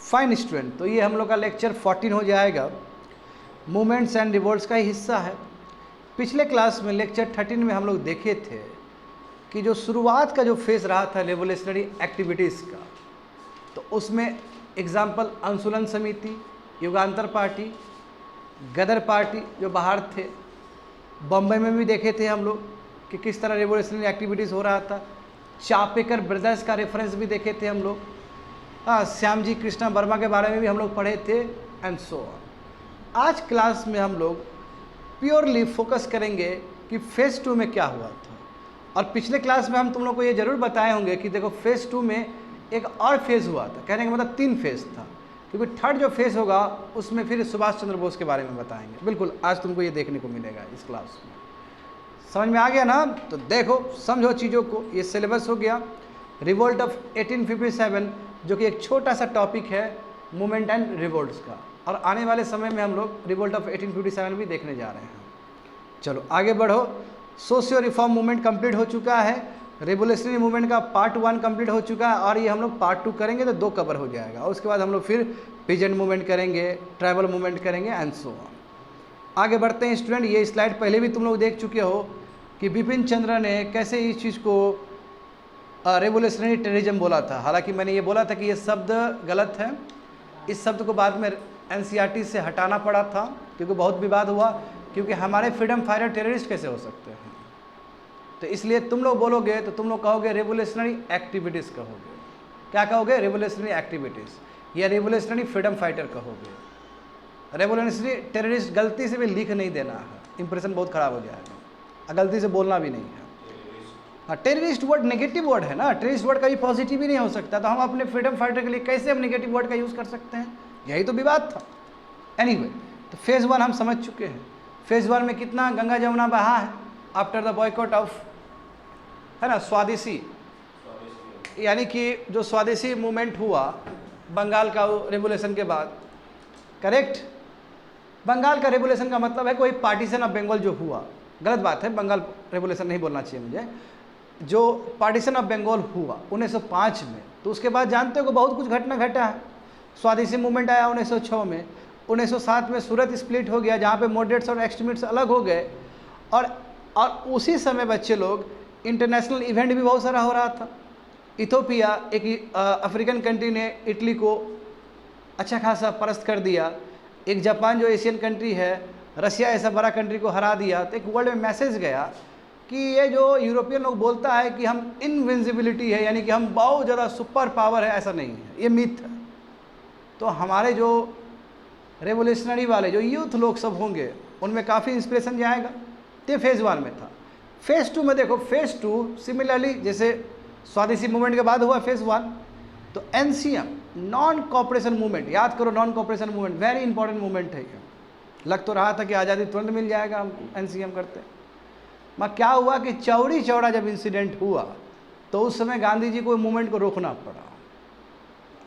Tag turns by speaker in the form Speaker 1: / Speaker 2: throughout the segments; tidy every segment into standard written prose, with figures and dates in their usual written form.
Speaker 1: Fine student, तो ये हम लोग का लेक्चर 14 हो जाएगा, मूवमेंट्स एंड रिवोल्ट्स का ही हिस्सा है। पिछले क्लास में लेक्चर 13 में हम लोग देखे थे कि जो शुरुआत का जो फेज रहा था रेवोल्यूशनरी एक्टिविटीज़ का, तो उसमें एग्जाम्पल अंशुलन समिति, युगांतर पार्टी, गदर पार्टी जो बाहर थे, बम्बई में भी देखे थे हम लोग कि किस तरह रेवोल्यूशनरी एक्टिविटीज़ हो रहा था। चापेकर ब्रदर्स का रेफरेंस भी देखे थे हम लोग। हाँ, श्यामजी कृष्णा वर्मा के बारे में भी हम लोग पढ़े थे एंड सो ऑन। आज क्लास में हम लोग प्योरली फोकस करेंगे कि फेज़ 2 में क्या हुआ था। और पिछले क्लास में हम तुम लोग को ये ज़रूर बताए होंगे कि देखो फेज़ 2 में एक और फेज़ हुआ था, कहने का मतलब 3 फेज़ था, क्योंकि थर्ड जो फेज़ होगा उसमें फिर सुभाष चंद्र बोस के बारे में बताएंगे। बिल्कुल, आज तुमको ये देखने को मिलेगा इस क्लास में। समझ में आ गया ना? तो देखो, समझो चीज़ों को। ये सिलेबस हो गया रिवोल्ट ऑफ 1857, जो कि एक छोटा सा टॉपिक है मूवमेंट एंड रिवोल्ट्स का, और आने वाले समय में हम लोग रिवोल्ट ऑफ 1857 भी देखने जा रहे हैं। चलो आगे बढ़ो। सोशियो रिफॉर्म मूवमेंट कंप्लीट हो चुका है, रेवोल्यूशनरी मूवमेंट का पार्ट 1 कंप्लीट हो चुका है, और ये हम लोग पार्ट 2 करेंगे तो 2 कवर हो जाएगा। और उसके बाद हम लोग फिर पीजेंट मूवमेंट करेंगे, ट्राइबल मूवमेंट करेंगे एंड सो ऑन। आगे बढ़ते हैं स्टूडेंट। ये स्लाइड पहले भी तुम लोग देख चुके हो कि बिपिन चंद्र ने कैसे इस चीज़ को रेवोल्यूशनरी टेररिज्म बोला था। हालांकि मैंने ये बोला था कि ये शब्द गलत है, इस शब्द को बाद में एनसीईआरटी से हटाना पड़ा था, क्योंकि बहुत विवाद हुआ, क्योंकि हमारे फ्रीडम फाइटर टेररिस्ट कैसे हो सकते हैं। तो इसलिए तुम लोग बोलोगे तो तुम लोग कहोगे रेवोल्यूशनरी एक्टिविटीज़ कहोगे। क्या कहोगे? रेवोल्यूशनरी एक्टिविटीज़ या रेवोल्यूशनरी फ्रीडम फाइटर कहोगे। रेवोल्यूशनरी टेररिस्ट गलती से भी लिख नहीं देना है, इंप्रेशन बहुत ख़राब हो जाएगा। गलती से बोलना भी नहीं है। हाँ, टेररिस्ट वर्ड नेगेटिव वर्ड है ना, टेररिस्ट वर्ड कभी पॉजिटिव ही नहीं हो सकता, तो हम अपने फ्रीडम फाइटर के लिए कैसे हम नेगेटिव वर्ड का यूज़ कर सकते हैं? यही तो विवाद था। एनीवे, तो फेज़ 1 हम समझ चुके हैं। फेज़ 1 में कितना गंगा जमुना बहा है आफ्टर द बॉयकॉट ऑफ, है ना, स्वदेशी, यानी कि जो स्वदेशी मूवमेंट हुआ बंगाल का रेवोल्यूशन के बाद। करेक्ट? बंगाल का रेवोल्यूशन का मतलब है कोई पार्टीशन ऑफ बंगाल जो हुआ। गलत बात है, बंगाल रेवोल्यूशन नहीं बोलना चाहिए मुझे। जो पार्टीशन ऑफ बंगाल हुआ 1905 में, तो उसके बाद जानते हो कि बहुत कुछ घटना घटा है। स्वदेशी मूवमेंट आया 1906 में, 1907 में सूरत स्प्लिट हो गया, जहाँ पे मॉडरेट्स और एक्सट्रीमिस्ट्स अलग हो गए, और उसी समय बच्चे लोग इंटरनेशनल इवेंट भी बहुत सारा हो रहा था। इथोपिया, एक अफ्रीकन कंट्री ने इटली को अच्छा खासा परास्त कर दिया। एक जापान जो एशियन कंट्री है, रशिया ऐसा बड़ा कंट्री को हरा दिया। तो एक वर्ल्ड में मैसेज गया कि ये जो यूरोपियन लोग बोलता है कि हम इनविंसिबिलिटी है, यानी कि हम बहुत ज़्यादा सुपर पावर है, ऐसा नहीं है, ये मिथ है। तो हमारे जो रेवोल्यूशनरी वाले जो यूथ लोग सब होंगे, उनमें काफ़ी इंस्पिरेशन जाएगा। तो फेज़ 1 में था। फेज़ 2 में देखो, फेज़ 2 सिमिलरली जैसे स्वदेशी मूवमेंट के बाद हुआ फेज़ 1, तो एनसीएम, नॉन कॉपरेशन मूवमेंट, याद करो, non cooperation movement very important movement है। लग तो रहा था कि आज़ादी तुरंत मिल जाएगा हमको एनसीएम करते, मगर क्या हुआ कि चौरी चौरा जब इंसिडेंट हुआ, तो उस समय गांधी जी को मूवमेंट को रोकना पड़ा।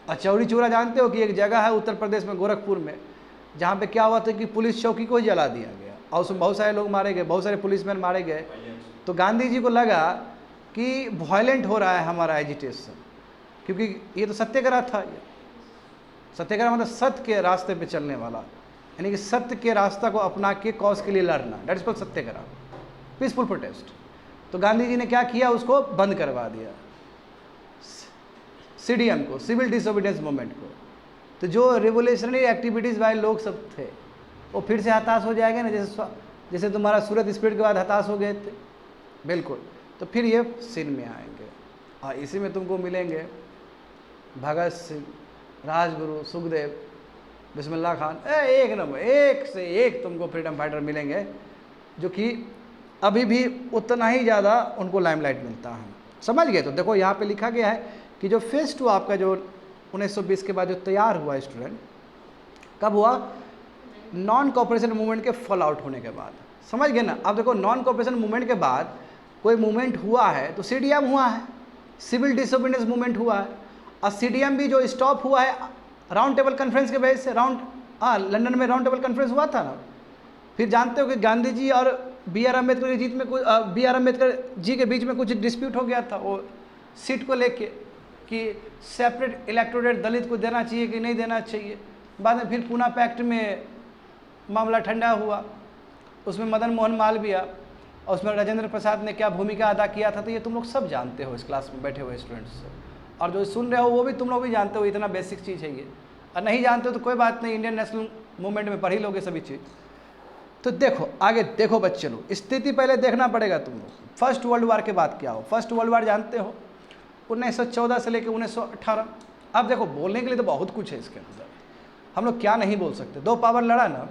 Speaker 1: और चौरी चौरा जानते हो कि एक जगह है उत्तर प्रदेश में, गोरखपुर में, जहाँ पे क्या हुआ था कि पुलिस चौकी को ही जला दिया गया, और उसमें बहुत सारे लोग मारे गए, बहुत सारे पुलिसमैन मारे गए। तो गांधी जी को लगा कि वायलेंट हो रहा है हमारा एजिटेशन, क्योंकि ये तो सत्याग्रह था। ये सत्याग्रह मतलब सत्य के रास्ते पे चलने वाला, यानी कि सत्य के रास्ता को अपना के कॉज के लिए लड़ना, that is called Satyagraha, peaceful protest. तो गांधी जी ने क्या किया, उसको बंद करवा दिया, सीडीएम को, सिविल डिसोबीडियंस मूवमेंट को। तो जो रिवोल्यूशनरी एक्टिविटीज़ वाले लोग सब थे, वो फिर से हताश हो जाएंगे ना, जैसे तुम्हारा सूरत स्प्लिट के बाद हताश हो गए थे। बिल्कुल, तो फिर ये सीन में आएंगे, और इसी में तुमको मिलेंगे भगत सिंह, राजगुरु, सुखदेव, बिस्मिल्लाह खान, एक नंबर, एक से एक तुमको फ्रीडम फाइटर मिलेंगे, जो कि अभी भी उतना ही ज़्यादा उनको लाइमलाइट मिलता है। समझ गए? तो देखो यहाँ पे लिखा गया है कि जो फेज़ 2 आपका जो 1920 के बाद जो तैयार हुआ स्टूडेंट, कब हुआ? नॉन कॉपरेशन मूवमेंट के फॉल आउट होने के बाद। समझ गए ना? अब देखो, नॉन कॉपरेशन मूवमेंट के बाद कोई मूवमेंट हुआ है तो सीडीएम हुआ है, सिविल डिसोबीडियंस मूवमेंट हुआ है, और सीडीएम भी जो स्टॉप हुआ है राउंड टेबल कॉन्फ्रेंस के वजह से। लंदन में राउंड टेबल कॉन्फ्रेंस हुआ था ना। फिर जानते हो कि गांधी जी और बी.आर. अम्बेडकर की बी.आर. अम्बेडकर जी के बीच में कुछ डिस्प्यूट हो गया था, वो सीट को लेके। कि सेपरेट इलेक्टोरेट दलित को देना चाहिए कि नहीं देना चाहिए। बाद में फिर पूना पैक्ट में मामला ठंडा हुआ, उसमें मदन मोहन मालवीय और उसमें राजेंद्र प्रसाद ने क्या भूमिका अदा किया था, तो ये तुम लोग सब जानते हो इस क्लास में बैठे हुए स्टूडेंट्स, और जो सुन रहे हो वो भी तुम लोग भी जानते हो, इतना बेसिक चीज़ है ये। और नहीं जानते हो तो कोई बात नहीं, इंडियन नेशनल मूवमेंट में पढ़ ही लोगे सभी चीज़। तो देखो आगे देखो बच्चे लोग, स्थिति पहले देखना पड़ेगा तुम लोग। फर्स्ट वर्ल्ड वार के बाद क्या हो? फर्स्ट वर्ल्ड वार जानते हो 1914 से लेकर 1918। अब देखो बोलने के लिए तो बहुत कुछ है इसके अंदर, हम लोग क्या नहीं बोल सकते। दो पावर लड़ा ना,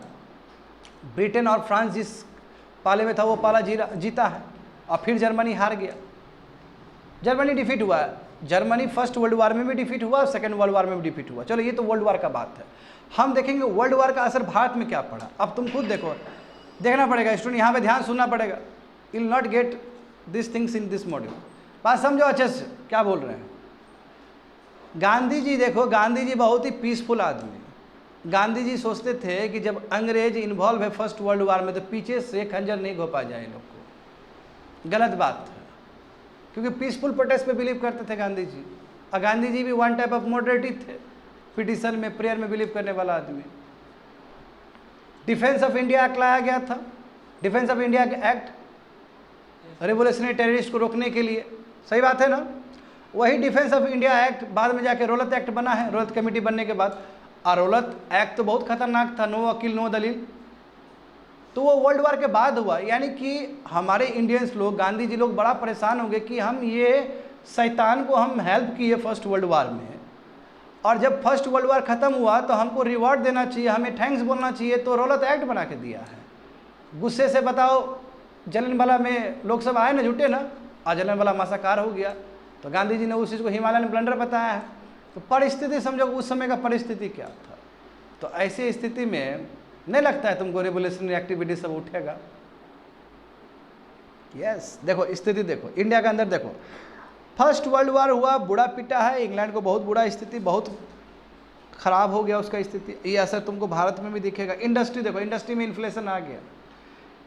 Speaker 1: ब्रिटेन और फ्रांस जिस पाले में था वो पाला जीता है, और फिर जर्मनी हार गया। जर्मनी डिफीट हुआ है, जर्मनी फर्स्ट वर्ल्ड वार में भी डिफीट हुआ, सेकेंड वर्ल्ड वार में भी डिफीट हुआ। चलो ये तो वर्ल्ड वार का बात है। हम देखेंगे वर्ल्ड वार का असर भारत में क्या पड़ा। अब तुम खुद देखो, देखना पड़ेगा स्टूडेंट, यहाँ पे ध्यान सुनना पड़ेगा। You will not get this things in this module. बात समझो अच्छे से क्या बोल रहे हैं। गांधी जी देखो, गांधी जी बहुत ही पीसफुल आदमी। गांधी जी सोचते थे कि जब अंग्रेज इन्वॉल्व है फर्स्ट वर्ल्ड वार में तो पीछे से खंजर नहीं घोपा जाए इन लोग को। गलत बात है, क्योंकि पीसफुल प्रोटेस्ट पे बिलीव करते थे गांधी जी। और गांधी जी भी वन टाइप ऑफ मॉडरेट थे, पिटिशन में प्रेयर में बिलीव करने वाला आदमी। डिफेंस ऑफ इंडिया एक्ट लाया गया था, defence of India act revolutionary terrorist को रोकने के लिए, सही बात है ना। वही डिफेंस ऑफ इंडिया एक्ट बाद में जाके रौलत एक्ट बना है, रौलत कमेटी बनने के बाद। और रौलत एक्ट तो बहुत खतरनाक था, नो वकील नो दलील, तो वो वर्ल्ड वार के बाद हुआ। यानी कि हमारे इंडियंस लोग, गांधी जी लोग बड़ा परेशान हो गए कि हम ये शैतान को हम हेल्प किए फर्स्ट वर्ल्ड वार में, और जब फर्स्ट वर्ल्ड वार ख़त्म हुआ तो हमको रिवॉर्ड देना चाहिए, हमें थैंक्स बोलना चाहिए, तो रौलत एक्ट बना के दिया है। गुस्से से बताओ, जलियांवाला में लोग सब आए ना, जुटे ना, और जलियांवाला मासाकार हो गया, तो गांधी जी ने उस चीज़ को हिमालयन ब्लंडर बताया है। तो परिस्थिति समझो, उस समय का परिस्थिति क्या था। तो ऐसी स्थिति में नहीं लगता है तुमको रेवोल्यूशनरी एक्टिविटी सब उठेगा। यस देखो स्थिति देखो, इंडिया के अंदर देखो, फर्स्ट वर्ल्ड वार हुआ, बुरा पिटा है, इंग्लैंड को बहुत बुरा स्थिति, बहुत खराब हो गया उसका स्थिति। ये असर तुमको भारत में भी दिखेगा। इंडस्ट्री देखो, इंडस्ट्री में इन्फ्लेशन आ गया,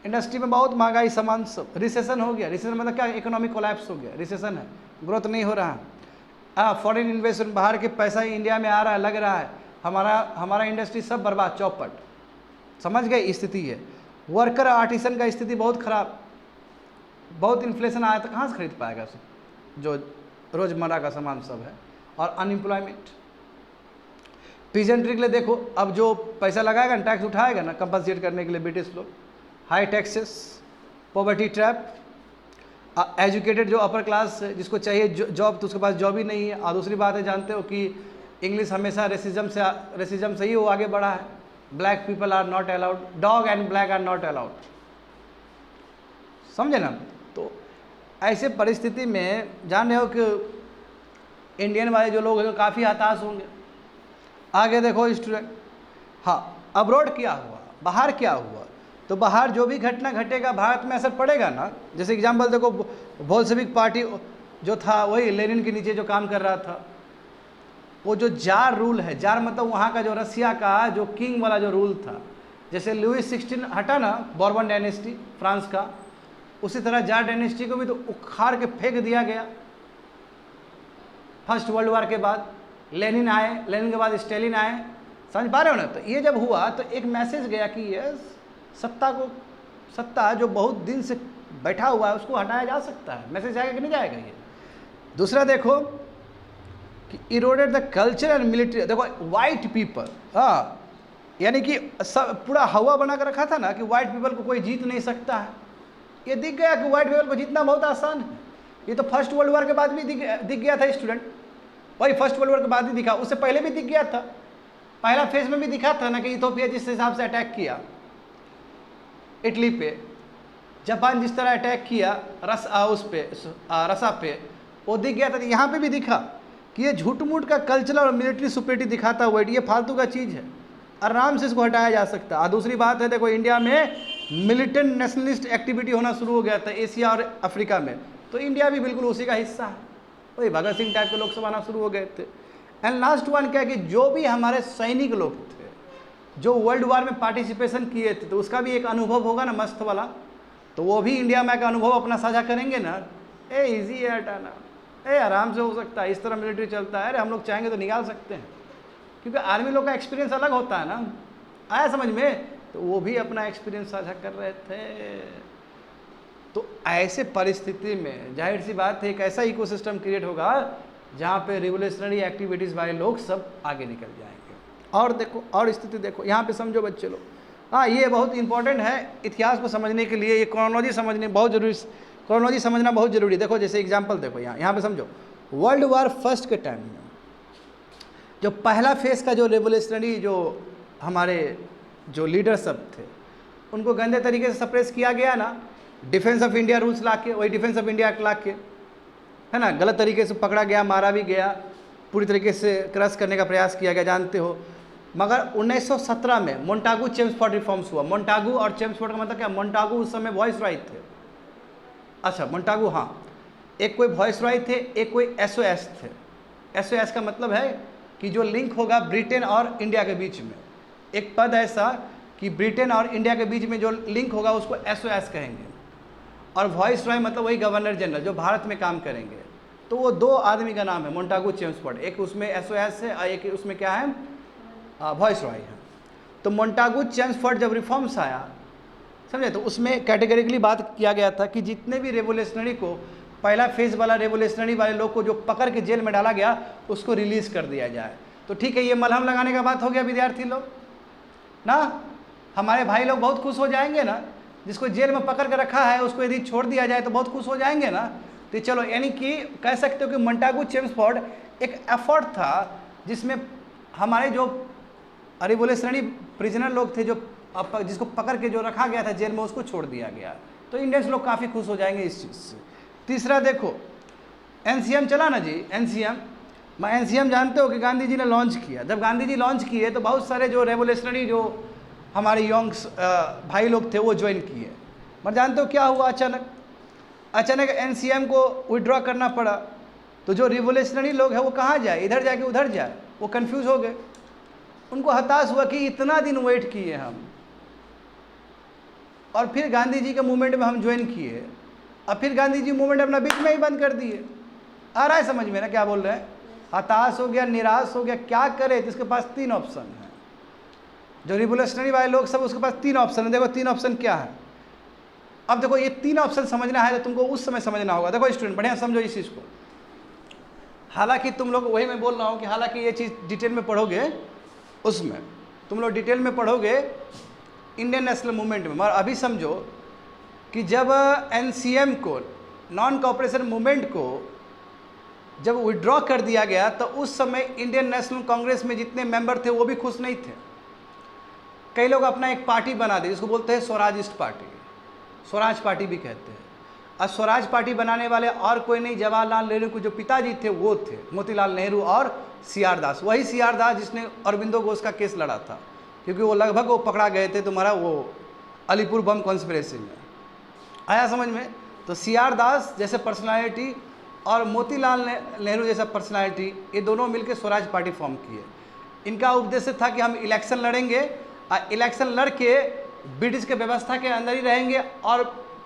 Speaker 1: इंडस्ट्री में बहुत महंगाई, सामान सब, रिसेशन हो गया। रिसेशन मतलब क्या? इकोनॉमिक कोलैप्स हो गया, रिसेशन है, ग्रोथ नहीं हो रहा है। फॉरेन इन्वेस्टमेंट, बाहर के पैसा इंडिया में आ रहा है, लग रहा है, हमारा इंडस्ट्री सब बर्बाद, चौपट, समझ गए स्थिति है। वर्कर आर्टिसन का स्थिति बहुत खराब, बहुत इन्फ्लेशन आया तो कहाँ से खरीद पाएगा सब जो रोज़मर्रा का सामान सब है। और अनएम्प्लॉयमेंट, पीजेंट्री के लिए देखो, अब जो पैसा लगाएगा ना, टैक्स उठाएगा ना कंपनसेट करने के लिए ब्रिटिश लोग, high taxes, poverty trap, educated जो अपर क्लास जिसको चाहिए जॉब तो उसके पास जॉब ही नहीं है। और दूसरी बात है, जानते हो कि इंग्लिश हमेशा रेसिज्म से ही वो आगे बढ़ा है। Black people are not allowed, dog and black are not allowed, समझे ना। तो ऐसे परिस्थिति में जान रहे हो कि इंडियन वाले जो लोग हैं काफ़ी हताश होंगे। आगे देखो स्टूडेंट, हाँ अब्रॉड क्या हुआ, बाहर क्या हुआ, तो बाहर जो भी घटना घटेगा भारत में असर पड़ेगा ना। जैसे एग्जाम्पल देखो, बोल्शेविक पार्टी जो था वही लेनिन के नीचे जो काम कर रहा था, वो जो जार रूल है, जार मतलब वहाँ का जो रसिया का जो किंग वाला जो रूल था, जैसे लुइस 16 हटा ना बॉर्बन डायनेस्टी फ्रांस का, उसी तरह जार डायनेस्टी को भी तो उखाड़ के फेंक दिया गया फर्स्ट वर्ल्ड वार के बाद। लेनिन आए, लेनिन के बाद स्टेलिन आए, समझ पा रहे हो ना। तो ये जब हुआ तो एक मैसेज गया कि यस सत्ता जो बहुत दिन से बैठा हुआ है उसको हटाया जा सकता है। मैसेज जाएगा कि नहीं जाएगा ये। दूसरा देखो कि eroded the culture and military, देखो वाइट पीपल, हाँ यानी कि सब पूरा हवा बना कर रखा था ना कि वाइट पीपल को कोई जीत नहीं सकता है। ये दिख गया कि वाइट पीपल को जीतना बहुत आसान है। ये तो फर्स्ट वर्ल्ड वार के बाद भी दिख गया था स्टूडेंट, वही फर्स्ट वर्ल्ड वार के बाद ही दिखा, उससे पहले भी दिख गया था। पहला फेज में भी दिखा था ना कि इथोपिया जिस हिसाब से अटैक किया इटली पे, जापान जिस तरह अटैक किया रसा पे, वो दिख गया था। यहाँ पे भी दिखा कि ये झूठ मूठ का कल्चरल और मिलिट्री सुपरिटी दिखाता हुआ, ये फालतू का चीज़ है, आराम से इसको हटाया जा सकता है। और दूसरी बात है देखो, इंडिया में मिलिटेंट नेशनलिस्ट एक्टिविटी होना शुरू हो गया था एशिया और अफ्रीका में, तो इंडिया भी बिल्कुल उसी का हिस्सा है। वही भगत सिंह टाइप के लोग सब आना शुरू हो गए थे। एंड लास्ट वन क्या कि जो भी हमारे सैनिक लोग थे जो वर्ल्ड वार में पार्टिसिपेशन किए थे, तो उसका भी एक अनुभव होगा ना मस्त वाला, तो वो भी इंडिया में का अनुभव अपना साझा करेंगे ना। इजी है हटाना, आराम से हो सकता है, इस तरह मिलिट्री चलता है। अरे हम लोग चाहेंगे तो निकाल सकते हैं, क्योंकि आर्मी लोग का एक्सपीरियंस अलग होता है ना। आया समझ में? तो वो भी अपना एक्सपीरियंस साझा कर रहे थे। तो ऐसे परिस्थिति में जाहिर सी बात है एक ऐसा इकोसिस्टम क्रिएट होगा जहाँ पे रिवोल्यूशनरी एक्टिविटीज़ वाले लोग सब आगे निकल जाएंगे। और देखो, और स्थिति देखो, यहाँ पे समझो बच्चे लोग। हाँ, ये बहुत इंपॉर्टेंट है इतिहास को समझने के लिए। ये क्रोनोलॉजी समझने बहुत जरूरी, क्रोनोलॉजी समझना बहुत जरूरी है। देखो जैसे एग्जांपल देखो, यहाँ पे समझो, वर्ल्ड वॉर फर्स्ट के टाइम में जो पहला फेज का जो रेवोल्यूशनरी जो हमारे जो लीडर सब थे उनको गंदे तरीके से सप्रेस किया गया ना, डिफेंस ऑफ इंडिया रूल्स ला के, वही डिफेंस ऑफ इंडिया ला के, है ना, गलत तरीके से पकड़ा गया, मारा भी गया, पूरी तरीके से क्रश करने का प्रयास किया गया, जानते हो। मगर 1917 में मोंटागू चेम्सफोर्ड रिफॉर्म्स हुआ। मोंटागू और चेम्सफोर्ड का मतलब क्या? मोंटागू उस समय वॉइस रॉय थे। अच्छा, मोंटागू, हाँ, एक कोई वॉइस रॉय थे, एक कोई एसओएस थे। एसओएस का मतलब है कि जो लिंक होगा ब्रिटेन और इंडिया के बीच में, एक पद ऐसा कि ब्रिटेन और इंडिया के बीच में जो लिंक होगा उसको एसओएस कहेंगे। और वॉइस रॉय मतलब वही गवर्नर जनरल जो भारत में काम करेंगे। तो वो दो आदमी का नाम है, मोंटागू चेम्सफोर्ड। एक उसमें एसओएस है और एक उसमें क्या है, वॉइस रॉय है। तो मोंटागू चेम्सफोर्ड जब रिफॉर्म्स आया, समझे, तो उसमें कैटेगरिकली बात किया गया था कि जितने भी रेवोल्यूशनरी को, पहला फेज वाला रेवोल्यूशनरी वाले लोग को जो पकड़ के जेल में डाला गया उसको रिलीज़ कर दिया जाए। तो ठीक है, ये मलहम लगाने का बात हो गया विद्यार्थी लोग ना। हमारे भाई लोग बहुत खुश हो जाएंगे ना, जिसको जेल में पकड़ के रखा है उसको यदि छोड़ दिया जाए तो बहुत खुश हो जाएंगे ना। तो चलो, यानी कि कह सकते हो कि मोंटागू चेम्सफोर्ड एक एफर्ट था जिसमें हमारे जो रिवोल्यूशनरी प्रिजनर लोग थे, जो जिसको पकड़ के जो रखा गया था जेल में, उसको छोड़ दिया गया। तो इंडियंस लोग काफ़ी खुश हो जाएंगे इस चीज़ से। तीसरा देखो, एनसीएम चला ना जी, एनसीएम जानते हो कि गांधी जी ने लॉन्च किया। जब गांधी जी लॉन्च किए तो बहुत सारे जो रेवोल्यूशनरी जो हमारे यंग्स भाई लोग थे वो ज्वाइन किए। मगर जानते हो क्या हुआ? अचानक एनसीएम को विड्रॉ करना पड़ा। तो जो रिवोल्यूशनरी लोग हैं वो कहाँ जाए, इधर जाए कि उधर जाए, वो कंफ्यूज हो गए। उनको हताश हुआ कि इतना दिन वेट किए हम, और फिर गांधी जी के मूवमेंट में हम ज्वाइन किए, और फिर गांधी जी मूवमेंट अपना बीच में ही बंद कर दिए। आ रहा है समझ में ना क्या बोल रहे हैं? हताश हो गया, निराश हो गया, क्या करे? तो इसके पास तीन ऑप्शन है। जो रिवोल्यूशनरी वाले लोग सब, उसके पास तीन ऑप्शन है। देखो तीन ऑप्शन क्या है। अब देखो, ये तीन ऑप्शन समझना है तो तुमको उस समय समझना होगा। देखो स्टूडेंट, बढ़िया समझो इस चीज़ को। हालांकि तुम लोग, वही मैं बोल रहा हूँ कि हालांकि ये चीज़ डिटेल में पढ़ोगे, उसमें तुम लोग डिटेल में पढ़ोगे इंडियन नेशनल मूवमेंट में। मगर अभी समझो कि जब एनसीएम को, नॉन कोऑपरेशन मूवमेंट को जब विड्रॉ कर दिया गया, तो उस समय इंडियन नेशनल कांग्रेस में जितने मेंबर थे वो भी खुश नहीं थे। कई लोग अपना एक पार्टी बना दी, जिसको बोलते हैं स्वराजिस्ट पार्टी, स्वराज पार्टी भी कहते हैं। और स्वराज पार्टी बनाने वाले और कोई नहीं, जवाहरलाल नेहरू के जो पिताजी थे वो थे मोतीलाल नेहरू और सीआर दास। वही सीआर दास जिसने अरबिंदो घोष का केस लड़ा था, क्योंकि वो लगभग वो पकड़ा गए थे तुम्हारा वो अलीपुर बम कॉन्स्पिरेसी में। आया समझ में? तो सीआर दास जैसे पर्सनालिटी और मोतीलाल नेहरू जैसा पर्सनालिटी, ये दोनों मिलकर स्वराज पार्टी फॉर्म किए। इनका उद्देश्य था कि हम इलेक्शन लड़ेंगे, और इलेक्शन लड़ के ब्रिटिश के व्यवस्था के अंदर ही रहेंगे, और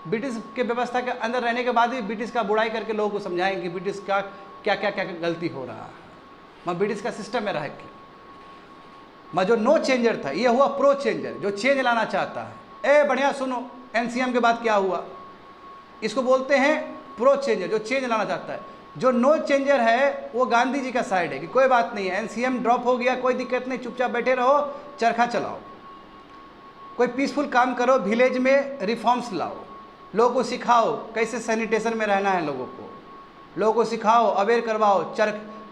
Speaker 1: ब्रिटिश के व्यवस्था के अंदर रहने के बाद भी ब्रिटिश का बुराई करके लोगों को समझाएंगे कि ब्रिटिश का क्या क्या क्या गलती हो रहा है, मैं ब्रिटिश का सिस्टम में रह के। मैं जो नो चेंजर था, ये हुआ प्रो चेंजर, जो चेंज लाना चाहता है। बढ़िया सुनो, एनसीएम के बाद क्या हुआ, इसको बोलते हैं प्रो चेंजर, जो चेंज लाना चाहता है। जो नो चेंजर है वो गांधी जी का साइड है कि कोई बात नहीं है, एनसीएम ड्रॉप हो गया, कोई दिक्कत नहीं, चुपचाप बैठे रहो, चरखा चलाओ, कोई पीसफुल काम करो, विलेज में रिफॉर्म्स लाओ, लोगों को सिखाओ कैसे सैनिटेशन में रहना है, लोगों को सिखाओ, अवेयर करवाओ,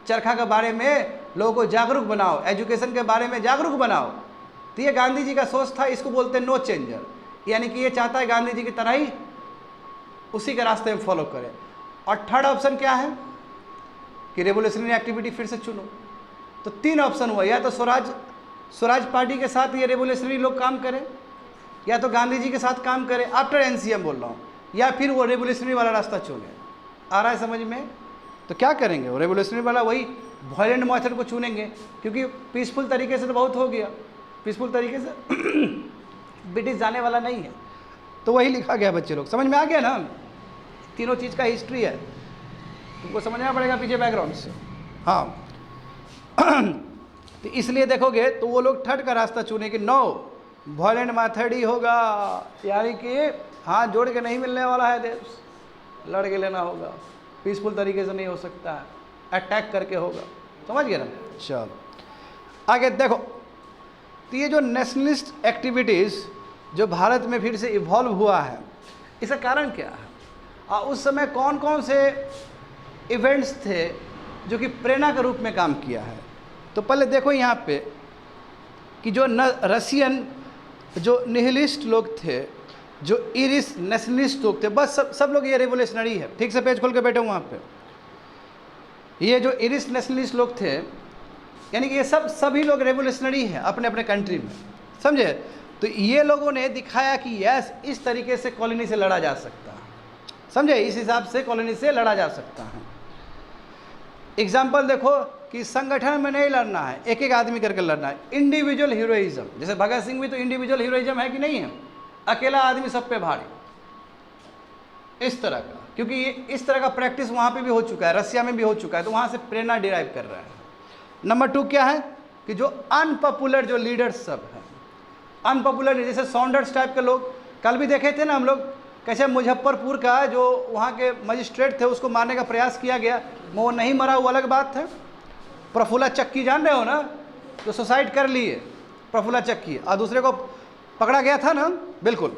Speaker 1: चरखा के बारे में लोगों को जागरूक बनाओ, एजुकेशन के बारे में जागरूक बनाओ। तो ये गांधी जी का सोच था, इसको बोलते हैं नो चेंजर। यानी कि ये चाहता है गांधी जी की तरह ही उसी के रास्ते में फॉलो करें। और थर्ड ऑप्शन क्या है कि रेवोल्यूशनरी एक्टिविटी फिर से चुनो। तो तीन ऑप्शन हुआ, या तो स्वराज पार्टी के साथ ये रेवोल्यूशनरी लोग काम करें, या तो गांधी जी के साथ काम करें आफ्टर एनसीएम बोल रहा हूँ, या फिर वो रेवोल्यूशनरी वाला रास्ता चुने। आ रहा है समझ में? तो क्या करेंगे, वो रेवोल्यूशनरी वाला वही वायलेंट मेथड को चुनेंगे, क्योंकि पीसफुल तरीके से तो बहुत हो गया, पीसफुल तरीके से ब्रिटिश जाने वाला नहीं है। तो वही लिखा गया बच्चे लोग, समझ में आ गया ना? तीनों चीज़ का हिस्ट्री है। तुमको समझना पड़ेगा पीछे बैकग्राउंड से। हाँ तो इसलिए देखोगे तो वो लोग थर्ड का रास्ता चुने कि नो वॉयलेंट मेथड ही होगा, यानी कि हाथ जोड़ के नहीं मिलने वाला है देश, लड़ के लेना होगा, पीसफुल तरीके से नहीं हो सकता है, अटैक करके होगा। समझ गए ना? चलो आगे देखो, तो ये जो नेशनलिस्ट एक्टिविटीज़ जो भारत में फिर से इवॉल्व हुआ है, इसका कारण क्या है? उस समय कौन कौन से इवेंट्स थे जो कि प्रेरणा के रूप में काम किया है? तो पहले देखो यहाँ पे कि जो रशियन जो निहिलिस्ट लोग थे, जो इरिश नेशनलिस्ट लोग थे, बस सब लोग ये रेवोल्यूशनरी है। ठीक से पेज खोल के बैठे वहाँ पे। ये जो इरिश नेशनलिस्ट लोग थे, यानी कि ये सभी लोग रेवोल्यूशनरी हैं अपने अपने कंट्री में, समझे? तो ये लोगों ने दिखाया कि यस, इस तरीके से कॉलोनी से लड़ा जा सकता है, समझे? इस हिसाब से कॉलोनी से लड़ा जा सकता है। एग्जाम्पल देखो कि संगठन में नहीं लड़ना है, एक एक आदमी करके लड़ना है। इंडिविजुअल हीरोइज्म, जैसे भगत सिंह भी तो इंडिविजुअल हीरोइज्म है कि नहीं है? अकेला आदमी सब पे भारी, इस तरह का, क्योंकि ये इस तरह का प्रैक्टिस वहाँ पे भी हो चुका है, रसिया में भी हो चुका है, तो वहाँ से प्रेरणा डिराइव कर रहा है। नंबर 2 क्या है कि जो अनपॉपुलर जो लीडर्स सब हैं, अनपॉपुलर जैसे सॉन्डर्स टाइप के लोग, कल भी देखे थे ना हम लोग, कैसे मुजफ्फरपुर का जो वहाँ के मजिस्ट्रेट थे उसको मारने का प्रयास किया गया, वो नहीं मरा, वो अलग बात है। प्रफुल्ला चक्की जान रहे हो ना, जो सुसाइड कर लिए, प्रफुल्ला चक्की, और दूसरे को पकड़ा गया था ना, बिल्कुल।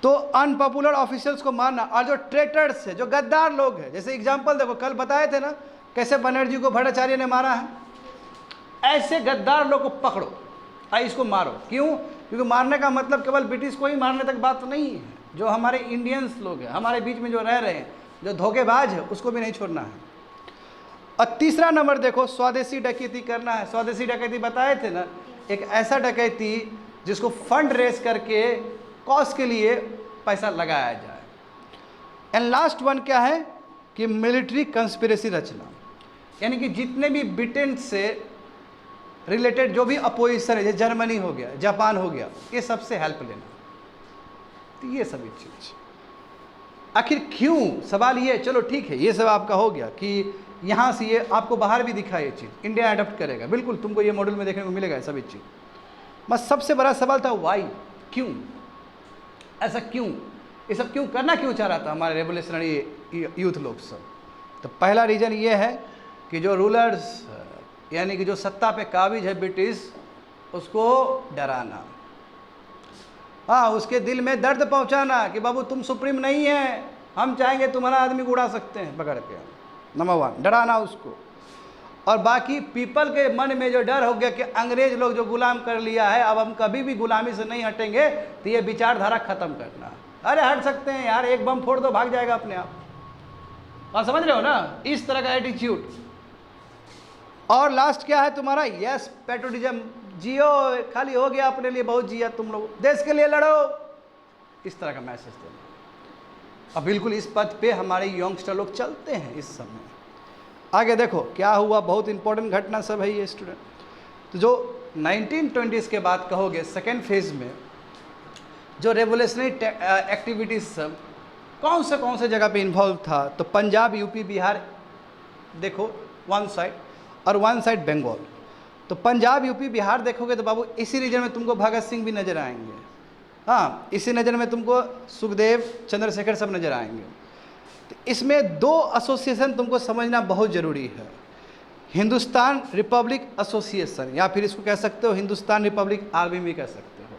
Speaker 1: तो अनपॉपुलर ऑफिशियल्स को मारना, और जो ट्रेटर्स है, जो गद्दार लोग हैं, जैसे एग्जाम्पल देखो, कल बताए थे ना कैसे बनर्जी को भट्टाचार्य ने मारा है, ऐसे गद्दार लोग को पकड़ो और इसको मारो। क्यों? क्योंकि मारने का मतलब केवल ब्रिटिश को ही मारने तक बात नहीं है, जो हमारे इंडियंस लोग हैं, हमारे बीच में जो रह रहे हैं, जो धोखेबाज है, उसको भी नहीं छोड़ना है। और तीसरा नंबर देखो, स्वदेशी डकैती करना है। स्वदेशी डकैती बताए थे ना, एक ऐसा डकैती जिसको फंड रेस करके कॉज के लिए पैसा लगाया जाए। एंड लास्ट वन क्या है कि मिलिट्री कंस्पिरेसी रचना, यानी कि जितने भी ब्रिटेन से रिलेटेड जो भी अपोजिशन है, जैसे जर्मनी हो गया, जापान हो गया, ये सबसे हेल्प लेना। तो ये सभी चीज़ आखिर क्यों, सवाल ये, चलो ठीक है, ये सब आपका हो गया कि यहाँ से ये आपको बाहर भी दिखा, ये चीज़ इंडिया अडॉप्ट करेगा, बिल्कुल तुमको ये मॉडल में देखने को मिलेगा सभी चीज़। बस सबसे बड़ा सवाल था वाई, क्यों, ऐसा क्यों, ये सब क्यों करना, क्यों चाह रहा था हमारे रेवोल्यूशनरी यूथ लोग सब? तो पहला रीज़न ये है कि जो रूलर्स, यानी कि जो सत्ता पे काबिज है ब्रिटिश, उसको डराना, हाँ, उसके दिल में दर्द पहुंचाना कि बाबू तुम सुप्रीम नहीं है, हम चाहेंगे तुम्हारा आदमी को उड़ा सकते हैं पकड़ के। नंबर 1 डराना उसको। और बाकी पीपल के मन में जो डर हो गया कि अंग्रेज लोग जो गुलाम कर लिया है, अब हम कभी भी गुलामी से नहीं हटेंगे, तो ये विचारधारा खत्म करना। अरे हट सकते हैं यार, एक बम फोड़ दो, भाग जाएगा अपने आप। आप समझ रहे हो ना, इस तरह का एटीट्यूड। और लास्ट क्या है तुम्हारा? यस, पैट्रियटिज्म, जियो, खाली हो गया अपने लिए, बहुत जिया तुम लोग, देश के लिए लड़ो, इस तरह का मैसेज देना। अब बिल्कुल इस पथ पे हमारे यंगस्टर लोग चलते हैं इस समय। आगे देखो क्या हुआ, बहुत इंपॉर्टेंट घटना सब है ये स्टूडेंट। तो जो 1920s के बाद कहोगे सेकेंड फेज में जो रेवोल्यूशनरी एक्टिविटीज़ सब कौन से जगह पे इन्वॉल्व था, तो पंजाब, यूपी, बिहार देखो वन साइड, और वन साइड बंगाल। तो पंजाब, यूपी, बिहार देखोगे तो बाबू इसी रीजन में तुमको भगत सिंह भी नज़र आएंगे, हाँ, इसी नज़र में तुमको सुखदेव, चंद्रशेखर सब नज़र आएंगे। तो इसमें 2 एसोसिएशन तुमको समझना बहुत ज़रूरी है। हिंदुस्तान रिपब्लिक एसोसिएशन, या फिर इसको कह सकते हो हिंदुस्तान रिपब्लिक आर्मी भी कह सकते हो।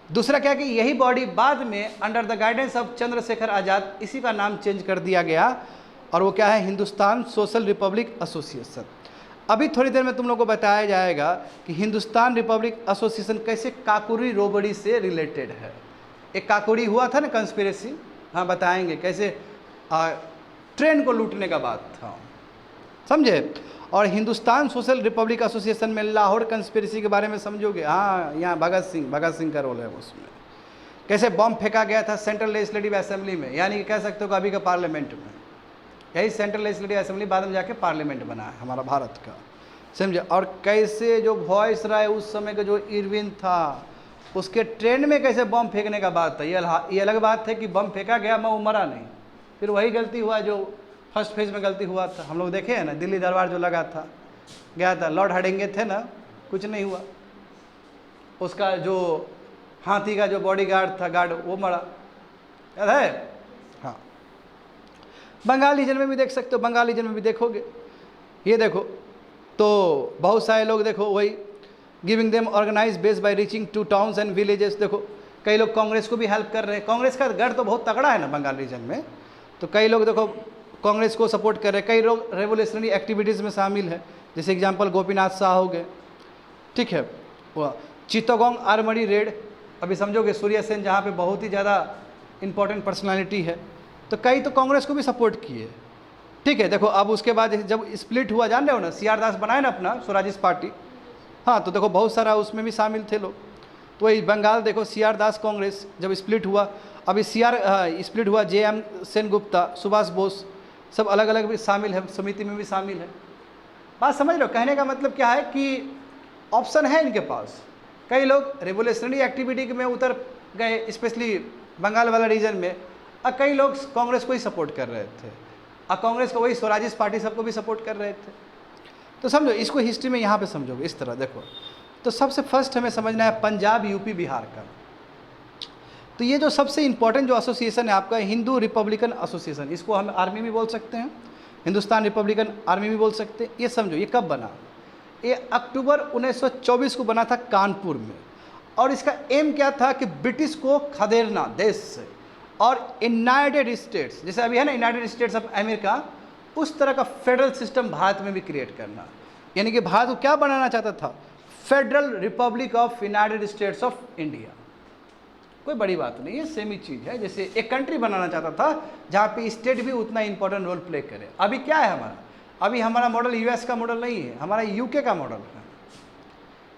Speaker 1: दूसरा क्या कि यही बॉडी बाद में under the guidance of Chandrashekhar Azad, इसी का नाम चेंज कर दिया गया, और वो क्या है, हिंदुस्तान सोशल रिपब्लिक एसोसिएशन। अभी थोड़ी देर में तुम लोगों को बताया जाएगा कि हिंदुस्तान रिपब्लिक एसोसिएशन कैसे काकोरी रोबड़ी से रिलेटेड है। एक काकोरी हुआ था ना कंस्पिरेसी, हाँ बताएंगे कैसे ट्रेन को लूटने का बात था, समझे। और हिंदुस्तान सोशल रिपब्लिक एसोसिएशन में लाहौर कंस्पिरेसी के बारे में समझोगे, हाँ, यहाँ भगत सिंह का रोल है उसमें। कैसे बम फेंका गया था सेंट्रल लेजिस्लेटिव असेंबली में, यानी कि कह सकते हो अभी का पार्लियामेंट में। यही सेंट्रल लेजिस्लेटिव असेंबली बाद में जाके पार्लियामेंट बना है हमारा भारत का, समझे। और कैसे जो वॉइस रहा है उस समय का जो इरविन था, उसके ट्रेन में कैसे बम फेंकने का बात था। ये अलग बात है कि बम फेंका गया, मैं वो मरा नहीं, फिर वही गलती हुआ जो फर्स्ट फेज में गलती हुआ था, हम लोग देखे हैं ना, दिल्ली दरबार जो लगा था, गया था, लॉर्ड हर्डिंगे थे ना, कुछ नहीं हुआ, उसका जो हाथी का जो बॉडीगार्ड था, गार्ड, वो मरा, याद है? हाँ, बंगाल रीजन में भी देख सकते हो, बंगाल रीजन में भी देखोगे, ये देखो, तो बहुत सारे लोग देखो वही giving them organise base by reaching to towns and villages, देखो कई लोग कांग्रेस को भी हेल्प कर रहे हैं, कांग्रेस का गढ़ तो बहुत तगड़ा है ना बंगाल रीजन में, तो कई लोग देखो कांग्रेस को सपोर्ट कर रहे हैं, कई लोग रेवोल्यूशनरी एक्टिविटीज़ में शामिल है, जैसे एग्जांपल गोपीनाथ शाह हो गए, ठीक है, वो चित्तगोंग आर्मरी रेड, अभी समझोगे सूर्य सेन जहाँ पे बहुत ही ज़्यादा इंपॉर्टेंट पर्सनालिटी है, तो कई तो कांग्रेस को भी सपोर्ट किए, ठीक है। देखो अब उसके बाद जब स्प्लिट हुआ, जान रहे हो ना, CR दास बनाए ना अपना स्वराजिस्ट पार्टी, हाँ, तो देखो बहुत सारा उसमें भी शामिल थे लोग, तो वही बंगाल देखो CR दास कांग्रेस जब स्प्लिट हुआ, अभी स्प्लिट हुआ, JM सेनगुप्ता, सुभाष बोस, सब अलग अलग भी शामिल है, समिति में भी शामिल है, बात समझ लो। कहने का मतलब क्या है कि ऑप्शन है इनके पास, कई लोग रेवोल्यूशनरी एक्टिविटी में उतर गए, स्पेशली बंगाल वाला रीजन में, और कई लोग कांग्रेस को ही सपोर्ट कर रहे थे, और कांग्रेस को वही स्वराजिस्ट पार्टी सबको भी सपोर्ट कर रहे थे, तो समझो इसको हिस्ट्री में यहाँ पे समझोगे इस तरह। देखो तो सबसे फर्स्ट हमें समझना है पंजाब, यूपी, बिहार का, तो ये जो सबसे इंपॉर्टेंट जो एसोसिएशन है आपका, हिंदू रिपब्लिकन एसोसिएशन, इसको हम आर्मी भी बोल सकते हैं, हिंदुस्तान रिपब्लिकन आर्मी भी बोल सकते हैं। ये समझो ये कब बना, ये अक्टूबर 1924 को बना था कानपुर में, और इसका एम क्या था कि ब्रिटिश को खदेड़ना देश से, और यूनाइटेड स्टेट्स, जैसे अभी है ना यूनाइटेड स्टेट्स ऑफ अमेरिका, उस तरह का फेडरल सिस्टम भारत में भी क्रिएट करना, यानी कि भारत को क्या बनाना चाहता था, federal Republic of United states of India. कोई बड़ी बात नहीं है, सेम ही चीज़ है, जैसे एक कंट्री बनाना चाहता था जहाँ पे स्टेट भी उतना इंपॉर्टेंट रोल प्ले करे। अभी क्या है हमारा, अभी हमारा मॉडल US का मॉडल नहीं है, हमारा UK का मॉडल है।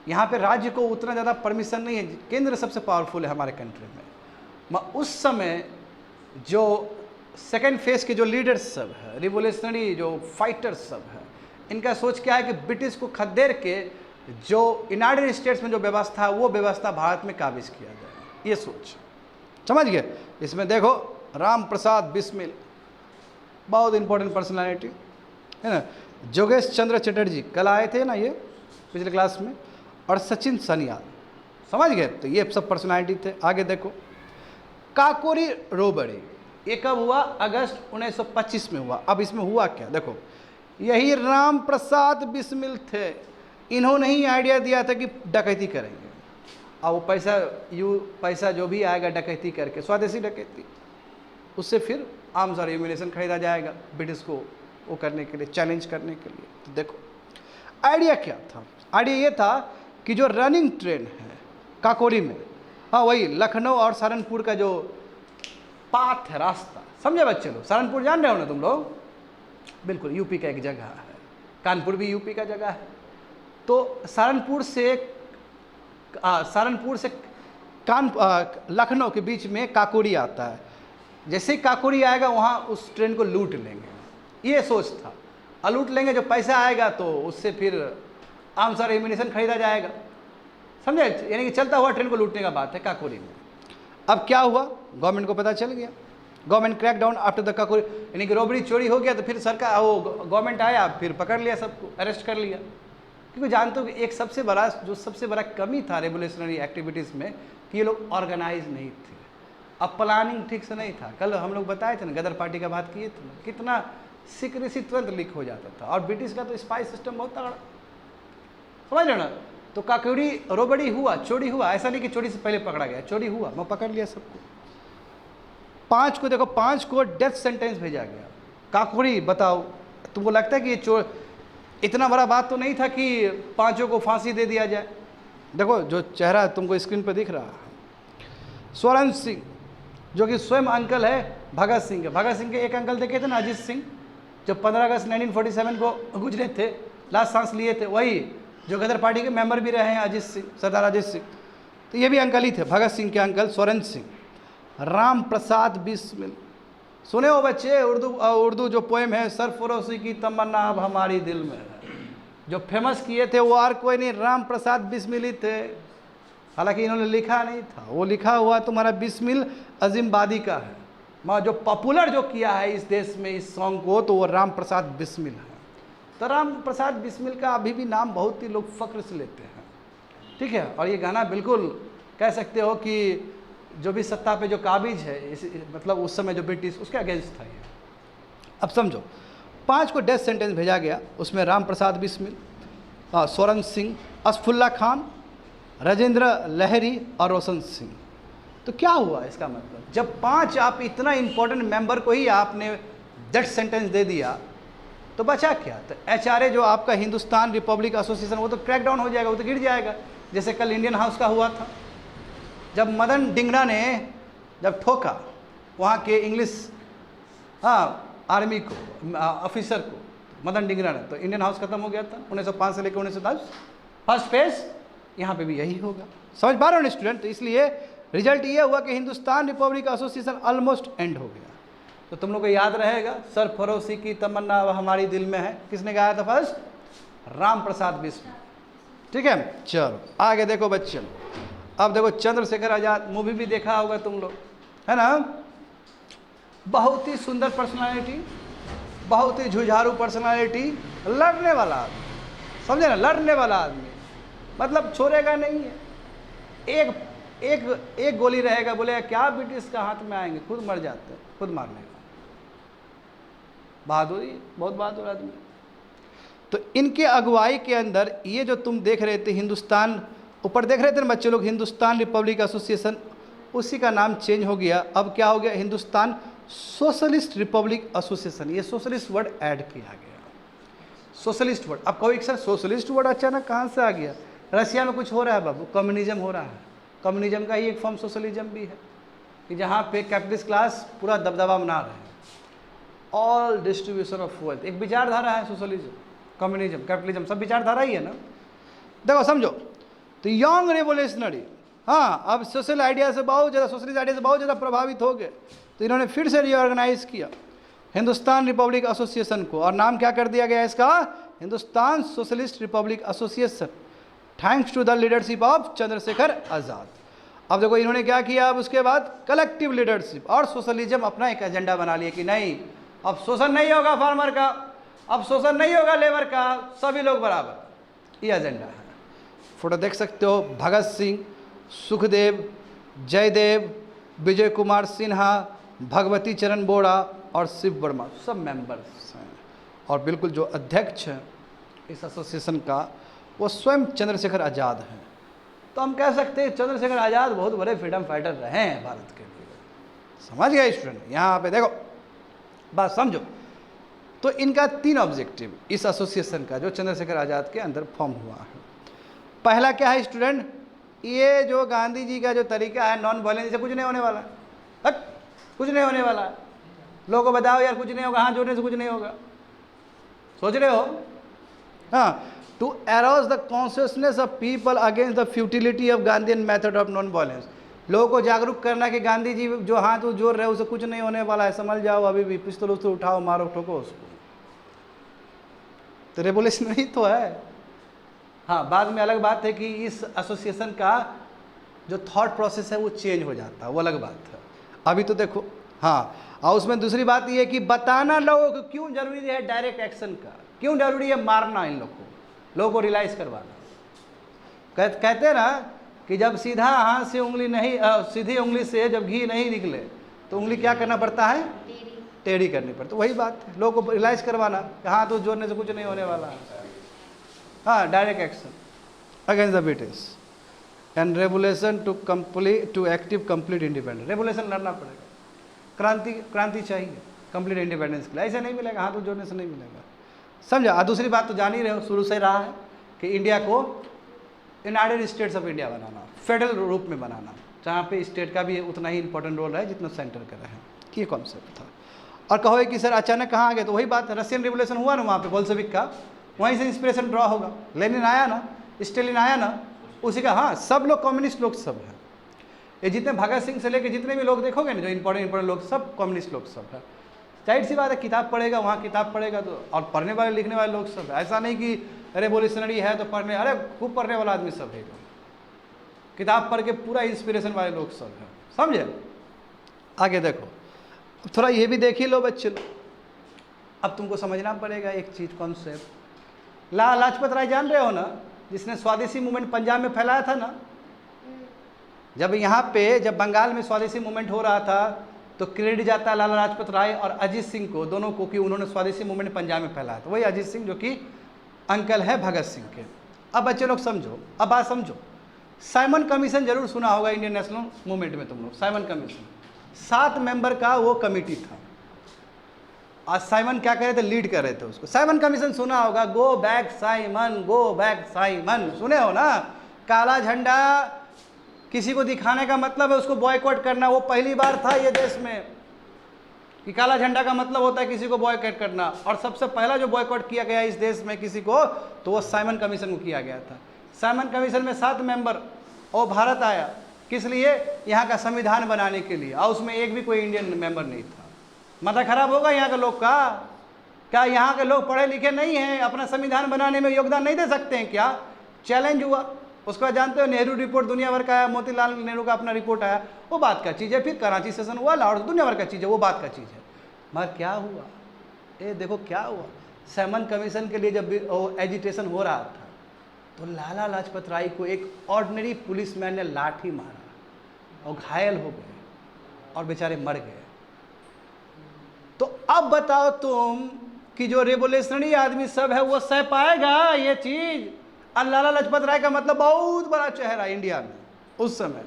Speaker 1: यहाँ पे राज्य को उतना ज़्यादा परमिशन नहीं है, केंद्र सबसे पावरफुल है हमारे कंट्री में। उस समय जो सेकेंड फेज के जो लीडर्स सब है, रिवोल्यूशनरी जो फाइटर्स सब है, इनका सोच क्या है कि ब्रिटिश को खदेड़ के जो यूनाइटेड स्टेट्स में जो व्यवस्था है, वो व्यवस्था भारत में काबिज किया जाए, ये सोच, समझ गए। इसमें देखो राम प्रसाद बिस्मिल, बहुत इंपॉर्टेंट पर्सनालिटी है ना, जोगेश चंद्र चटर्जी कल आए थे ना ये पिछले क्लास में, और सचिन सनियाल, समझ गए। तो ये सब पर्सनालिटी थे। आगे देखो काकोरी रोबड़ी, ये कब हुआ, अगस्त 1925 में हुआ। अब इसमें हुआ क्या, देखो यही राम प्रसाद बिस्मिल थे, इन्होंने ही आइडिया दिया था कि डकैती करेंगे, और वो पैसा जो भी आएगा डकैती करके, स्वदेशी डकैती, उससे फिर आर्म्स और एम्यूनिशन खरीदा जाएगा ब्रिटिश को वो करने के लिए, चैलेंज करने के लिए। तो देखो आइडिया क्या था, आइडिया ये था कि जो रनिंग ट्रेन है काकोरी में, हाँ वही लखनऊ और सहारनपुर का जो पाथ है, रास्ता, समझे बच्चे लोग, सहारनपुर जान रहे हो ना तुम लोग, बिल्कुल यूपी का एक जगह है, कानपुर भी यूपी का जगह है। तो सहारनपुर से लखनऊ के बीच में काकोरी आता है, जैसे ही काकोरी आएगा वहाँ उस ट्रेन को लूट लेंगे, ये सोच था, और लूट लेंगे, जो पैसा आएगा तो उससे फिर आर्म्स और एम्यूनिशन खरीदा जाएगा, समझे, यानी कि चलता हुआ ट्रेन को लूटने का बात है काकोरी में। अब क्या हुआ, गवर्नमेंट को पता चल गया, government crack down after the Kakori, यानी कि रॉबरी चोरी हो गया, तो फिर सरकार वो गवर्नमेंट आया, फिर पकड़ लिया, सबको अरेस्ट कर लिया। क्योंकि जानते हो कि एक सबसे बड़ा कमी था रेवोल्यूशनरी एक्टिविटीज़ में कि ये लोग ऑर्गेनाइज नहीं थे, अब प्लानिंग ठीक से नहीं था। कल हम लोग बताए थे ना, गदर पार्टी का बात किए थे ना, कितना सीक्रेसी तुरंत लीक हो जाता था, और ब्रिटिश का तो स्पाई सिस्टम बहुत तगड़ा, समझ लो ना। तो काकोरी रोबड़ी हुआ, चोरी हुआ, ऐसा नहीं कि चोरी से पहले पकड़ा गया, चोरी हुआ, मैं पकड़ लिया सबको, 5 को देखो, 5 को डेथ सेंटेंस भेजा गया। काकोरी बताओ, तुमको लगता है कि ये चोर, इतना बड़ा बात तो नहीं था कि 5 को फांसी दे दिया जाए। देखो जो चेहरा तुमको स्क्रीन पर दिख रहा है, स्वरण सिंह, जो कि स्वयं अंकल है भगत सिंह के। भगत सिंह के एक अंकल देखे थे ना, अजीत सिंह, जब 15 अगस्त 1947 को गुजरे थे, लास्ट सांस लिए थे, वही जो गदर पार्टी के मेंबर भी रहे हैं, अजीत सिंह, सरदार अजीत सिंह, तो ये भी अंकल ही थे, भगत सिंह के अंकल स्वरण सिंह। राम प्रसाद बिस्मिल, सुने हो बच्चे, उर्दू जो पोएम है, सरफरोशी की तमन्ना अब हमारी दिल में है, जो फेमस किए थे वो और कोई नहीं, राम प्रसाद बिस्मिल ही थे। हालांकि इन्होंने लिखा नहीं था, वो लिखा हुआ तुम्हारा बिस्मिल अजीमबादी का है, जो पॉपुलर जो किया है इस देश में इस सॉन्ग को, तो वो राम प्रसाद बिस्मिल है। तो राम प्रसाद बिस्मिल का अभी भी नाम बहुत ही लोग फख्र से लेते हैं, ठीक है। और ये गाना बिल्कुल कह सकते हो कि जो भी सत्ता पे जो काबिज है, मतलब उस समय जो ब्रिटिश, उसके अगेंस्ट था ये। अब समझो, 5 को डेथ सेंटेंस भेजा गया, उसमें राम प्रसाद बिस्मिल, स्वरण सिंह, असफुल्ला खान, राजेंद्र लहरी और रोशन सिंह। तो क्या हुआ इसका मतलब, जब 5 आप इतना इंपॉर्टेंट मेंबर को ही आपने डेथ सेंटेंस दे दिया तो बचा क्या? तो HRA जो आपका हिंदुस्तान रिपब्लिक एसोसिएशन, वो तो क्रैक डाउन हो जाएगा, वो तो गिर जाएगा, जैसे कल इंडियन हाउस का हुआ था। जब मदन डिंगरा ने जब ठोका वहाँ के इंग्लिश आर्मी को, ऑफिसर को, मदन डिंगरा ने, तो इंडियन हाउस खत्म हो गया था 1905 से लेकर 1910। फर्स्ट फेज यहाँ पे भी यही होगा। समझ पा रहे हो स्टूडेंट? तो इसलिए रिजल्ट ये हुआ कि Hindustan Republic association almost and हो गया। तो तुम लोग को याद रहेगा, सरफरोशी की तमन्ना अब हमारी दिल में है, किसने गाया था फर्स्ट? राम प्रसाद बिस्मिल, ठीक है। चलो आगे देखो बच्चों, अब देखो चंद्रशेखर आजाद, मूवी भी देखा होगा तुम लोग, है ना। बहुत ही सुंदर पर्सनालिटी, बहुत ही जुझारू पर्सनालिटी, लड़ने वाला आदमी, समझे ना, लड़ने वाला आदमी, मतलब छोड़ेगा नहीं है। एक गोली रहेगा, बोलेगा क्या ब्रिटिश का हाथ में आएंगे, खुद मर जाते हैं, खुद मार लेगा। बहादुरी, बहुत बहादुर आदमी। तो इनके अगुवाई के अंदर ये जो तुम देख रहे थे हिंदुस्तान, ऊपर देख रहे थे ना बच्चे लोग, हिंदुस्तान रिपब्लिक एसोसिएशन, उसी का नाम चेंज हो गया। अब क्या हो गया? Hindustan socialist republic association. ये सोशलिस्ट वर्ड ऐड किया गया, सोशलिस्ट वर्ड। अब कहो सर सोशलिस्ट वर्ड अचानक कहाँ से आ गया? रशिया में कुछ हो रहा है बाबू, कम्युनिज्म हो रहा है। कम्युनिज्म का ही एक फॉर्म सोशलिज्म भी है, कि जहाँ पे कैपिटलिस्ट क्लास पूरा दबदबा बना रहे हैं। ऑल डिस्ट्रीब्यूशन ऑफ वेल्थ, एक विचारधारा है सोशलिज्म, कम्युनिज्म, कैपिटलिज्म, सब विचारधारा ही है ना। देखो समझो, तो यंग रेवोल्यूशनरी, हाँ, अब सोशल आइडिया से बहुत ज़्यादा, सोशलिस्ट आइडिया से बहुत ज़्यादा प्रभावित हो गए, तो इन्होंने फिर से रीऑर्गेनाइज किया हिंदुस्तान रिपब्लिक एसोसिएशन को, और नाम क्या कर दिया गया इसका? Hindustan socialist republic association, thanks to the leadership of Chandrashekhar Azad. अब देखो इन्होंने क्या किया, अब उसके बाद कलेक्टिव लीडरशिप और सोशलिज्म अपना एक एजेंडा बना लिया कि नहीं, अब शोषण नहीं होगा फार्मर का, अब शोषण नहीं होगा लेबर का, सभी लोग बराबर, ये एजेंडा है। फोटो देख सकते हो, भगत सिंह, सुखदेव, जयदेव, विजय कुमार सिन्हा, भगवती चरण बोरा और शिव वर्मा, सब मेंबर्स हैं। और बिल्कुल जो अध्यक्ष हैं इस एसोसिएशन का, वो स्वयं चंद्रशेखर आज़ाद हैं। तो हम कह सकते हैं चंद्रशेखर आज़ाद बहुत बड़े फ्रीडम फाइटर रहे हैं भारत के लिए। समझ गए स्टूडेंट? यहाँ पे देखो बात समझो। तो इनका 3 ऑब्जेक्टिव इस एसोसिएशन का, जो चंद्रशेखर आज़ाद के अंदर फॉर्म हुआ है। पहला क्या है स्टूडेंट? ये जो गांधी जी का जो तरीका है नॉन वायलेंस से कुछ नहीं होने वाला है, कुछ नहीं होने वाला है। लोगों को बताओ यार कुछ नहीं होगा, हाथ जोड़ने से कुछ नहीं होगा, सोच रहे हो? हाँ, to arouse the consciousness of people against the futility of Gandhian method of non violence. लोगों को जागरूक करना कि गांधी जी जो हाथ जोड़ रहे हैं उसे कुछ नहीं होने वाला है, समझ जाओ, अभी भी पिस्तौल उससे उठाओ, मारो, ठोको उसको। तो रेवोल्यूशनरी तो है। हाँ, बाद में अलग बात है कि इस एसोसिएशन का जो थॉट प्रोसेस है वो चेंज हो जाता है, वो अलग बात है। अभी तो देखो, हाँ, और उसमें दूसरी बात ये है कि बताना लोगों को क्यों जरूरी है डायरेक्ट एक्शन का, क्यों जरूरी है मारना इन लोगों को रियलाइज करवाना। कहते हैं ना कि जब सीधा हाथ से उंगली नहीं, सीधी उंगली से जब घी नहीं निकले तो उंगली क्या करना पड़ता है? टेढ़ी करनी पड़ती। वही बात है, लोगों को रियलाइज करवाना, हाथ तो जोड़ने से कुछ नहीं होने वाला है। हाँ, direct action against the British and revolution to active complete independence. Revolution लड़ना पड़ेगा, क्रांति चाहिए कंप्लीट इंडिपेंडेंस के लिए, ऐसे नहीं मिलेगा, हाथ तो जोड़ने से नहीं मिलेगा। समझा? और दूसरी बात तो जान ही रहे हो, शुरू से रहा है कि इंडिया को United states of India banana, federal रूप में बनाना, जहाँ पे स्टेट का भी उतना ही इंपॉर्टेंट रोल है जितना सेंटर का है। ये कॉन्सेप्ट था। और कहोगे कि सर अचानक कहाँ आ गए, तो वही बात है, रशियन रिवोल्यूशन हुआ ना वहाँ पे बोल्शेविक का, वहीं से इंस्पिरेशन ड्रॉ होगा। लेनिन आया ना, स्टेलिन आया ना, उसी का। हाँ, सब लोग कम्युनिस्ट लोग सब हैं, ये जितने भगत सिंह से लेकर जितने भी लोग देखोगे ना, जो इंपॉर्टेंट लोग, सब कम्युनिस्ट लोग सब है। जाहिर सी बात है, किताब पढ़ेगा वहाँ किताब पढ़ेगा तो, और पढ़ने वाले लिखने वाले लोग सब है। ऐसा नहीं कि रेवोल्यूशनरी है तो पढ़ने, अरे खूब पढ़ने वाला आदमी सब है, किताब पढ़ के पूरा इंस्पिरेशन वाले लोग सब हैं। समझे? आगे देखो, अब थोड़ा ये भी देख ही लो बच्चे लोग। अब तुमको समझना पड़ेगा एक चीज़, कॉन्सेप्ट। लाला लाजपत राय जान रहे हो ना, जिसने स्वदेशी मूवमेंट पंजाब में फैलाया था ना। जब यहाँ पे जब बंगाल में स्वदेशी मूवमेंट हो रहा था तो क्रेडिट जाता है लाला लाजपत राय और अजीत सिंह को, दोनों को, कि उन्होंने स्वदेशी मूवमेंट पंजाब में फैलाया था। वही अजीत सिंह जो कि अंकल है भगत सिंह के। अब बच्चे लोग समझो, अब बात समझो। साइमन कमीशन जरूर सुना होगा इंडियन नेशनल मूवमेंट में तुम लोग। साइमन कमीशन 7 मेंबर का वो कमेटी था। आज साइमन क्या कर रहे थे, लीड कर रहे थे उसको। साइमन कमीशन सुना होगा, go back Simon, go back Simon, सुने हो ना। काला झंडा किसी को दिखाने का मतलब है उसको बॉयकॉट करना। वो पहली बार था ये देश में कि काला झंडा का मतलब होता है किसी को बॉयकॉट करना। और सबसे पहला जो बॉयकॉट किया गया इस देश में किसी को, तो वो साइमन कमीशन को किया गया था। साइमन कमीशन में 7 मेंबर और भारत आया, किस लिए, यहाँ का संविधान बनाने के लिए। और उसमें एक भी कोई इंडियन मेंबर नहीं था। माथा खराब होगा यहाँ के लोग का। क्या यहाँ के लोग पढ़े लिखे नहीं हैं, अपना संविधान बनाने में योगदान नहीं दे सकते हैं क्या? चैलेंज हुआ। उसके बाद जानते हो नेहरू रिपोर्ट दुनिया भर का आया, मोतीलाल नेहरू का अपना रिपोर्ट आया, वो बात का चीज़ है। फिर कराची सेशन हुआ, लाहौर, दुनिया भर का चीज़ है, वो बात का चीज़ है। मगर क्या हुआ, ये देखो क्या हुआ। साइमन कमीशन के लिए जब एजिटेशन हो रहा था तो लाला लाजपत राय को एक ऑर्डिनरी पुलिसमैन ने लाठी मारा और घायल हो गए और बेचारे मर गए। तो अब बताओ तुम कि जो रेवोल्यूशनरी आदमी सब है वो सह पाएगा ये चीज़? और लाला लाजपत राय का मतलब बहुत बड़ा चेहरा इंडिया में उस समय,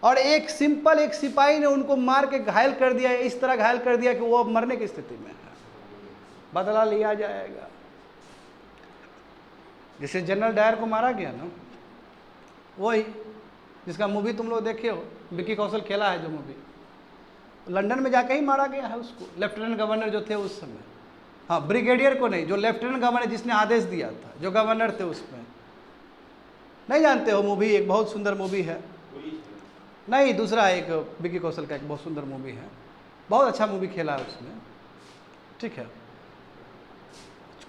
Speaker 1: और एक सिंपल एक सिपाही ने उनको मार के घायल कर दिया, इस तरह घायल कर दिया कि वो अब मरने की स्थिति में है। बदला लिया जाएगा। जैसे जनरल डायर को मारा गया ना, वही जिसका मूवी तुम लोग देखे हो, विक्की कौशल खेला है जो मूवी, लंदन में जाके ही मारा गया है उसको, लेफ्टिनेंट गवर्नर जो थे उस समय। हाँ, ब्रिगेडियर को नहीं, जो लेफ्टिनेंट गवर्नर जिसने आदेश दिया था, जो गवर्नर थे उसमें। नहीं जानते हो मूवी? एक बहुत सुंदर मूवी है। नहीं, दूसरा एक विक्की कौशल का एक बहुत सुंदर मूवी है, बहुत अच्छा मूवी खेला है उसमें। ठीक है,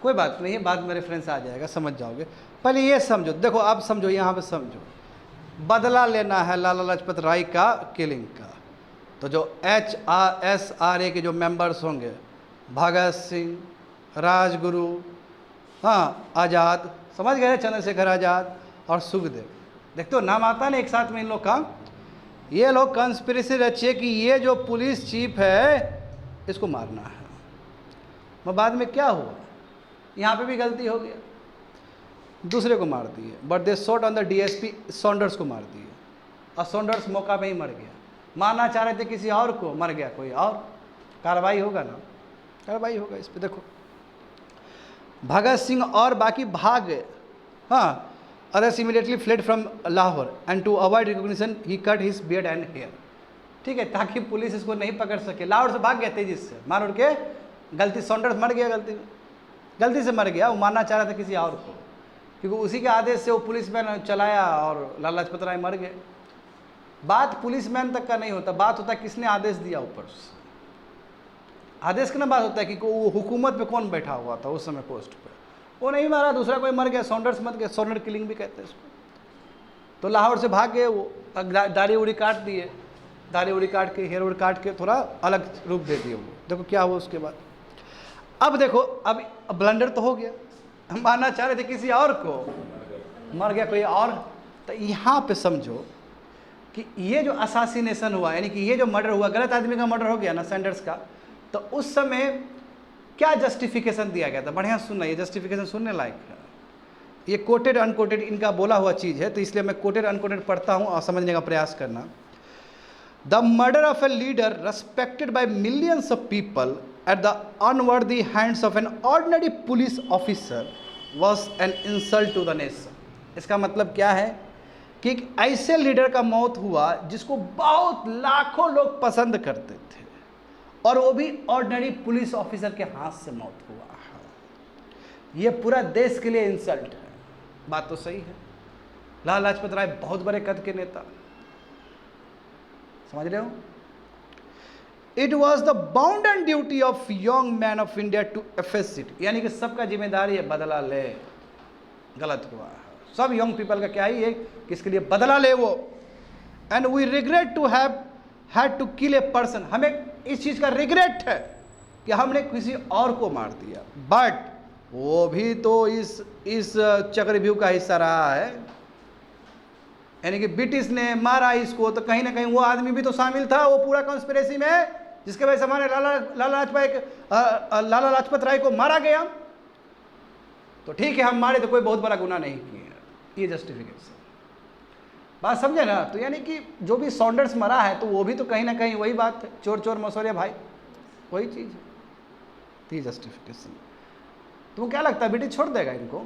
Speaker 1: कोई बात नहीं है, बाद में रेफरेंस आ जाएगा, समझ जाओगे। पहले ये समझो, देखो आप समझो, यहाँ पे समझो। बदला लेना है लाला लाजपत राय का किलिंग का, तो जो HRSRA के जो मेंबर्स होंगे, भगत सिंह, राजगुरु, हाँ आज़ाद, समझ गए, चंद्रशेखर आज़ाद और सुखदेव, देखते हो नाम आता है एक साथ में इन लोग का। ये लोग कंस्पिरेसी रचिए कि ये जो पुलिस चीफ है इसको मारना है। मगर बाद में क्या हुआ, यहाँ पे भी गलती हो गया, दूसरे को मार दिए। But they shot on the DSP Saunders को मार दिए, और सॉन्डर्स मौका पे ही मर गया। मारना चाह रहे थे किसी और को, मर गया कोई और। कार्रवाई होगा ना, कार्रवाई होगा इस पर। देखो भगत सिंह और बाकी भाग गए। हाँ, others immediately fled from Lahore and to avoid recognition he cut his beard and hair। ठीक है, ताकि पुलिस इसको नहीं पकड़ सके। लाहौर से भाग गए तेजी से, मार उड़ के। गलती सॉन्डर्स मर गया, गलती से मर गया। वो मारना चाह रहा था किसी और को, क्योंकि उसी के आदेश से वो पुलिसमैन चलाया और लाला लाजपत राय मर गए। बात पुलिसमैन तक का नहीं होता, बात होता है किसने आदेश दिया ऊपर से। आदेश का ना बात होता है कि वो हुकूमत पे कौन बैठा हुआ था उस समय पोस्ट पे। वो नहीं मारा, दूसरा कोई मर गया, सॉन्डर्स मर गया, सॉन्डर किलिंग भी कहते हैं इसको। तो लाहौर से भाग गए वो, दाढ़ी उड़ी काट दिए, दाढ़ी उड़ी काट के, हेयर उड़ काट के थोड़ा अलग रूप दे दिए वो। देखो क्या हुआ उसके बाद। अब देखो, अब ब्लंडर तो हो गया, हम मानना चाह रहे थे किसी और को, मर गया कोई और। तो यहाँ पे समझो कि ये जो असासिनेशन हुआ, यानी कि ये जो मर्डर हुआ, गलत आदमी का मर्डर हो गया ना सैंडर्स का, तो उस समय क्या जस्टिफिकेशन दिया गया था। बढ़िया सुनना, ये जस्टिफिकेशन सुनने लायक है। ये कोटेड अनकोटेड इनका बोला हुआ चीज़ है, तो इसलिए मैं कोटेड अनकोटेड पढ़ता हूँ और समझने का प्रयास करना। The murder of a leader respected by millions of people at the unworthy hands of an ordinary police officer was an insult to the nation. इसका मतलब क्या है कि एक ऐसे लीडर का मौत हुआ जिसको बहुत लाखों लोग पसंद करते थे, और वो भी ऑर्डिनरी पुलिस ऑफिसर के हाथ से मौत हुआ। ये पूरा देश के लिए इंसल्ट है। बात तो सही है। लाला लाजपत राय बहुत बड़े कद के नेता, समझ रहे हो। It was the bound and duty of young man of India to efface it, यानी कि सबका जिम्मेदारी है बदला ले। गलत हुआ, सब यंग पीपल का क्या ही है कि इसके लिए बदला ले वो। And we regret to have had to kill a person, हमें इस चीज़ का रिग्रेट है कि हमने किसी और को मार दिया, बट वो भी तो इस चक्रव्यूह का हिस्सा रहा है। यानी कि ब्रिटिश ने मारा इसको, तो कहीं ना कहीं वो आदमी भी तो शामिल था वो पूरा कॉन्स्पिरेसी में, जिसके वजह से हमारे लाला लाजपत राय को मारा गया। तो ठीक है, हम मारे तो कोई बहुत बड़ा गुनाह नहीं किया, ये जस्टिफिकेशन। बात समझे ना? तो यानी कि जो भी सॉन्डर्स मरा है तो वो भी तो कहीं ना कहीं वही बात है, चोर चोर मसौरिया भाई, वही चीज़ है, थी जस्टिफिकेशन। तुमको क्या लगता है ब्रिटिश छोड़ देगा इनको?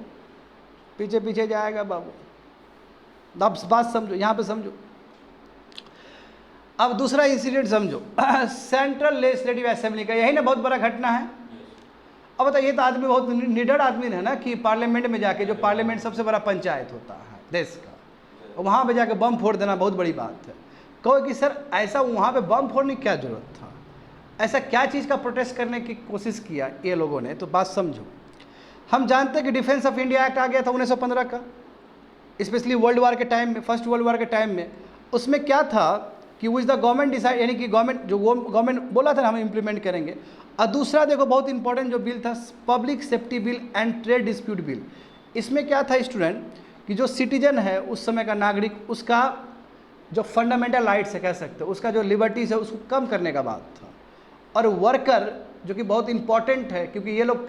Speaker 1: पीछे पीछे जाएगा बाबू। अब बात समझो, यहाँ पे समझो। अब दूसरा इंसिडेंट समझो, सेंट्रल लेजिस्लेटिव असेंबली का, यही ना बहुत बड़ा घटना है। अब बताइए, तो आदमी बहुत निडर आदमी है ना कि पार्लियामेंट में जाके, जो पार्लियामेंट सबसे बड़ा पंचायत होता है देश का, वहाँ पे जाके बम फोड़ देना बहुत बड़ी बात है। कहो कि सर ऐसा वहाँ पे बम फोड़ने की क्या जरूरत था, ऐसा क्या चीज़ का प्रोटेस्ट करने की कोशिश किया ये लोगों ने? तो बात समझो। हम जानते हैं कि डिफेंस ऑफ इंडिया एक्ट आ गया था 1915 का, स्पेशली वर्ल्ड वार के टाइम में, फर्स्ट वर्ल्ड वार के टाइम में। उसमें क्या था कि विच द गवर्नमेंट डिसाइड, यानी कि गवर्नमेंट, जो गवर्नमेंट बोला था ना हम इम्प्लीमेंट करेंगे। और दूसरा देखो बहुत इंपॉर्टेंट जो बिल था, public safety bill and trade dispute bill. इसमें क्या था स्टूडेंट, कि जो सिटीजन है उस समय का नागरिक, उसका जो फंडामेंटल राइट्स है कह सकते हो, उसका जो लिबर्टीज़ है उसको कम करने का बात था। और वर्कर जो कि बहुत इंपॉर्टेंट है, क्योंकि ये लोग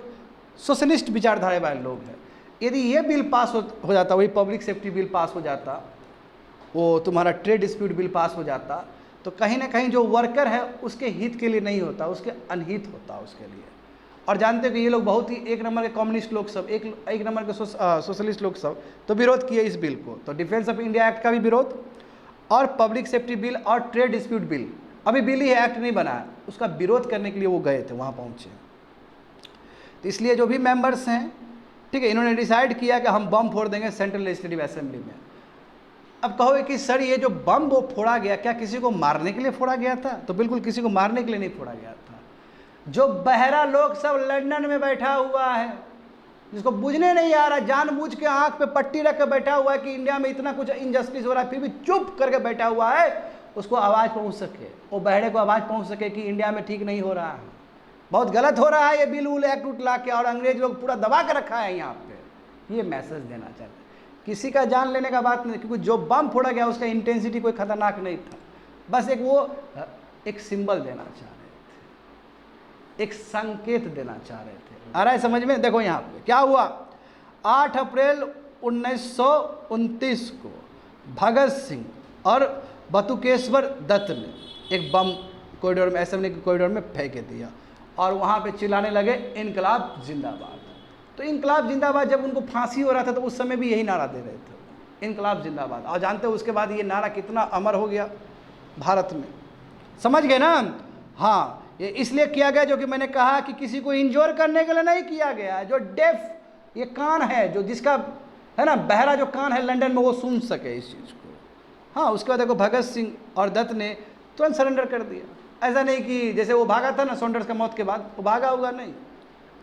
Speaker 1: सोशलिस्ट विचारधारा वाले लोग हैं, यदि ये बिल पास हो जाता, वही पब्लिक सेफ्टी बिल पास हो जाता, वो तुम्हारा ट्रेड डिस्प्यूट बिल पास हो जाता, तो कहीं ना कहीं जो वर्कर है उसके हित के लिए नहीं होता, उसके अनहित होता उसके लिए। और जानते हो कि ये लोग बहुत ही एक नंबर के कम्युनिस्ट लोग सब, एक नंबर के सोशलिस्ट लोग सब तो विरोध किए इस बिल को। तो डिफेंस ऑफ इंडिया एक्ट का भी विरोध, और पब्लिक सेफ्टी बिल और ट्रेड डिस्प्यूट बिल, अभी बिल ही एक्ट नहीं बना है, उसका विरोध करने के लिए वो गए थे, वहाँ पहुँचे। तो इसलिए जो भी मेंबर्स हैं, ठीक है, इन्होंने डिसाइड किया कि हम बम फोड़ देंगे सेंट्रल लेजिस्लेटिव असेंबली में। अब कहोगे कि सर ये जो बम वो फोड़ा गया, क्या किसी को मारने के लिए फोड़ा गया था? तो बिल्कुल किसी को मारने के लिए नहीं फोड़ा गया था। जो बहरा लोग सब लंदन में बैठा हुआ है, जिसको बुझने नहीं आ रहा, जानबूझ के आंख पे पट्टी रख के बैठा हुआ है कि इंडिया में इतना कुछ इनजस्टिस हो रहा है, फिर भी चुप करके बैठा हुआ है, उसको आवाज़ पहुँच सके, वो बहरे को आवाज़ पहुँच सके कि इंडिया में ठीक नहीं हो रहा है, बहुत गलत हो रहा है ये बिल उल एक्ट उठ ला के, और अंग्रेज लोग पूरा दबा के रखा है यहाँ पे। ये मैसेज देना चाहते हैं, किसी का जान लेने का बात नहीं, क्योंकि जो बम फोड़ा गया उसका इंटेंसिटी कोई खतरनाक नहीं था, बस एक वो एक सिंबल देना चाह रहे थे, एक संकेत देना चाह रहे थे। आ रहा है समझ में? देखो यहाँ पे क्या हुआ, 8 अप्रैल 1929 को भगत सिंह और बटुकेश्वर दत्त ने एक बम कॉरिडोर में, असेंबली के कॉरिडोर में फेंक दिया, और वहाँ पे चिल्लाने लगे इनकलाब जिंदाबाद। तो इनकलाब जिंदाबाद जब उनको फांसी हो रहा था तो उस समय भी यही नारा दे रहे थे, इनकलाब जिंदाबाद। और जानते हो उसके बाद ये नारा कितना अमर हो गया भारत में, समझ गए ना? हाँ, ये इसलिए किया गया जो कि मैंने कहा कि किसी को इंजोर करने के लिए नहीं किया गया है। जो डेफ, ये कान है, जो जिसका है ना बहरा जो कान है लंदन में, वो सुन सके इस चीज़ को। हाँ, उसके बाद देखो भगत सिंह और दत्त ने तुरंत सरेंडर कर दिया। ऐसा नहीं कि जैसे वो भागा था ना सॉन्डर्स का मौत के बाद, वो भागा होगा नहीं,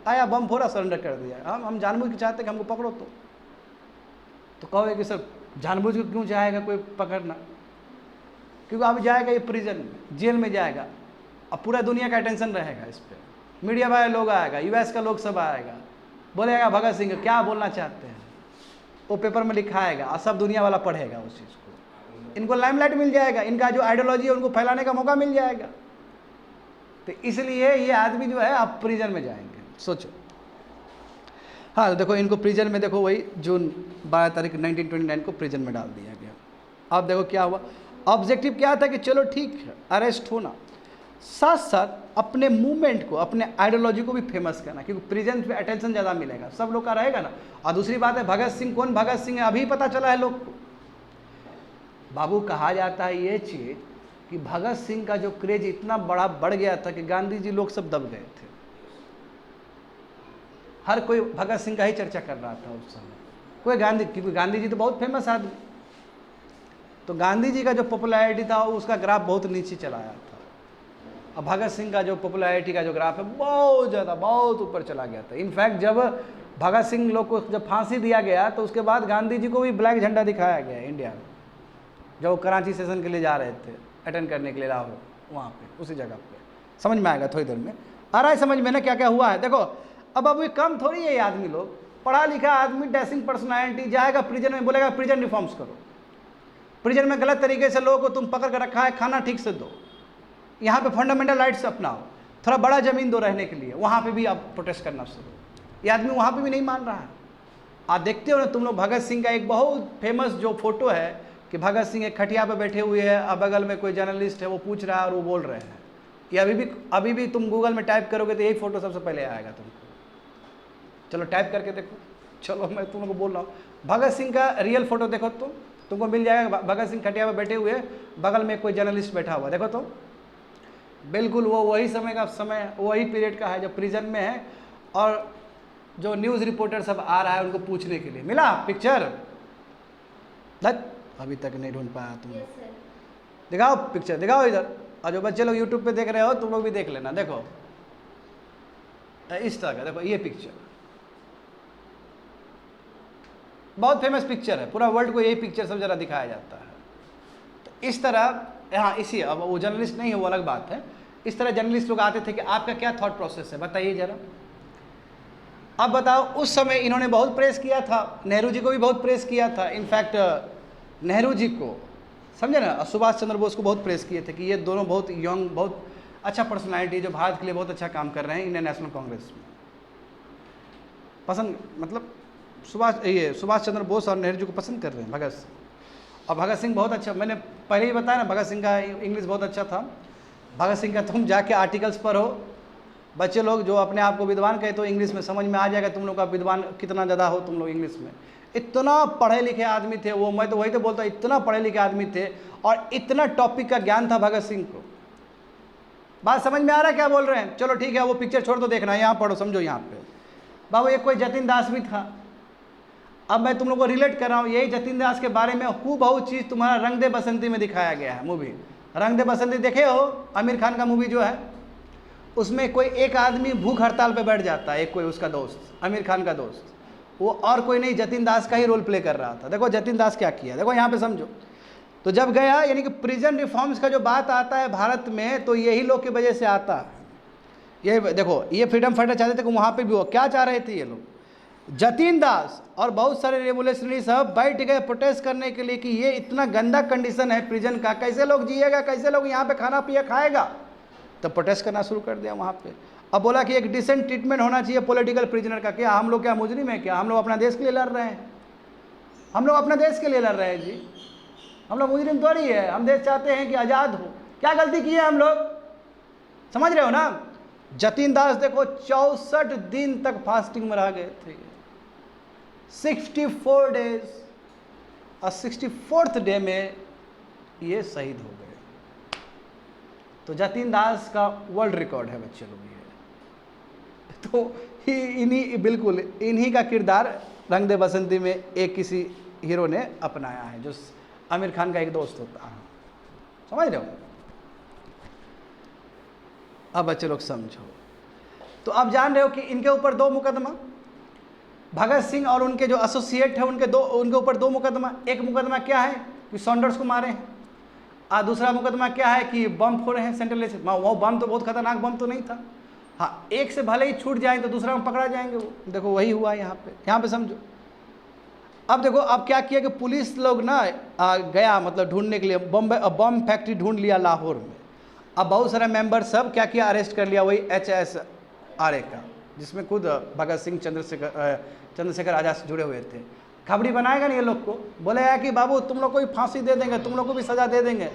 Speaker 1: आया बम फोड़ा सरेंडर कर दिया। हम जानबूझ के चाहते कि हमको पकड़ो। तो कहोगे कि सर जानबूझ के क्यों जाएगा कोई पकड़ना? क्योंकि अब जाएगा ये प्रिजन में, जेल में जाएगा, अब पूरा दुनिया का अटेंशन रहेगा इस पर, मीडिया वाले लोग आएगा, यूएस का लोग सब आएगा, बोलेगा भगत सिंह क्या बोलना चाहते हैं, वो पेपर में लिखाएगा और सब दुनिया वाला पढ़ेगा उस चीज़ को, इनको लाइमलाइट मिल जाएगा, इनका जो आइडियोलॉजी है उनको फैलाने का मौका मिल जाएगा। तो इसलिए ये आदमी जो है अब प्रिजन में जाएंगे, सोचो। हाँ, तो देखो इनको प्रिजन में, देखो वही जून 12 तारीख 1929 को प्रिजन में डाल दिया गया। अब देखो क्या हुआ, ऑब्जेक्टिव क्या था कि चलो ठीक है अरेस्ट होना, साथ साथ अपने मूवमेंट को, अपने आइडियोलॉजी को भी फेमस करना, क्योंकि प्रिजन पे अटेंशन ज़्यादा मिलेगा, सब लोग का रहेगा ना। और दूसरी बात है, भगत सिंह कौन भगत सिंह है अभी पता चला है लोग को। बाबू कहा जाता है ये चीज़ कि भगत सिंह का जो क्रेज इतना बड़ा बढ़ गया था कि गांधी जी लोग सब दब गए थे, हर कोई भगत सिंह का ही चर्चा कर रहा था उस समय, कोई गांधी, क्योंकि गांधी जी तो बहुत फेमस आदमी, तो गांधी जी का जो पॉपुलैरिटी था उसका ग्राफ बहुत नीचे चला आया था। अब भगत सिंह का जो पॉपुलैरिटी का जो ग्राफ है बहुत ज़्यादा, बहुत ऊपर चला गया था। इनफैक्ट जब भगत सिंह लोग को जब फांसी दिया गया तो उसके बाद गांधी जी को भी ब्लैक झंडा दिखाया गया इंडिया में, जब वो कराची सेशन के लिए जा रहे थे अटेंड करने के लिए लाहौर, वहाँ पे उसी जगह पे समझ में आएगा थोड़ी देर में, आ रहा है समझ में ना क्या क्या हुआ है। देखो अब अभी कम थोड़ी है ये आदमी लोग, पढ़ा लिखा आदमी, डैशिंग पर्सनैलिटी, जाएगा प्रिजन में, बोलेगा प्रिजन रिफॉर्म्स करो, प्रिजन में गलत तरीके से लोगों को तुम पकड़ कर रखा है, खाना ठीक से दो, यहाँ पे फंडामेंटल राइट्स अपनाओ, थोड़ा बड़ा ज़मीन दो रहने के लिए, वहाँ पे भी आप प्रोटेस्ट करना शुरू। ये आदमी वहाँ पे भी नहीं मान रहा है। आप देखते हो ना तुम लोग, भगत सिंह का एक बहुत फेमस जो फोटो है कि भगत सिंह एक खटिया पे बैठे हुए हैं, अब बगल में कोई जर्नलिस्ट है, वो पूछ रहा है और वो बोल रहे हैं। ये अभी भी तुम गूगल में टाइप करोगे तो यही फोटो सबसे पहले आएगा तुमको। चलो टाइप करके देखो, चलो मैं तुम लोग को बोल रहा हूँ, भगत सिंह का रियल फोटो देखो तुमको मिल जाएगा। भगत सिंह खटिया पे बैठे हुए, बगल में कोई जर्नलिस्ट बैठा हुआ, देखो तो बिल्कुल वो वही समय वही पीरियड का है जब प्रिजन में है, और जो न्यूज़ रिपोर्टर सब आ रहा है उनको पूछने के लिए। मिला पिक्चर? अभी तक नहीं ढूंढ पाया तुम। दिखाओ पिक्चर, दिखाओ इधर। और जो बच्चे लोग यूट्यूब पे देख रहे हो तुम लोग भी देख लेना। देखो इस तरह का, देखो ये पिक्चर बहुत फेमस पिक्चर है, पूरा वर्ल्ड को यही पिक्चर सब जरा दिखाया जाता है। तो इस तरह, हाँ इसी, अब वो जर्नलिस्ट नहीं है वो अलग बात है, इस तरह जर्नलिस्ट लोग आते थे कि आपका क्या थॉट प्रोसेस है बताइए जरा। अब बताओ, उस समय इन्होंने बहुत प्रेस किया था, नेहरू जी को भी बहुत प्रेस किया था। इनफैक्ट नेहरू जी को, समझे ना, सुभाष चंद्र बोस को बहुत प्रेस किए थे कि ये दोनों बहुत यंग, बहुत अच्छा पर्सनालिटी, जो भारत के लिए बहुत अच्छा काम कर रहे हैं इंडियन नेशनल कांग्रेस में। पसंद, मतलब सुभाष चंद्र बोस और नेहरू जी को पसंद कर रहे हैं भगत सिंह। और भगत सिंह बहुत अच्छा, मैंने पहले ही बताया ना, भगत सिंह का इंग्लिश बहुत अच्छा था। भगत सिंह का तुम जाके आर्टिकल्स पढ़ो, बच्चे लोग जो अपने आप को विद्वान कहे तो इंग्लिश में समझ में आ जाएगा तुम लोग का विद्वान कितना ज़्यादा हो तुम लोग इंग्लिश में। इतना पढ़े लिखे आदमी थे वो, मैं तो वही तो बोलता हूँ, इतना पढ़े लिखे आदमी थे और इतना टॉपिक का ज्ञान था भगत सिंह को। बात समझ में आ रहा है क्या बोल रहे हैं? चलो ठीक है, वो पिक्चर छोड़ दो, देखना यहाँ पढ़ो, समझो यहाँ पे। बाबू एक कोई जतिन दास भी था। अब मैं तुम लोग को रिलेट कर रहा हूँ, यही जतिन दास के बारे में हूबहू चीज़ तुम्हारा रंग दे बसंती में दिखाया गया है। मूवी रंग दे बसंती देखे हो? आमिर खान का मूवी जो है, उसमें कोई एक आदमी भूख हड़ताल पे बैठ जाता है, एक कोई उसका दोस्त, आमिर खान का दोस्त, वो और कोई नहीं जतिन दास का ही रोल प्ले कर रहा था। देखो जतिन दास क्या किया, देखो यहाँ पे समझो। तो जब गया, यानी कि प्रिजन रिफॉर्म्स का जो बात आता है भारत में, तो यही लोग की वजह से आता है। ये देखो, ये फ्रीडम फाइटर चाहते थे कि वहाँ पे भी हो, क्या चाह रहे थे ये लोग? जतिन दास और बहुत सारे रेवोल्यूशनरी सब बैठ गए प्रोटेस्ट करने के लिए कि ये इतना गंदा कंडीशन है प्रिजन का, कैसे लोग जिएगा, कैसे लोग यहाँ पे खाना पिया खाएगा। तो प्रोटेस्ट करना शुरू कर दिया वहाँ पे। अब बोला कि एक डिसेंट ट्रीटमेंट होना चाहिए पॉलिटिकल प्रिजनर का। क्या हम लोग क्या मुजरिम है क्या? हम लोग अपना देश के लिए लड़ रहे हैं, हम लोग अपना देश के लिए लड़ रहे हैं जी, हम लोग मुजरिम थोड़ी है। हम देश चाहते हैं कि आज़ाद हो। क्या गलती की है हम लोग, समझ रहे हो ना? जतिन दास देखो 64 दिन तक फास्टिंग में रह गए थे, 64 डेज, और 64th डे में ये शहीद हो गए। तो जतिन दास का वर्ल्ड रिकॉर्ड है बच्चे लोग ये। तो इन्हीं, बिल्कुल इन्हीं का किरदार रंग दे बसंती में एक किसी हीरो ने अपनाया है, जो आमिर खान का एक दोस्त होता है। समझ रहे हो? अब बच्चे लोग समझो। तो आप जान रहे हो कि इनके ऊपर 2 मुकदमा, भगत सिंह और उनके जो एसोसिएट है उनके ऊपर 2 मुकदमा। एक मुकदमा क्या है कि सॉन्डर्स को मारे हैं, और दूसरा मुकदमा क्या है कि बम फोड़े हैं सेंट्रल से। वो बम तो बहुत खतरनाक बम तो नहीं था। हाँ, एक से भले ही छूट जाए तो दूसरा में पकड़ा जाएंगे वो। देखो वही हुआ यहाँ पे समझो। अब देखो, अब क्या किया कि पुलिस लोग ना गया, मतलब ढूंढने के लिए, बम फैक्ट्री ढूंढ लिया लाहौर में। अब बहुत सारे मेंबर सब क्या किया, अरेस्ट कर लिया, वही HSRA का, जिसमें खुद भगत सिंह चंद्रशेखर आज़ाद से जुड़े हुए थे। खबरी बनाएगा नहीं ये लोग को, बोलेगा कि बाबू तुम लोग को भी फांसी दे देंगे, तुम लोग को भी सज़ा दे देंगे,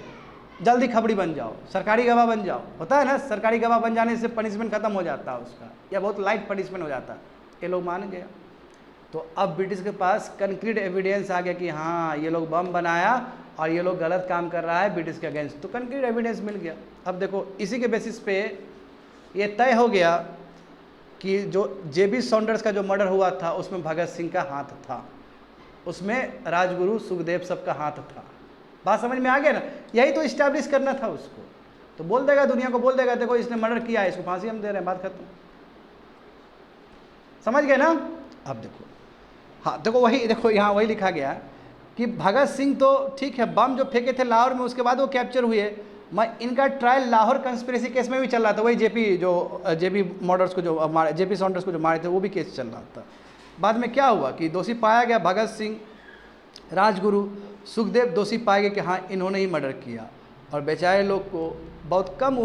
Speaker 1: जल्दी खबरी बन जाओ, सरकारी गवाह बन जाओ। होता है ना, सरकारी गवाह बन जाने से पनिशमेंट खत्म हो जाता है उसका, या बहुत लाइट पनिशमेंट हो जाता है। ये लोग मान गया। तो अब ब्रिटिश के पास कंक्रीट एविडेंस आ गया कि हाँ ये लोग बम बनाया और ये लोग गलत काम कर रहा है ब्रिटिश के अगेंस्ट। तो कंक्रीट एविडेंस मिल गया। अब देखो, इसी के बेसिस पे ये तय हो गया कि जो JB सॉन्डर्स का जो मर्डर हुआ था उसमें भगत सिंह का हाथ था, उसमें राजगुरु सुखदेव सबका हाथ था। बात समझ में आ गया ना? यही तो इस्टेब्लिश करना था उसको। तो बोल देगा, दुनिया को बोल देगा, देखो इसने मर्डर किया है, इसको फांसी हम दे रहे हैं, बात खत्म। समझ गए ना? अब देखो, हाँ देखो, वही देखो यहाँ वही लिखा गया कि भगत सिंह तो ठीक है, बम जो फेंके थे लाहौर में, उसके बाद वो कैप्चर हुए, मैं इनका ट्रायल लाहौर कंस्पिरेसी केस में भी चल रहा था, वही जेपी मॉडर्स को जो मारे, जेपी सॉन्डर्स को जो मारे थे, वो भी केस चल रहा था। बाद में क्या हुआ कि दोषी पाया गया भगत सिंह, राजगुरु, सुखदेव दोषी पाए गए कि हाँ इन्होंने ही मर्डर किया, और बेचारे लोग को बहुत कम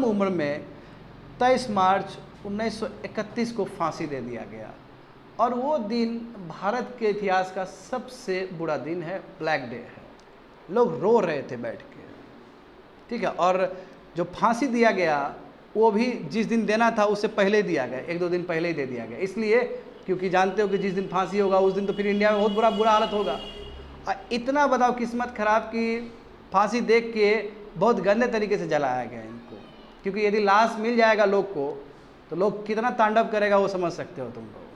Speaker 1: उम्र में 23 मार्च 1931 को फांसी दे दिया गया। और वो दिन भारत के इतिहास का सबसे बुरा दिन है, ब्लैक डे है। लोग रो रहे थे बैठ के, ठीक है। और जो फांसी दिया गया वो भी जिस दिन देना था उससे पहले दिया गया, 1-2 दिन पहले ही दे दिया गया, इसलिए क्योंकि जानते हो कि जिस दिन फांसी होगा उस दिन तो फिर इंडिया में बहुत बुरा हालत होगा। इतना बताओ किस्मत खराब कि फांसी देख के बहुत गंदे तरीके से जलाया गया इनको, क्योंकि यदि लाश मिल जाएगा लोग को तो लोग कितना तांडव करेगा वो समझ सकते हो तुम लोग,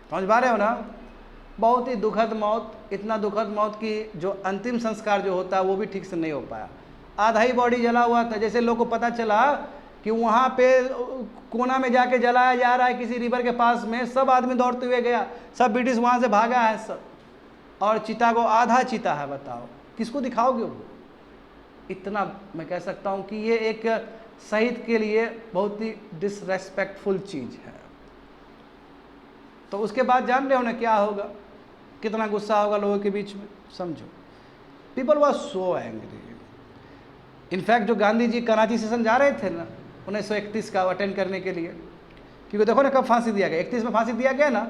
Speaker 1: समझ पा रहे हो ना। बहुत ही दुखद मौत, इतना दुखद मौत कि जो अंतिम संस्कार जो होता है वो भी ठीक से नहीं हो पाया। आधा ही बॉडी जला हुआ था। जैसे लोग को पता चला कि वहाँ पे कोना में जाके जलाया जा रहा है किसी रिवर के पास में, सब आदमी दौड़ते हुए गया, सब ब्रिटिश वहाँ से भागा है सब, और चिता को आधा चिता है, बताओ किसको दिखाओगे वो। इतना मैं कह सकता हूँ कि ये एक शहीद के लिए बहुत ही डिसरेस्पेक्टफुल चीज़ है। तो उसके बाद जान रहे हो ना क्या होगा, कितना गुस्सा होगा लोगों के बीच में, समझो। People was so angry. In fact जो गांधी जी कराची सेशन जा रहे थे ना 1931 का अटेंड करने के लिए, क्योंकि देखो ना कब फांसी दिया गया, 31 में फांसी दिया गया ना।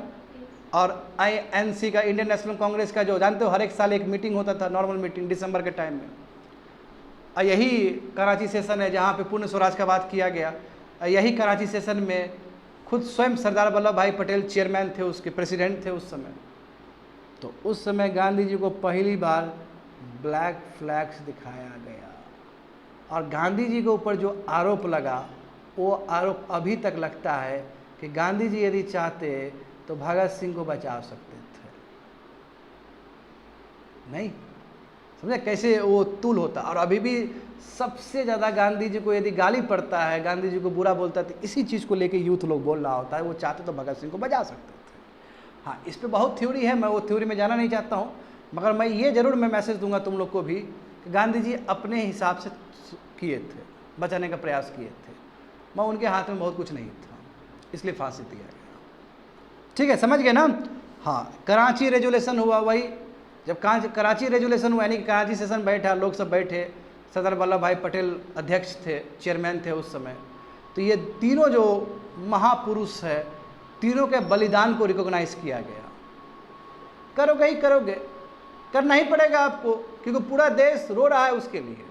Speaker 1: और INC का, इंडियन नेशनल कांग्रेस का, जो जानते हो हर एक साल एक मीटिंग होता था, नॉर्मल मीटिंग दिसंबर के टाइम में, यही कराची सेशन है जहाँ पे पूर्ण स्वराज का बात किया गया। यही कराची सेशन में खुद स्वयं सरदार वल्लभ भाई पटेल चेयरमैन थे, उसके प्रेसिडेंट थे उस समय। तो उस समय गांधी जी को पहली बार ब्लैक फ्लैग्स दिखाया गया, और गांधी जी के ऊपर जो आरोप लगा वो आरोप अभी तक लगता है कि गांधी जी यदि चाहते तो भगत सिंह को बचा सकते थे। नहीं समझे कैसे वो तूल होता। और अभी भी सबसे ज़्यादा गांधी जी को यदि गाली पड़ता है, गांधी जी को बुरा बोलता है, तो इसी चीज़ को लेके यूथ लोग बोल रहा होता है वो चाहते तो भगत सिंह को बचा सकते थे। हाँ, इस पे बहुत थ्योरी है, मैं वो थ्योरी में जाना नहीं चाहता हूँ, मगर मैं ये ज़रूर मैसेज दूंगा तुम लोग को भी कि गांधी जी अपने हिसाब से किए थे, बचाने का प्रयास किए थे। मैं उनके हाथ में बहुत कुछ नहीं था, इसलिए फांसी दिया गया। ठीक है, समझ गए ना। हाँ, कराची रेजुलेशन हुआ, वही जब कराची रेजुलेशन हुआ यानी कि कराची सेशन बैठा, लोग सब बैठे, सरदार वल्लभ भाई पटेल अध्यक्ष थे, चेयरमैन थे उस समय। तो ये तीनों जो महापुरुष है, तीनों के बलिदान को रिकॉग्नाइज किया गया। करोगे ही करोगे, करना ही पड़ेगा आपको, क्योंकि पूरा देश रो रहा है उसके लिए,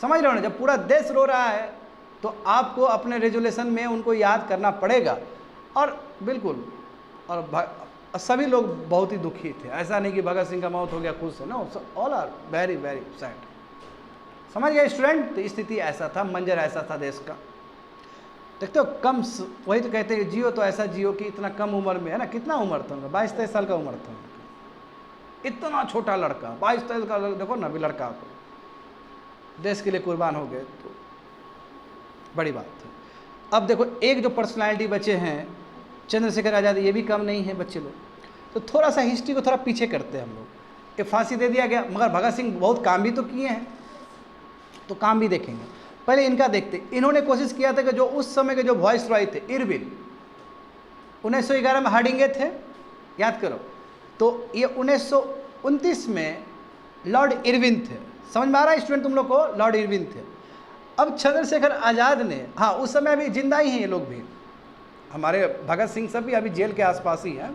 Speaker 1: समझ रहे हो ना। जब पूरा देश रो रहा है तो आपको अपने रेजुलेशन में उनको याद करना पड़ेगा। और बिल्कुल, और सभी लोग बहुत ही दुखी थे, ऐसा नहीं कि भगत सिंह का मौत हो गया खुश है, no, all are very very sad. समझ गए स्टूडेंट। तो स्थिति ऐसा था, मंजर ऐसा था देश का। देखते हो कम, वही तो कहते हैं जियो तो ऐसा जियो कि इतना कम उम्र में, है ना, कितना उम्र था उनका, 22-23 साल का उम्र था उनका। इतना छोटा लड़का, 22-23 का, देखो ना अभी लड़का को देश के लिए कुर्बान हो गए, तो बड़ी बात है। अब देखो एक जो पर्सनालिटी बचे हैं चंद्रशेखर आज़ाद, ये भी कम नहीं है बच्चे लोग। तो थोड़ा सा हिस्ट्री को थोड़ा पीछे करते हैं हम लोग। ये फांसी दे दिया गया, मगर भगत सिंह बहुत काम भी तो किए हैं, तो काम भी देखेंगे। पहले इनका देखते। इन्होंने कोशिश किया था कि जो उस समय के जो वॉइस रॉय थे, इरविन, 1911 में हार्डिंगे थे, याद करो। तो ये 1929 में लॉर्ड इरविन थे। समझ में आ रहा है स्टूडेंट तुम लोग को, लॉर्ड इरविन थे। अब चंद्रशेखर आज़ाद ने, हाँ उस समय अभी जिंदा ही हैं ये लोग भी, हमारे भगत सिंह सब भी अभी जेल के आसपास ही हैं,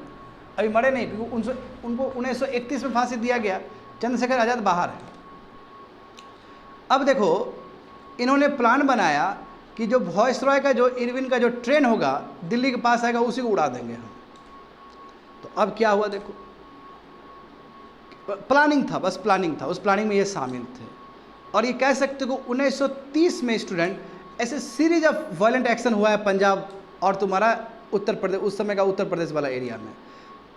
Speaker 1: अभी मरे नहीं, क्योंकि उनको 1931 में फांसी दिया गया। चंद्रशेखर आज़ाद बाहर है। अब देखो इन्होंने प्लान बनाया कि जो वॉइसरॉय का, जो इरविन का जो ट्रेन होगा दिल्ली के पास आएगा, उसी को उड़ा देंगे हम। तो अब क्या हुआ देखो, प्लानिंग था, बस प्लानिंग था, उस प्लानिंग में ये शामिल थे। और ये कह सकते हो 1930 में स्टूडेंट ऐसे सीरीज ऑफ वायलेंट एक्शन हुआ है पंजाब और तुम्हारा उत्तर प्रदेश, उस समय का उत्तर प्रदेश वाला एरिया में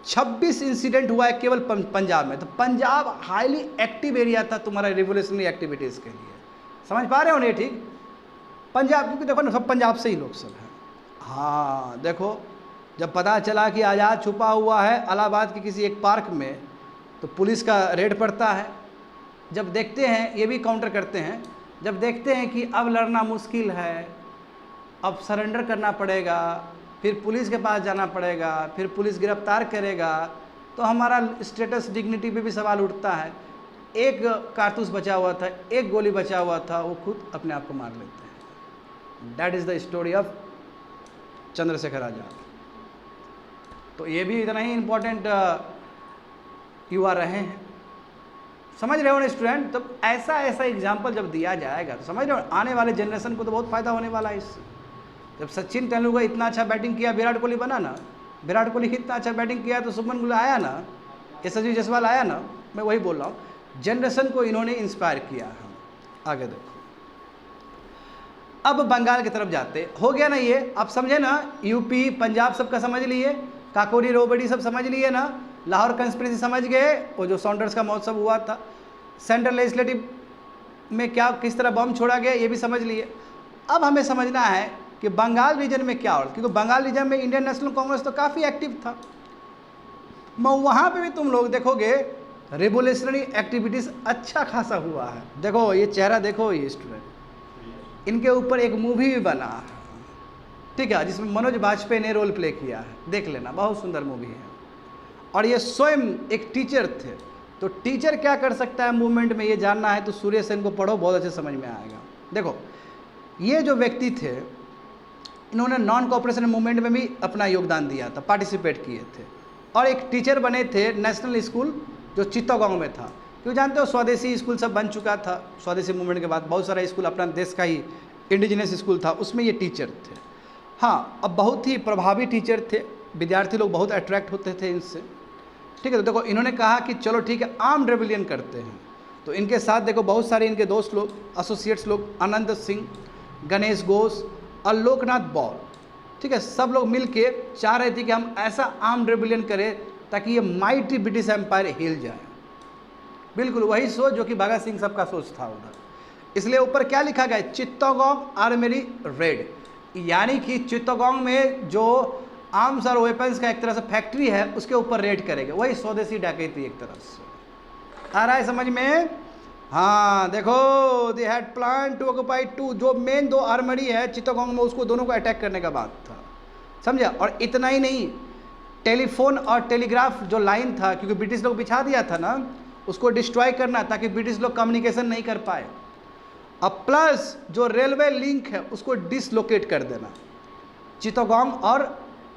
Speaker 1: 26 इंसिडेंट हुआ है केवल पंजाब में। तो पंजाब हाईली एक्टिव एरिया था तुम्हारा रिवोल्यूशनरी एक्टिविटीज़ के लिए। समझ पा रहे हो ना, ठीक। पंजाब, क्योंकि देखो ना सब पंजाब से ही लोग सब हैं। हाँ देखो, जब पता चला कि आज़ाद छुपा हुआ है इलाहाबाद के किसी एक पार्क में, तो पुलिस का रेड पड़ता है। जब देखते हैं, ये भी काउंटर करते हैं, जब देखते हैं कि अब लड़ना मुश्किल है, अब सरेंडर करना पड़ेगा, फिर पुलिस के पास जाना पड़ेगा, फिर पुलिस गिरफ्तार करेगा, तो हमारा स्टेटस डिग्निटी पे भी सवाल उठता है। एक कारतूस बचा हुआ था, एक गोली बचा हुआ था, वो खुद अपने आप को मार लेते हैं। That is the story of Chandrashekhar Azad. तो ये भी इतना ही इम्पोर्टेंट युवा रहे हैं। समझ रहे हो ना स्टूडेंट? तो ऐसा एग्जाम्पल जब दिया जाएगा तो समझ रहे हो, आने वाले जनरेशन को तो बहुत फ़ायदा होने वाला है इससे। जब सचिन तेंदुलकर इतना अच्छा बैटिंग किया, विराट कोहली बना ना, विराट कोहली इतना अच्छा बैटिंग किया तो शुभमन गिल आया ना, यशस्वी जायसवाल आया ना, मैं वही बोल रहा हूँ, जनरेशन को इन्होंने इंस्पायर किया। हम आगे देखो, अब बंगाल की तरफ जाते, हो गया ना ये, आप समझे ना, यूपी पंजाब सबका समझ लिए, काकोरी रोबड़ी सब समझ लिए ना, लाहौर कंस्पिरेसी समझ गए, वो जो सॉन्डर्स का महोत्सव हुआ था, सेंट्रल लेजिस्लेटिव में क्या किस तरह बम छोड़ा गया ये भी समझ लिए। अब हमें समझना है कि बंगाल रीजन में क्या हो, क्योंकि बंगाल रीजन में इंडियन नेशनल कांग्रेस तो काफ़ी एक्टिव था। वहाँ पे भी तुम लोग देखोगे रिवोल्यूशनरी एक्टिविटीज़ अच्छा खासा हुआ है। देखो ये चेहरा देखो, ये स्टूडेंट, इनके ऊपर एक मूवी भी बना है, ठीक है, जिसमें मनोज बाजपेयी ने रोल प्ले किया है, देख लेना, बहुत सुंदर मूवी है। और ये स्वयं एक टीचर थे, तो टीचर क्या कर सकता है मूवमेंट में, ये जानना है तो सूर्य सेन को पढ़ो, बहुत अच्छे समझ में आएगा। देखो ये जो व्यक्ति थे, इन्होंने नॉन कोऑपरेशन मूवमेंट में भी अपना योगदान दिया था, पार्टिसिपेट किए थे, और एक टीचर बने थे नेशनल स्कूल जो चित्तौड़गढ़ में था। क्यों जानते हो, स्वदेशी स्कूल सब बन चुका था, स्वदेशी मूवमेंट के बाद बहुत सारा स्कूल अपना देश का ही इंडिजिनस स्कूल था, उसमें ये टीचर थे। हाँ, अब बहुत ही प्रभावी टीचर थे, विद्यार्थी लोग बहुत अट्रैक्ट होते थे इनसे, ठीक है। तो देखो इन्होंने कहा कि चलो ठीक है, आर्म्ड रेबेलियन करते हैं। तो इनके साथ देखो बहुत सारे इनके दोस्त लोग, एसोसिएट्स लोग, अनंत सिंह, गणेश घोष और लोकनाथ बॉल, ठीक है, सब लोग मिलके चाह रहे थे कि हम ऐसा आर्म्ड रेबेलियन करें ताकि ये माइटी ब्रिटिश एम्पायर हिल जाए। बिल्कुल वही सोच जो कि भगत सिंह सबका सोच था उधर। इसलिए ऊपर क्या लिखा गया, चित्तौड़गढ़ आर्मरी रेड, यानी कि चित्तौड़गढ़ में जो आर्म्स और वेपन्स का एक तरह से फैक्ट्री है उसके ऊपर रेड करेंगे, वही स्वदेशी डकैती एक तरह से। आ रहा है समझ में? हाँ देखो, they had plan to occupy two, जो मेन दो आर्मरी है चित्तौड़गढ़ में, उसको दोनों को अटैक करने का बात था, समझा। और इतना ही नहीं, टेलीफोन और टेलीग्राफ जो लाइन था, क्योंकि ब्रिटिश लोग बिछा दिया था ना, उसको डिस्ट्रॉय करना ताकि ब्रिटिश लोग कम्युनिकेशन नहीं कर पाए। अब प्लस जो रेलवे लिंक है उसको डिसलोकेट कर देना, चित्तौड़गढ़ और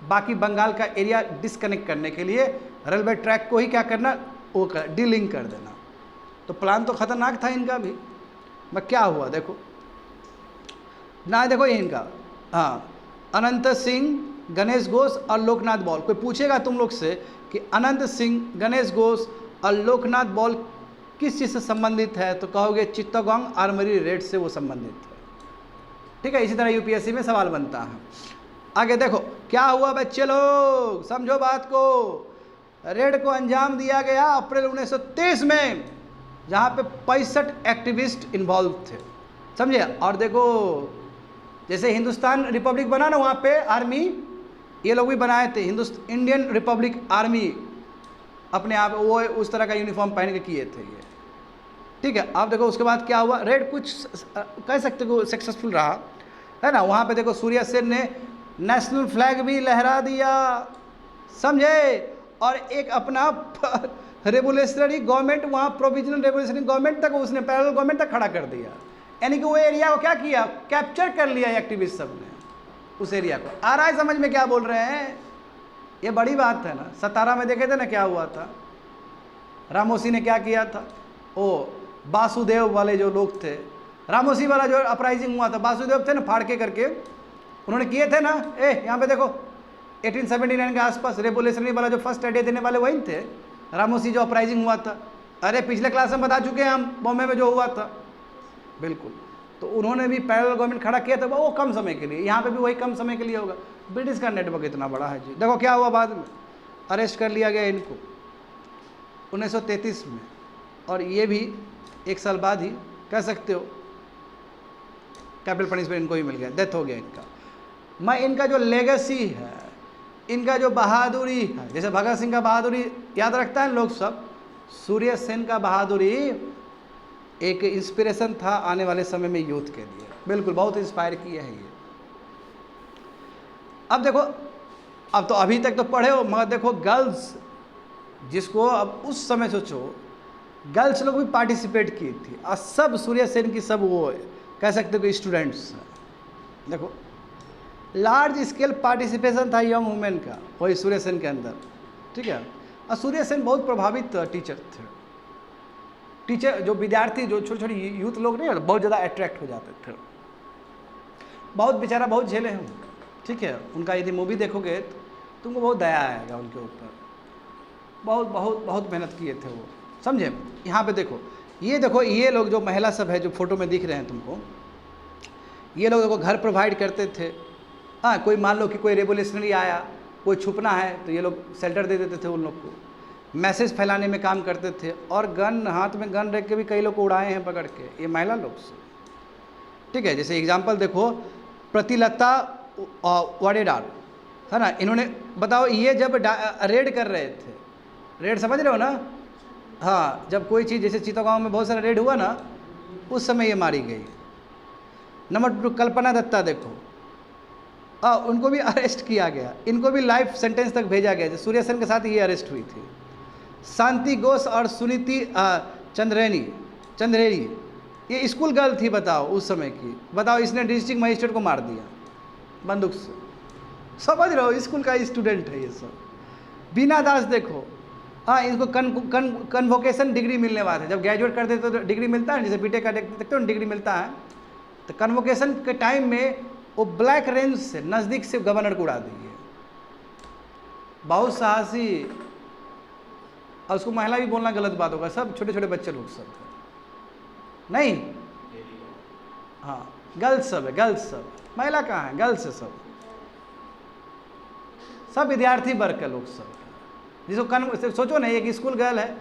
Speaker 1: बाकी बंगाल का एरिया डिस्कनेक्ट करने के लिए रेलवे ट्रैक को ही क्या करना, वो डीलिंक कर देना। तो प्लान तो खतरनाक था इनका भी। मैं क्या हुआ देखो ना, देखो ये इनका, हाँ, अनंत सिंह, गणेश घोष और लोकनाथ बॉल। कोई पूछेगा तुम लोग से कि अनंत सिंह, गणेश घोष और लोकनाथ बॉल किस चीज़ से संबंधित है, तो कहोगे चित्तौड़गढ़ आर्मरी रेड से वो संबंधित है, ठीक है। इसी तरह यूपीएससी में सवाल बनता है। आगे देखो क्या हुआ बच्चे लोग, समझो बात को। रेड को अंजाम दिया गया अप्रैल 1923 में, जहाँ पे 65 एक्टिविस्ट इन्वॉल्व थे, समझे। और देखो जैसे हिंदुस्तान रिपब्लिक बना ना, वहाँ पे आर्मी ये लोग भी बनाए थे, इंडियन रिपब्लिक आर्मी, अपने आप वो उस तरह का यूनिफॉर्म पहन के किए थे ये, ठीक है। अब देखो उसके बाद क्या हुआ, रेड कुछ कह सकते हो सक्सेसफुल रहा है ना। वहाँ पे देखो सूर्य सेन ने नेशनल फ्लैग भी लहरा दिया, समझे, और एक अपना रेवोल्यूशनरी गवर्नमेंट, वहाँ प्रोविजनल रेवोल्यूशनरी गवर्नमेंट तक, उसने पैरेलल गवर्नमेंट तक खड़ा कर दिया, यानी कि वो एरिया को क्या किया, कैप्चर कर लिया एक्टिविस्ट सब ने उस एरिया को। आ रहा है समझ में क्या बोल रहे हैं? ये बड़ी बात है ना। 17 में देखे थे ना क्या हुआ था, रामोसी ने क्या किया था, ओ वासुदेव वाले जो लोग थे, रामोसी वाला जो अपराइजिंग हुआ था, वासुदेव थे ना, फाड़ के करके उन्होंने किए थे ना। यहाँ पे देखो 1879 के आसपास रेवोल्यूशनरी वाला जो फर्स्ट आइडिया देने वाले वही थे, रामोसी जो अपराइजिंग हुआ था। अरे पिछले क्लास में बता चुके हैं हम, बॉम्बे में जो हुआ था, बिल्कुल। तो उन्होंने भी पैरेलल गवर्नमेंट खड़ा किया था, वो कम समय के लिए, यहाँ पे भी वही कम समय के लिए होगा। ब्रिटिश का नेटवर्क इतना बड़ा है जी। देखो क्या हुआ, बाद में अरेस्ट कर लिया गया इनको 1933 में, और ये भी एक साल बाद ही कह सकते हो कैपिटल पनिशमेंट इनको ही मिल गया, डेथ हो गया इनका। मैं इनका जो लेगेसी है, इनका जो बहादुरी है, जैसे भगत सिंह का बहादुरी याद रखता है लोग सब, सूर्य सेन का बहादुरी एक इंस्पिरेशन था आने वाले समय में यूथ के लिए। बिल्कुल, बहुत इंस्पायर किया है ये। अब देखो, अब तो अभी तक तो पढ़े हो, मगर देखो गर्ल्स, जिसको अब उस समय सोचो, गर्ल्स लोग भी पार्टिसिपेट की थी और सब सूर्य सेन की सब वो कह सकते हो कि स्टूडेंट्स। देखो लार्ज स्केल पार्टिसिपेशन था यंग वुमेन का वही सूर्य सेन के अंदर, ठीक है। और सूर्य सेन बहुत प्रभावित टीचर थे। टीचर जो विद्यार्थी, जो छोटे छोटे यूथ लोग नहीं, बहुत ज़्यादा अट्रैक्ट हो जाते थे। बहुत बेचारा बहुत झेले हैं, ठीक है। उनका यदि मूवी देखोगे तो तुमको बहुत दया आएगा उनके ऊपर। बहुत बहुत बहुत मेहनत किए थे वो, समझे। यहाँ पे देखो, ये लोग जो महिला सब है जो फोटो में दिख रहे हैं तुमको, ये लोग देखो घर प्रोवाइड करते थे। हाँ, कोई मान लो कि कोई रेवोल्यूशनरी आया, कोई छुपना है तो ये लोग शेल्टर दे देते थे उन लोग को, मैसेज फैलाने में काम करते थे। और गन, हाथ में गन रख के भी कई लोग को उड़ाए हैं पकड़ के, ये महिला लोग से, ठीक है। जैसे एग्जाम्पल देखो, प्रतिलता वाडेदार है ना, इन्होंने बताओ, ये जब रेड कर रहे थे, रेड समझ रहे हो ना, हाँ, जब कोई चीज़ जैसे चित्तौड़गढ़ में बहुत सारा रेड हुआ ना, उस समय ये मारी गई। नंबर 2 कल्पना दत्ता, देखो उनको भी अरेस्ट किया गया, इनको भी लाइफ सेंटेंस तक भेजा गया। सूर्य सेन के साथ ये अरेस्ट हुई थी। शांति घोष और सुनीति चंद्रेरी, ये स्कूल गर्ल थी, बताओ उस समय की, बताओ, इसने डिस्ट्रिक्ट मजिस्ट्रेट को मार दिया बंदूक से। समझ रहे हो, स्कूल का स्टूडेंट है ये सब। बीना दास देखो, हाँ, इनको कन्वोकेशन डिग्री मिलने वाला है। जब ग्रेजुएट करते तो डिग्री मिलता है, जैसे बीटेक का देखते हो डिग्री मिलता है, तो कन्वोकेशन के टाइम में वो ब्लैक रेंज से नज़दीक से गवर्नर को उड़ा दिए। बहुत साहसी, और उसको महिला भी बोलना गलत बात होगा, सब छोटे छोटे बच्चे लोग सब नहीं, हाँ गर्ल्स सब है, गर्ल्स सब, महिला कहाँ है, गर्ल्स है सब विद्यार्थी वर्ग के लोग सब। जिसको सोचो ना, एक स्कूल गर्ल है,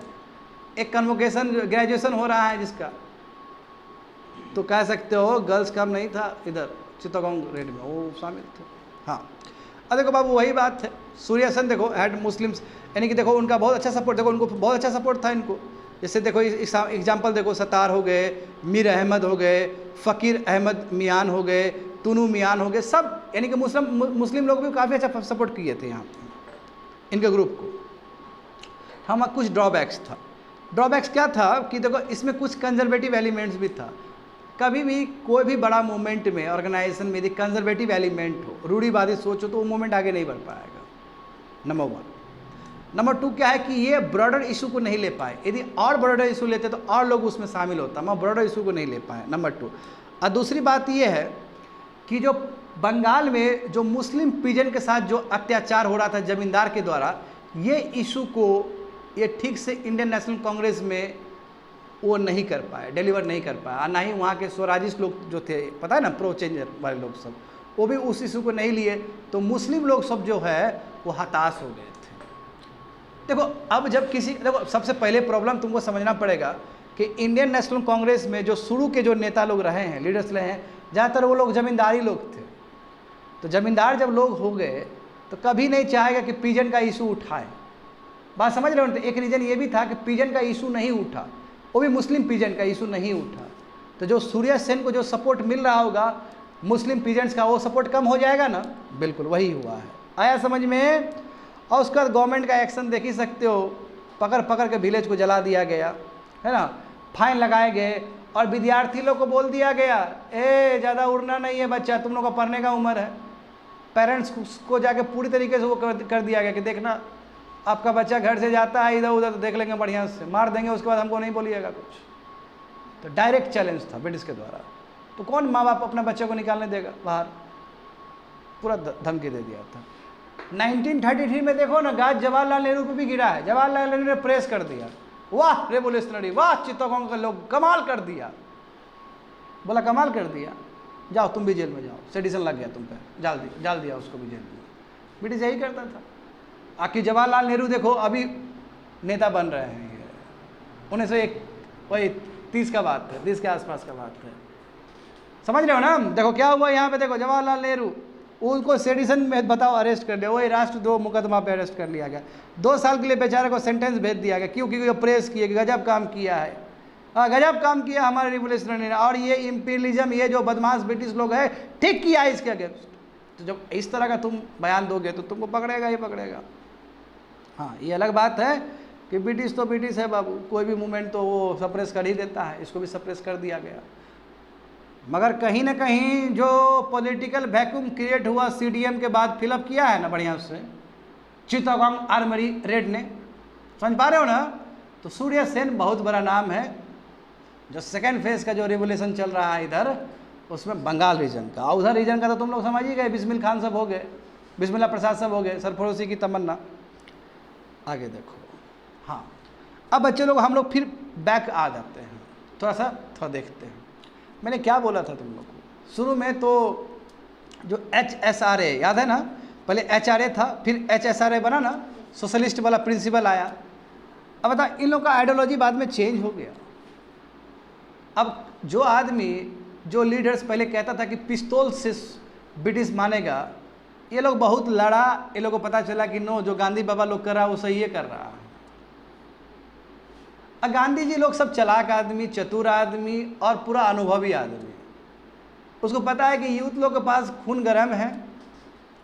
Speaker 1: एक कन्वोकेशन ग्रेजुएशन हो रहा है जिसका, तो कह सकते हो गर्ल्स कम नहीं था इधर चित्तौड़गढ़ रेड में, वो शामिल थे। हाँ, अब देखो बाबू, वही बात है। सूर्य सेन देखो हेड मुस्लिम्स, यानी कि देखो उनका बहुत अच्छा सपोर्ट, देखो उनको बहुत अच्छा सपोर्ट था इनको। जैसे देखो एग्जाम्पल देखो, सत्तार हो गए, मीर अहमद हो गए, फ़कीर अहमद मियान हो गए, तूनू मियान हो गए, सब यानी कि मुस्लिम लोग भी काफ़ी अच्छा सपोर्ट किए थे यहाँ इनके ग्रुप को। हम कुछ ड्रॉबैक्स था। ड्रॉबैक्स क्या था कि देखो इसमें कुछ कंजर्वेटिव एलिमेंट्स भी था। कभी भी कोई भी बड़ा मूवमेंट में, ऑर्गेनाइजेशन में यदि कंजर्वेटिव एलिमेंट हो, रूढ़िवादी सोच हो, तो वो मूवमेंट आगे नहीं बढ़ पाएगा, नंबर 1। नंबर 2 क्या है कि ये ब्रॉडर इशू को नहीं ले पाए। यदि और ब्रॉडर इशू लेते तो और लोग उसमें शामिल होता, मगर ब्रॉडर इशू को नहीं ले पाए, नंबर 2। और दूसरी बात ये है कि जो बंगाल में जो मुस्लिम पीजन के साथ जो अत्याचार हो रहा था जमींदार के द्वारा, ये इशू को ये ठीक से इंडियन नेशनल कांग्रेस में वो नहीं कर पाए, डिलीवर नहीं कर पाया। और ना ही वहाँ के स्वराजिस्ट लोग जो थे, पता है ना, प्रो चेंजर वाले लोग सब, वो भी उस इशू को नहीं लिए। तो मुस्लिम लोग सब जो है वो हताश हो गए थे। देखो अब जब देखो सबसे पहले प्रॉब्लम तुमको समझना पड़ेगा कि इंडियन नेशनल कांग्रेस में जो शुरू के जो नेता लोग रहे हैं, लीडर्स रहे हैं, ज़्यादातर वो लोग जमींदारी लोग थे। तो जमींदार जब लोग हो गए तो कभी नहीं चाहेगा कि पीजन का इशू उठाए। बात समझ रहे हो? तो एक रीज़न ये भी था कि पीजन का इशू नहीं उठा, वो भी मुस्लिम पीजन का इशू नहीं उठा। तो जो सूर्य सेन को जो सपोर्ट मिल रहा होगा मुस्लिम पीजेंट्स का, वो सपोर्ट कम हो जाएगा ना। बिल्कुल वही हुआ है, आया समझ में। और उसका गवर्नमेंट का एक्शन देख ही सकते हो, पकड़ पकड़ के विलेज को जला दिया गया है ना, फाइन लगाए गए और विद्यार्थी लोग को बोल दिया गया, ए ज़्यादा उड़ना नहीं है बच्चा, तुम लोग का पढ़ने का उम्र है। पेरेंट्स को जाके पूरी तरीके से वो कर दिया गया कि देखना आपका बच्चा घर से जाता है इधर उधर तो देख लेंगे, बढ़िया से मार देंगे, उसके बाद हमको नहीं बोलिएगा कुछ। तो डायरेक्ट चैलेंज था ब्रिटिश के द्वारा। तो कौन माँ बाप अपना बच्चे को निकालने देगा बाहर, पूरा धमकी दे दिया था। 1933 में देखो ना, गाज जवाहरलाल नेहरू पे भी गिरा है। जवाहरलाल नेहरू ने प्रेस कर दिया, वाह रेवोल्यूशनरी, वाह चित्तौड़गढ़ के लोग कमाल कर दिया। बोला कमाल कर दिया, जाओ तुम भी जेल में जाओ, सेडिशन लग गया तुम पे, जाल दिया उसको भी जेल में। ब्रिटिश यही करता था। आखिर जवाहरलाल नेहरू देखो अभी नेता बन रहे हैं, 1901 वही 30 का बात है, 30 के आसपास का बात है, समझ रहे हो ना। देखो क्या हुआ यहाँ पे, देखो जवाहरलाल नेहरू, उनको सेडिशन में बताओ अरेस्ट कर दिया, वही राष्ट्रद्रोह मुकदमा पे अरेस्ट कर लिया गया। 2 साल के लिए बेचारे को सेंटेंस भेज दिया गया। क्यों? क्योंकि प्रेस किए, गजब काम किया है, गजब काम किया हमारे रिवोल्यूशनरी ने, और ये इम्पीरियलिज्म, ये जो बदमाश ब्रिटिश लोग हैं, ठीक किया इसके अगेंस्ट। तो जब इस तरह का तुम बयान दोगे तो तुमको पकड़ेगा ही पकड़ेगा। हाँ, ये अलग बात है कि ब्रिटिश तो ब्रिटिश है बाबू, कोई भी मूवमेंट तो वो सप्रेस कर ही देता है, इसको भी सप्रेस कर दिया गया। मगर कहीं ना कहीं जो पॉलिटिकल वैक्यूम क्रिएट हुआ CDM के बाद फिलअप किया है ना बढ़िया से चित्तगांग आर्मरी रेड ने, समझ पा रहे हो ना। तो सूर्य सेन बहुत बड़ा नाम है। जो सेकेंड फेज का जो रिवोल्यूशन चल रहा है इधर, उसमें बंगाल रीजन का, उधर रीजन का तो तुम लोग समझ ही गए, बिस्मिल खान सब हो गए, बिस्मिल्लाह प्रसाद सब हो गए, सरफरोशी की तमन्ना। आगे देखो। हाँ, अब बच्चे लोग हम लोग फिर बैक आ जाते हैं, थोड़ा देखते हैं। मैंने क्या बोला था तुम लोग को शुरू में, तो जो HSRA याद है ना, पहले HRA था, फिर HSRA बना ना, सोशलिस्ट वाला प्रिंसिपल आया। अब बता, इन लोग का आइडियोलॉजी बाद में चेंज हो गया। अब जो आदमी, जो लीडर्स पहले कहता था कि पिस्तौल से ब्रिटिश मानेगा, ये लोग बहुत लड़ा, ये लोग को पता चला कि नो, जो गांधी बाबा लोग कर रहा है वो सही है कर रहा है। अब गांधी जी लोग सब चालाक आदमी, चतुर आदमी और पूरा अनुभवी आदमी, उसको पता है कि यूथ लोग के पास खून गर्म है,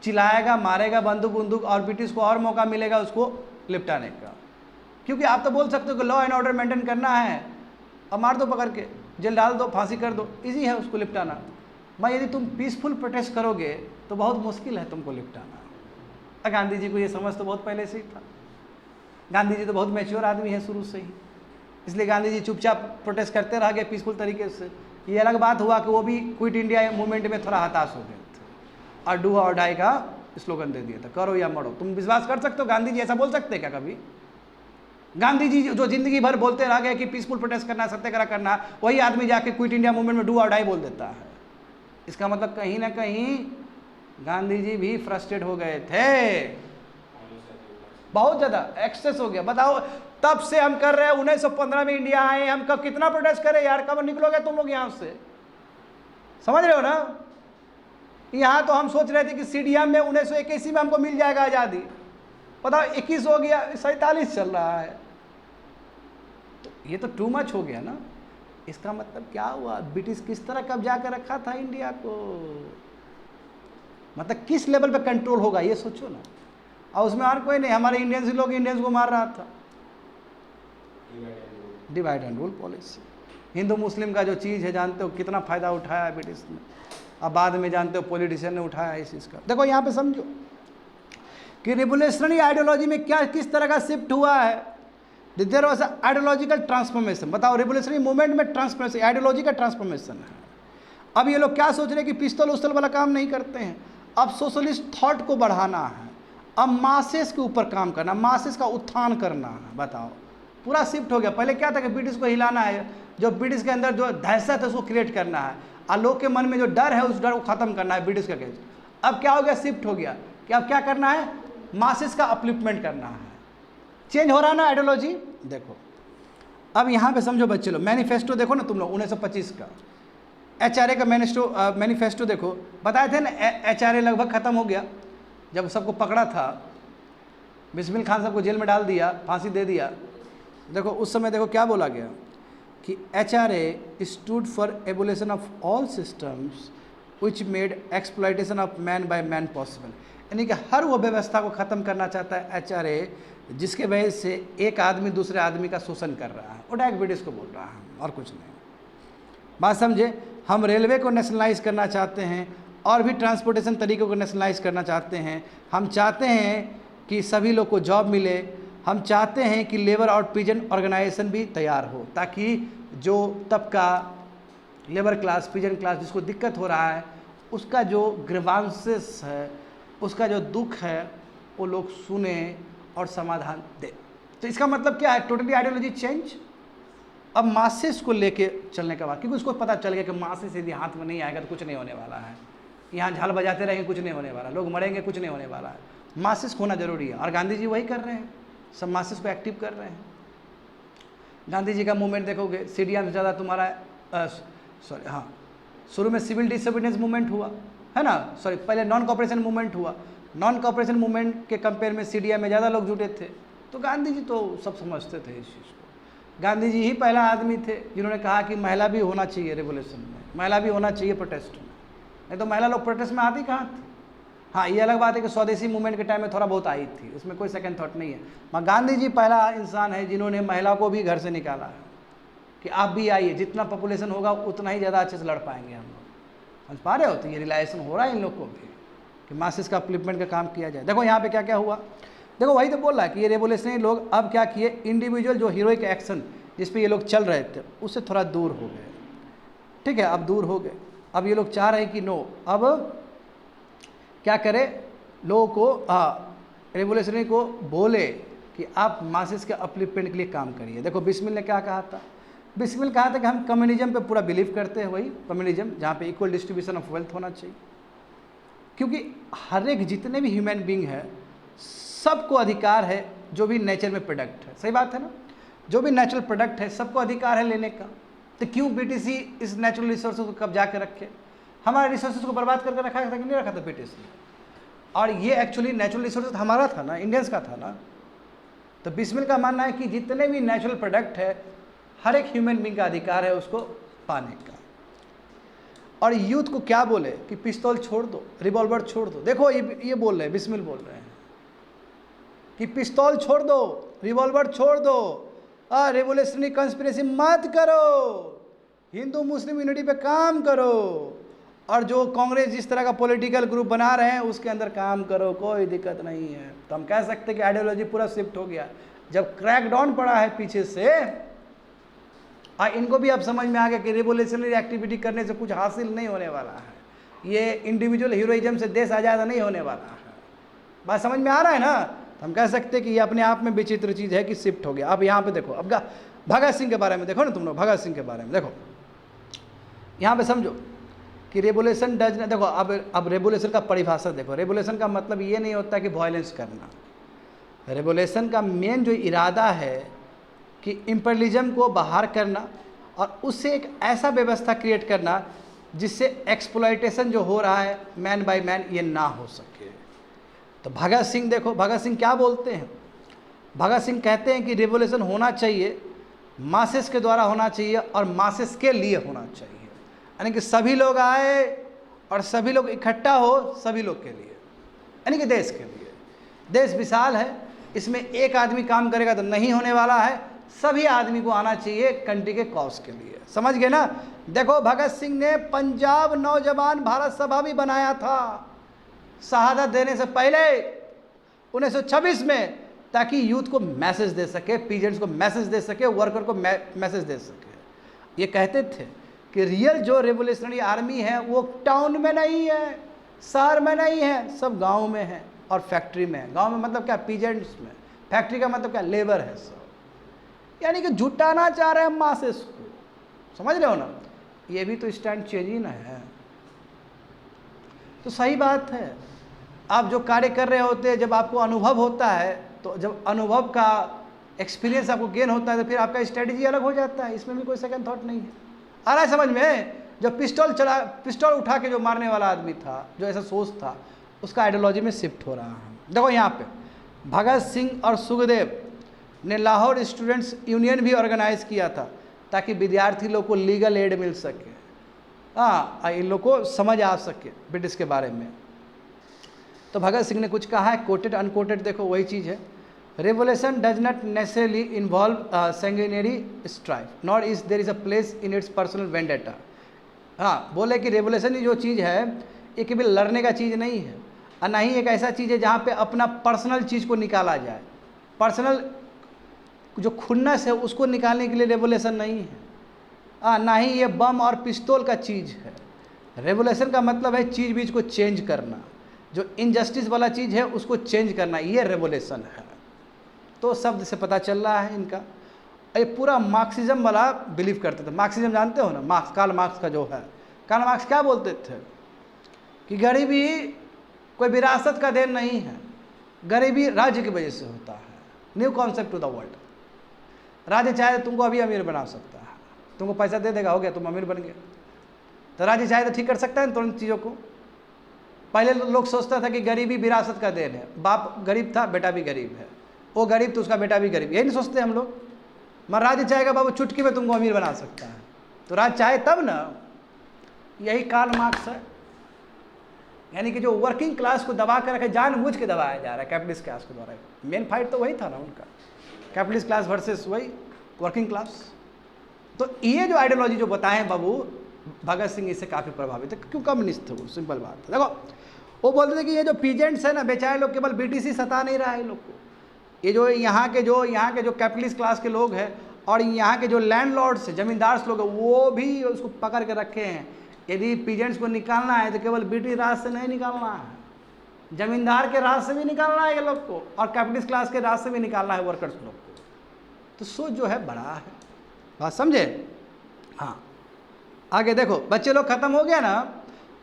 Speaker 1: चिल्लाएगा, मारेगा बंदूक बंदूक, और ब्रिटिश को और मौका मिलेगा उसको लिपटाने का। क्योंकि आप तो बोल सकते हो कि लॉ एंड ऑर्डर मेंटेन करना है, अब मार दो पकड़ के, जेल डाल दो, फांसी कर दो, इजी है उसको लिपटाना। भाई यदि तुम पीसफुल प्रोटेस्ट करोगे तो बहुत मुश्किल है तुमको लिपटाना। गांधी जी को ये समझ तो बहुत पहले से ही था। गांधी जी तो बहुत मैच्योर आदमी है शुरू से ही, इसलिए गांधी जी चुपचाप प्रोटेस्ट करते रह गए पीसफुल तरीके से। ये अलग बात हुआ कि वो भी क्विट इंडिया मूवमेंट में थोड़ा हताश हो गए थे और डू और डाई का स्लोगन दे दिया था, करो या मरो। तुम विश्वास कर सकते हो गांधी जी ऐसा बोल सकते क्या कभी? गांधी जी जो जिंदगी भर बोलते रह गए कि पीसफुल प्रोटेस्ट करना, सत्याग्रह करना, वही आदमी जाके क्विट इंडिया मूवमेंट में डू और डाई बोल देता है। इसका मतलब कहीं ना कहीं गांधी जी भी फ्रस्ट्रेट हो गए थे, बहुत ज़्यादा एक्सेस हो गया। बताओ, तब से हम कर रहे हैं, 1915 में इंडिया आए, हम कब कितना प्रोटेस्ट करें यार, कब निकलोगे तुम लोग यहाँ से? समझ रहे हो ना? यहाँ तो हम सोच रहे थे कि CDM में 1981 में हमको मिल जाएगा आज़ादी, बताओ 21 हो गया, 47 चल रहा है। तो ये तो टू मच हो गया ना। इसका मतलब क्या हुआ, ब्रिटिश किस तरह कब्जा कर रखा था इंडिया को, मतलब किस लेवल पे कंट्रोल होगा ये सोचो ना। और उसमें और कोई नहीं, हमारे इंडियंस ही लोग इंडियंस को मार रहा था। Divide and rule policy, Hindu Muslim का जो चीज़ है जानते हो कितना फ़ायदा उठाया है ब्रिटिश ने, अब बाद में जानते हो पॉलिटिशियन ने उठाया इस चीज़ का। देखो यहाँ पे समझो कि रिवोल्यूशनरी आइडियोलॉजी में क्या किस तरह का शिफ्ट हुआ है। There was ideological transformation. बताओ, रिवोल्यूशनरी मूवमेंट में ट्रांसफॉर्मेशन, आइडियोलॉजी का ट्रांसफॉर्मेशन है। अब ये लोग क्या सोच रहे हैं कि पिस्तौल उस्तौल वाला काम नहीं करते हैं, अब सोशलिस्ट थॉट को बढ़ाना है, अब मासेस के ऊपर काम करना, मासेस का उत्थान करना है। बताओ, पूरा शिफ्ट हो गया। पहले क्या था कि ब्रिटिश को हिलाना है, जो ब्रिटिश के अंदर जो दहशत है उसको क्रिएट करना है, और लोग के मन में जो डर है उस डर को खत्म करना है ब्रिटिश के अगेंस्ट। अब क्या हो गया, शिफ्ट हो गया कि अब क्या करना है, मासेस का अपलिफ्टमेंट करना है। चेंज हो रहा है ना आइडियोलॉजी। देखो अब यहाँ पे समझो बच्चे लोग, मैनिफेस्टो देखो ना तुम लोग 1925 का, HRA का मैनिफेस्टो देखो। बताए थे ना HRA लगभग ख़त्म हो गया जब सबको पकड़ा था, बिस्मिल खान सबको जेल में डाल दिया, फांसी दे दिया। देखो उस समय देखो क्या बोला गया कि HRA stood for abolition of all systems which made exploitation of man by man possible. यानी कि हर वो व्यवस्था को ख़त्म करना चाहता है HRA जिसके वजह से एक आदमी दूसरे आदमी का शोषण कर रहा है। वो डायरेक्ट ब्रिटिश को बोल रहा है और कुछ नहीं। बात समझे? हम रेलवे को नेशनलाइज करना चाहते हैं और भी ट्रांसपोर्टेशन तरीक़ों को नेशनलाइज करना चाहते हैं। हम चाहते हैं कि सभी लोग को जॉब मिले। हम चाहते हैं कि लेबर और पिजन ऑर्गेनाइजेशन भी तैयार हो ताकि जो तबका लेबर क्लास, पिजन क्लास जिसको दिक्कत हो रहा है उसका जो ग्रीवांसेस है, उसका जो दुख है वो लोग सुने और समाधान दे। तो इसका मतलब क्या है, टोटली आइडियोलॉजी चेंज। अब मासेस को लेके चलने का बाद, क्योंकि उसको पता चल गया कि मासेस यदि हाथ में नहीं आएगा तो कुछ नहीं होने वाला है। यहाँ झाल बजाते रहेंगे कुछ नहीं होने वाला, लोग मरेंगे कुछ नहीं होने वाला है। मासेस होना जरूरी है और गांधी जी वही कर रहे हैं, सब मासेस को एक्टिव कर रहे हैं। गांधी जी का मूवमेंट देखोगे CDM से ज़्यादा तुम्हारा शुरू में सिविल डिसोबीडियंस मूवमेंट हुआ है ना, पहले नॉन कॉपरेशन मूवमेंट हुआ। नॉन कॉपरेशन मूवमेंट के कंपेयर में CDM में ज़्यादा लोग जुटे थे। तो गांधी जी तो सब समझते थे इस चीज़ को। गांधी जी ही पहला आदमी थे जिन्होंने कहा कि महिला भी होना चाहिए रेवोल्यूशन में, महिला भी होना चाहिए प्रोटेस्ट में। नहीं तो महिला लोग प्रोटेस्ट में आती कहाँ थी। हाँ, ये अलग बात है कि स्वदेशी मूवमेंट के टाइम में थोड़ा बहुत आई थी, उसमें कोई सेकंड थॉट नहीं है, मगर गांधी जी पहला इंसान है जिन्होंने महिला को भी घर से निकाला है कि आप भी आइए, जितना पॉपुलेशन होगा उतना ही ज़्यादा अच्छे से लड़ पाएंगे हम लोग। समझ पा रहे हो? तो ये रिलाइजेशन हो रहा है इन लोग को भी कि मासेस का अपलिफ्टमेंट का काम किया जाए। देखो यहाँ पे क्या क्या हुआ, देखो वही तो बोल रहा है कि ये रेवोल्यूशनरी लोग अब क्या किए, इंडिविजुअल जो हीरोइक एक्शन जिस पे ये लोग चल रहे थे उससे थोड़ा दूर हो गए। ठीक है, अब दूर हो गए। अब ये लोग चाह रहे हैं कि नो, अब क्या करें, लोगों को रेवोल्यूशनरी को बोले कि आप मासेस के अपलिफ्टमेंट के लिए काम करिए। देखो बिस्मिल ने क्या कहा था, बिस्मिल कहा था कि हम कम्युनिज्म पे पूरा बिलीव करते हैं, वही कम्युनिज्म जहाँ पे इक्वल डिस्ट्रीब्यूशन ऑफ वेल्थ होना चाहिए, क्योंकि हर एक जितने भी ह्यूमन बींग है सबको अधिकार है जो भी नेचर में प्रोडक्ट है। सही बात है ना, जो भी नेचुरल प्रोडक्ट है सबको अधिकार है लेने का। तो क्यों बीटीसी इस नेचुरल रिसोर्सेज को कब्जा कर रखे, हमारे रिसोर्सेज को बर्बाद करके रखा था कि नहीं रखा था बीटीसी। और ये एक्चुअली नेचुरल रिसोर्सेज हमारा था ना, इंडियंस का था ना। तो बिस्मिल का मानना है कि जितने भी नेचुरल प्रोडक्ट है हर एक ह्यूमन बींग का अधिकार है उसको पाने का। और यूथ को क्या बोले कि पिस्तौल छोड़ दो, रिवॉल्वर छोड़ दो। देखो ये बोल रहे हैं, बिस्मिल बोल रहे हैं कि पिस्तौल छोड़ दो, रिवॉल्वर छोड़ दो, रेवोल्यूशनरी कंस्पिरेसी मत करो, हिंदू मुस्लिम यूनिटी पे काम करो, और जो कांग्रेस जिस तरह का पॉलिटिकल ग्रुप बना रहे हैं उसके अंदर काम करो, कोई दिक्कत नहीं है। तो हम कह सकते हैं कि आइडियोलॉजी पूरा शिफ्ट हो गया। जब क्रैकडाउन पड़ा है पीछे से, इनको भी अब समझ में आ गया कि रिवोल्यूशनरी एक्टिविटी करने से कुछ हासिल नहीं होने वाला है, ये इंडिविजुअल हीरोइज्म से देश आज़ाद नहीं होने वाला है। बात समझ में आ रहा है ना। तो हम कह सकते हैं कि ये अपने आप में विचित्र चीज़ है कि शिफ्ट हो गया। अब यहाँ पे देखो, अब भगत सिंह के बारे में देखो ना तुम लोग, भगत सिंह के बारे में देखो, यहाँ पे समझो कि रेवोल्यूशन डज ना, देखो अब रेवोल्यूशन का परिभाषा देखो। रेवोल्यूशन का मतलब ये नहीं होता कि वायलेंस करना। रेवोल्यूशन का मेन जो इरादा है कि इम्पीरियलिज्म को बाहर करना और उससे एक ऐसा व्यवस्था क्रिएट करना जिससे एक्सप्लॉयटेशन जो हो रहा है मैन बाय मैन ये ना हो सके। तो भगत सिंह देखो, भगत सिंह क्या बोलते हैं, भगत सिंह कहते हैं कि रिवोल्यूशन होना चाहिए, मासेस के द्वारा होना चाहिए और मासेस के लिए होना चाहिए, यानी कि सभी लोग आए और सभी लोग इकट्ठा हो सभी लोग के लिए, यानी कि देश के लिए। देश विशाल है, इसमें एक आदमी काम करेगा तो नहीं होने वाला है, सभी आदमी को आना चाहिए कंट्री के कॉज के लिए। समझ गए ना। देखो भगत सिंह ने पंजाब नौजवान भारत सभा भी बनाया था शहादत देने से पहले 1926 में, ताकि यूथ को मैसेज दे सके, पीजेंट्स को मैसेज दे सके, वर्कर को मैसेज दे सके। ये कहते थे कि रियल जो रेवोल्यूशनरी आर्मी है वो टाउन में नहीं है, शहर में नहीं है, सब गांव में है और फैक्ट्री में है। गांव में मतलब क्या, पीजेंट्स में। फैक्ट्री का मतलब क्या, लेबर है सब। यानी कि जुटाना चाह रहे हैं मासेस को, समझ रहे हो ना। ये भी तो स्टैंड चेंज ही ना है। तो सही बात है, आप जो कार्य कर रहे होते हैं, जब आपको अनुभव होता है, तो जब अनुभव का एक्सपीरियंस आपको गेन होता है तो फिर आपका स्ट्रेटजी अलग हो जाता है। इसमें भी कोई सेकंड थॉट नहीं है। आ रहा है समझ में। जो पिस्टल उठा के जो मारने वाला आदमी था, जो ऐसा सोच था, उसका आइडियोलॉजी में शिफ्ट हो रहा है। देखो यहाँ पे भगत सिंह और सुखदेव ने लाहौर स्टूडेंट्स यूनियन भी ऑर्गेनाइज किया था ताकि विद्यार्थी लोग को लीगल एड मिल सके, इन लोग को समझ आ सके ब्रिटिश के बारे में। तो भगत सिंह ने कुछ कहा है, कोटेड अनकोटेड देखो वही चीज़ है। Revolution does not necessarily involve sanguinary strife not is there is a place in its personal vendetta. बोले कि रेवोल्यूशन जो चीज़ है ये केवल लड़ने का चीज़ नहीं है और ना ही एक ऐसा चीज़ है जहाँ पे अपना पर्सनल चीज़ को निकाला जाए। पर्सनल जो खुन्नस है उसको निकालने के लिए रेवोल्यूशन नहीं है। ना ही ये बम और पिस्तौल का चीज़ है। रेवोल्यूशन का मतलब है चीज़ बीज को चेंज करना, जो इनजस्टिस वाला चीज़ है उसको चेंज करना, ये रेवोल्यूशन है। तो शब्द से पता चल रहा है इनका। ये पूरा मार्क्सिज्म वाला बिलीव करते थे। मार्क्सिज्म जानते हो ना, मार्क्स, कार्ल मार्क्स का जो है। कार्ल मार्क्स क्या बोलते थे कि गरीबी कोई विरासत का देन नहीं है, गरीबी राज्य की वजह से होता है। New concept to the world. राज्य चाहे तो तुमको अभी अमीर बना सकता है, तुमको पैसा दे देगा, हो गया तुम अमीर बन गए। तो राज्य चाहे तो ठीक कर सकता है ना तुरंत चीज़ों को। पहले लोग सोचता था कि गरीबी विरासत का देन है, बाप गरीब था बेटा भी गरीब है, वो गरीब तो उसका बेटा भी गरीब, यही नहीं सोचते हम लोग। मगर राज्य चाहेगा बाबू चुटकी में तुमको अमीर बना सकता है, तो राज्य चाहे तब ना। यही कार्ल मार्क्स है, यानी कि जो वर्किंग क्लास को दबा कर रखे, जानबूझ के दबाया जा रहा है कैपिटलिस्ट क्लास के द्वारा। मेन फाइट तो वही था ना उनका, कैपिटलिस्ट क्लास वर्सेस वही वर्किंग क्लास। तो ये जो आइडियोलॉजी जो बताएं बाबू, भगत सिंह इससे काफ़ी प्रभावित है, क्यों कम्युनिस्ट थे वो, सिंपल बात है। देखो वो बोलते थे कि ये जो पीजेंट्स है ना, बेचारे लोग केवल बीटीसी सता नहीं रहा है लोग को, ये जो यहाँ के जो कैपिटलिस्ट क्लास के लोग हैं और यहाँ के जो लैंडलॉर्ड्स जमींदार लोग हैं, वो भी उसको पकड़ के रखे हैं। यदि पीजेंट्स को निकालना है तो केवल बीटी राज से नहीं निकालना है, जमींदार के राज से भी निकालना है ये लोग को, और कैपिटलिस्ट क्लास के राज से भी निकालना है वर्कर्स लोग को। तो सोच जो है बड़ा है, बात समझे। हाँ आगे देखो, बच्चे लोग खत्म हो गया ना,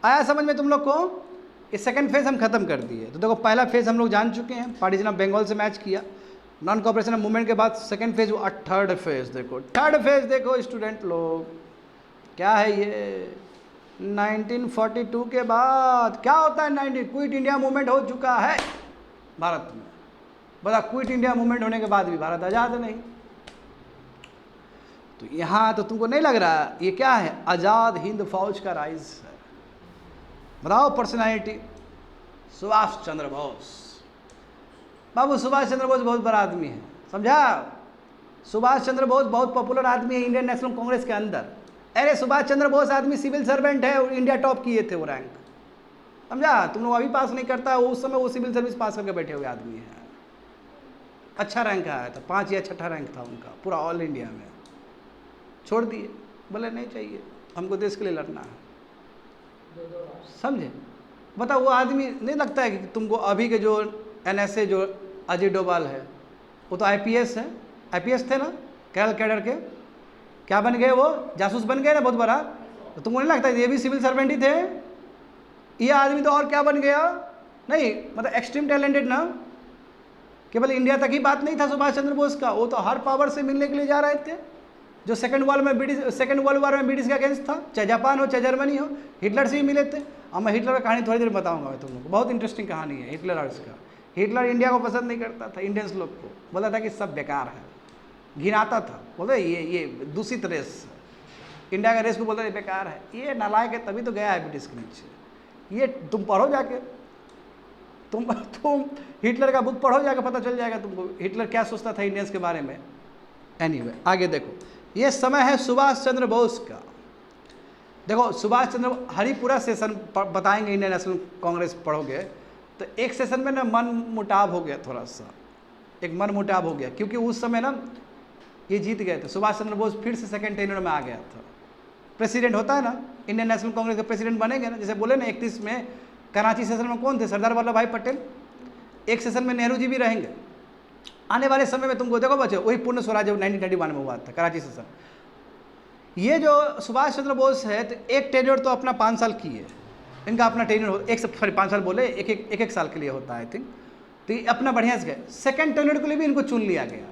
Speaker 1: आया समझ में तुम लोग को। इस सेकंड फेज हम खत्म कर दिए। तो देखो पहला फेज हम लोग जान चुके हैं, पार्टीशन ऑफ बंगाल से मैच किया, नॉन कॉपरेशन ऑफ मूवमेंट के बाद सेकंड फेज हुआ। थर्ड फेज देखो, थर्ड फेज देखो स्टूडेंट लोग, क्या है ये 1942 के बाद क्या होता है। क्विट इंडिया मूवमेंट हो चुका है भारत में, बता क्विट इंडिया मूवमेंट होने के बाद भी भारत आज़ाद नहीं। तो यहाँ तो तुमको नहीं लग रहा ये क्या है, आज़ाद हिंद फौज का राइज है। बताओ पर्सनालिटी, सुभाष चंद्र बोस। बाबू सुभाष चंद्र बोस बहुत बड़ा आदमी है, समझा। सुभाष चंद्र बोस बहुत पॉपुलर आदमी है इंडियन नेशनल कांग्रेस के अंदर। अरे सुभाष चंद्र बोस आदमी सिविल सर्वेंट है और इंडिया टॉप किए थे वो रैंक, समझा। तुम लोग अभी पास नहीं करता, उस समय वो सिविल सर्विस पास करके बैठे हुए आदमी हैं। अच्छा रैंक आया था, 5 या 6ठा रैंक था उनका पूरा ऑल इंडिया में। छोड़ दिए, बोले नहीं चाहिए हमको, देश के लिए लड़ना है, समझे। बताओ वो आदमी नहीं लगता है कि तुमको अभी के जो NSA जो अजय डोभाल है, वो तो IPS है, IPS थे ना केरल कैडर के, क्या बन गए वो, जासूस बन गए ना बहुत बड़ा। तो तुमको नहीं लगता ये भी सिविल सर्वेंट ही थे। ये आदमी तो और क्या बन गया, नहीं मतलब एक्सट्रीम टैलेंटेड ना। केवल इंडिया तक ही बात नहीं था सुभाष चंद्र बोस का, वो तो हर पावर से मिलने के लिए जा रहे थे। जो सेकंड वर्ल्ड वॉर में ब्रिटिश का अगेंस्ट था, चाहे जापान हो चाहे जर्मनी हो, हिटलर से भी मिले थे। अब मैं हिटलर का कहानी थोड़ी देर बताऊंगा मैं तुम लोग को, बहुत इंटरेस्टिंग कहानी है हिटलर और इसका। हिटलर इंडिया को पसंद नहीं करता था, इंडियंस लोग को बोला था कि सब बेकार है, घिनाता था, बोले ये दूषित रेस, इंडिया का रेस को बोलता है बेकार है, ये नालायक है, तभी तो गया है ब्रिटिश के नीचे। ये तुम पढ़ो जाके, तुम हिटलर का बुक पढ़ो जाके, पता चल जाएगा तुमको हिटलर क्या सोचता था इंडियंस के बारे में। एनीवे आगे देखो, ये समय है सुभाष चंद्र बोस का। देखो सुभाष चंद्र, हरी पूरा सेशन बताएंगे इंडियन नेशनल कांग्रेस पढ़ोगे तो एक सेशन में ना मन मुटाव हो गया, थोड़ा सा एक मन मुटाव हो गया, क्योंकि उस समय ना ये जीत गए थे। सुभाष चंद्र बोस फिर से सेकंड टेन्योर में आ गया था। प्रेसिडेंट होता है ना इंडियन नेशनल कांग्रेस के, प्रेसिडेंट बनेंगे ना, जैसे बोले ना 31 में कराची सेशन में कौन थे, सरदार वल्लभ भाई पटेल। एक सेशन में नेहरू जी भी रहेंगे। आने वाले समय में तुमको देखो बच्चों, वही पूर्ण स्वराज 1931 में हुआ था कराची सेशन। ये जो सुभाष चंद्र बोस है तो एक टेन्योर तो अपना 5 साल की है, इनका अपना टेन्योर एक 5 साल बोले, एक साल के लिए होता है आई थिंक। तो ये अपना बढ़िया से गए, सेकेंड टेन्योर के लिए भी इनको चुन लिया गया।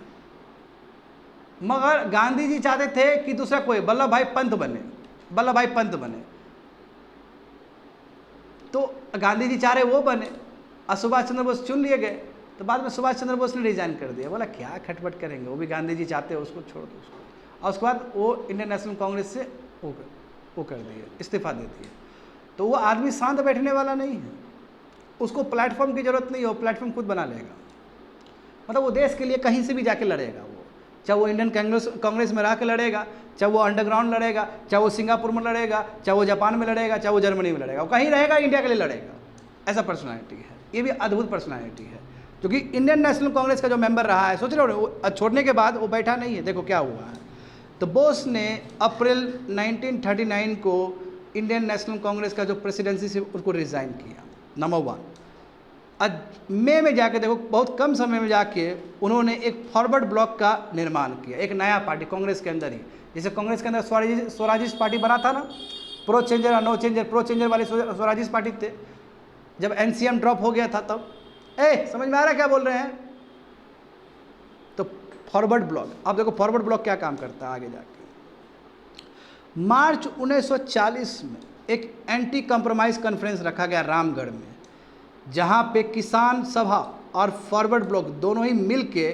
Speaker 1: मगर गांधी जी चाहते थे कि दूसरा कोई वल्लभ भाई पंत बने, तो गांधी जी चाह रहे वो बने और सुभाष चंद्र बोस चुन लिए गए। तो बाद में सुभाष चंद्र बोस ने रिजाइन कर दिया, बोला क्या खटपट करेंगे, वो भी गांधी जी चाहते हैं उसको छोड़ दो उसको। और उसके बाद वो इंडियन नेशनल कांग्रेस से वो कर दिए, इस्तीफा दे दिए। तो वो आदमी शांत बैठने वाला नहीं है, उसको प्लेटफॉर्म की जरूरत नहीं है, वो प्लेटफॉर्म खुद बना लेगा। मतलब वो देश के लिए कहीं से भी जाके लड़ेगा, वो चाहे वो इंडियन कांग्रेस में रह के लड़ेगा, चाहे वो अंडरग्राउंड लड़ेगा, चाहे वो सिंगापुर में लड़ेगा, चाहे वो जापान में लड़ेगा, चाहे वो जर्मनी में लड़ेगा, वो कहीं रहेगा इंडिया के लिए लड़ेगा। ऐसा पर्सनैलिटी है, ये भी अद्भुत पर्सनैलिटी है। क्योंकि इंडियन नेशनल कांग्रेस का जो मेंबर रहा है, सोच रहे हो छोड़ने के बाद वो बैठा नहीं है। देखो क्या हुआ है, तो बोस ने अप्रैल 1939 को इंडियन नेशनल कांग्रेस का जो प्रेसिडेंसी से उसको रिज़ाइन किया, नंबर 1। आज मई में जाके देखो, बहुत कम समय में जाके उन्होंने एक फॉरवर्ड ब्लॉक का निर्माण किया, एक नया पार्टी कांग्रेस के अंदर ही। जैसे कांग्रेस के अंदर स्वराजिस्ट पार्टी बना था ना, प्रो चेंजर और नो चेंजर, प्रो चेंजर वाले स्वराजिस्ट पार्टी थे। जब NCM ड्रॉप हो गया था तब समझ में आ रहा है क्या बोल रहे हैं। तो फॉरवर्ड ब्लॉक, आप देखो फॉरवर्ड ब्लॉक क्या काम करता है आगे जाके। मार्च 1940 में एक एंटी कंप्रोमाइज कॉन्फ्रेंस रखा गया रामगढ़ में, जहां पे किसान सभा और फॉरवर्ड ब्लॉक दोनों ही मिल के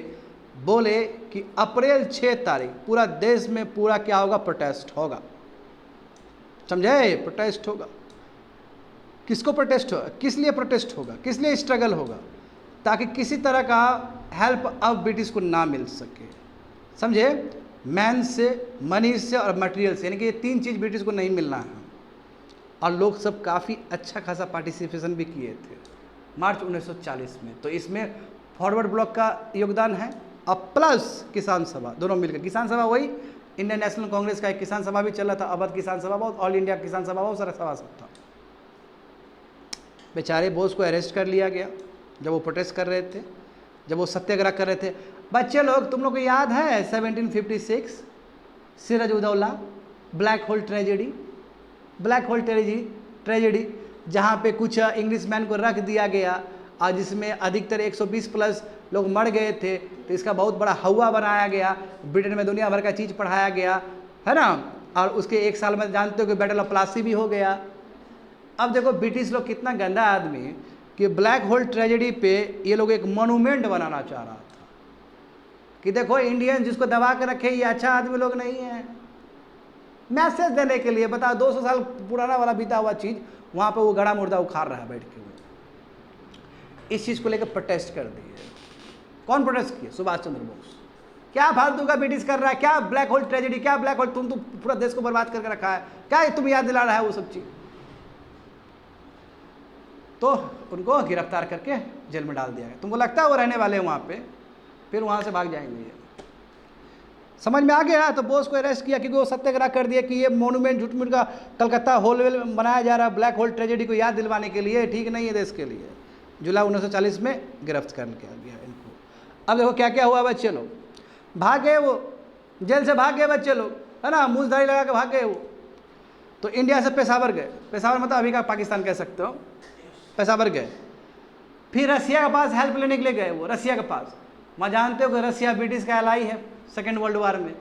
Speaker 1: बोले कि अप्रैल 6 तारीख पूरा देश में पूरा क्या होगा, प्रोटेस्ट होगा। समझे, प्रोटेस्ट होगा। किसको प्रोटेस्ट होगा, किस लिए प्रोटेस्ट होगा, किस लिए स्ट्रगल होगा, ताकि किसी तरह का हेल्प अब ब्रिटिश को ना मिल सके। समझे, मैन से, मनी से और मटेरियल से, यानी कि ये 3 चीज़ ब्रिटिश को नहीं मिलना है। और लोग सब काफ़ी अच्छा खासा पार्टिसिपेशन भी किए थे मार्च 1940 में। तो इसमें फॉरवर्ड ब्लॉक का योगदान है और प्लस किसान सभा, दोनों मिलकर। किसान सभा वही इंडियन नेशनल कांग्रेस का एक किसान सभा भी चला था, अवध किसान सभा, बहुत ऑल इंडिया किसान सभा, बहुत सारा सभा सब था। बेचारे बोस को अरेस्ट कर लिया गया जब वो प्रोटेस्ट कर रहे थे, जब वो सत्याग्रह कर रहे थे। बच्चे लोग, तुम लोग को याद है 1756 Siraj ud-Daulah black hole tragedy, black hole tragedy, जहाँ पे कुछ इंग्लिश मैन को रख दिया गया और जिसमें अधिकतर 120 प्लस लोग मर गए थे। तो इसका बहुत बड़ा हवा बनाया गया, ब्रिटेन में दुनिया भर का चीज़ पढ़ाया गया, है ना। और उसके 1 साल में जानते हो कि बैटल ऑफ प्लासी भी हो गया। अब देखो ब्रिटिश लोग कितना गंदा आदमी कि ब्लैक होल ट्रेजेडी पे ये लोग एक मोनूमेंट बनाना चाह रहा था कि देखो इंडियन जिसको दबा के रखे ये अच्छा आदमी लोग नहीं है। मैसेज देने के लिए, बताओ 200 साल पुराना वाला बीता हुआ चीज़ वहाँ पे वो गड़ा मुर्दा उखाड़ रहा है बैठ के। इस चीज़ को लेकर प्रोटेस्ट कर दिए। कौन प्रोटेस्ट किए? सुभाष चंद्र बोस। क्या फालतू का ब्रिटिश कर रहा है, क्या ब्लैक होल ट्रेजेडी, क्या ब्लैक होल, तुम तो पूरा देश को बर्बाद करके रखा है, क्या तुम याद दिला रहा है वो सब चीज़। तो उनको गिरफ्तार करके जेल में डाल दिया गया। तुमको लगता है वो रहने वाले हैं वहाँ पे, फिर वहाँ से भाग जाएंगे ये। समझ में आ गया? तो बोस को अरेस्ट किया क्योंकि वो सत्याग्रह कर दिया कि ये मोनूमेंट झूठ मूठ का कलकत्ता होलवेल में बनाया जा रहा है ब्लैक होल ट्रेजेडी को याद दिलवाने के लिए, ठीक नहीं है देश के लिए। जुलाई 1940 में गिरफ्त कर गया इनको। अब देखो क्या क्या हुआ बच्चे लोग, भागे वो, जेल से भाग गए बच्चे लोग, है ना, मूंछधारी लगा के भाग गए वो। तो इंडिया से पेशावर गए, पेशावर मतलब अभी का पाकिस्तान कह सकते हो, पेशावर गए। फिर रसिया के पास हेल्प लेने के लिए गए वो, रसिया के पास। वहाँ जानते हो कि रसिया ब्रिटिश का एलाई है सेकेंड वर्ल्ड वार में।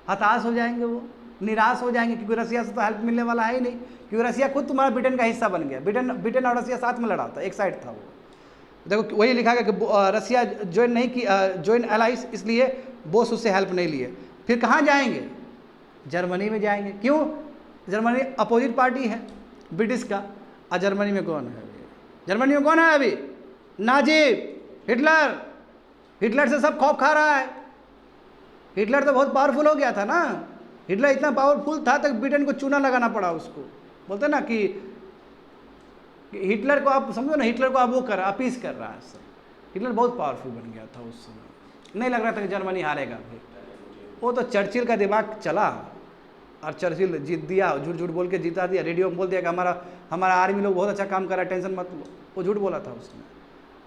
Speaker 1: हताश हो जाएंगे वो, निराश हो जाएंगे, क्योंकि रसिया से तो हेल्प मिलने वाला है ही नहीं, क्योंकि रसिया खुद तुम्हारा ब्रिटेन का हिस्सा बन गया। ब्रिटेन और रसिया साथ में लड़ा था, एक साइड था वो। देखो वही लिखा गया कि रसिया ज्वाइन नहीं की, ज्वाइन एलाइज, इसलिए बोस उससे हेल्प नहीं लिए। फिर कहाँ जाएंगे? जर्मनी में जाएंगे। क्यों? जर्मनी अपोजिट पार्टी है ब्रिटिश का। और जर्मनी में कौन है? जर्मनी में कौन है अभी? Nazi, Hitler. हिटलर से सब खौफ खा रहा है। हिटलर तो बहुत पावरफुल हो गया था ना, हिटलर इतना पावरफुल था तक ब्रिटेन को चूना लगाना पड़ा उसको। बोलते ना कि हिटलर को आप समझो ना, हिटलर को आप वो कर अपीस कर रहा है सब। हिटलर बहुत पावरफुल बन गया था उस समय, नहीं लग रहा था कि जर्मनी हारेगा फिर। वो तो चर्चिल का दिमाग चला और चर्चिल जीत दिया, झूठ झूठ बोल के जीता दिया। रेडियो में बोल दिया कि हमारा आर्मी लोग बहुत अच्छा काम कर रहा है, टेंशन मत लो। वो झूठ बोला था उसने,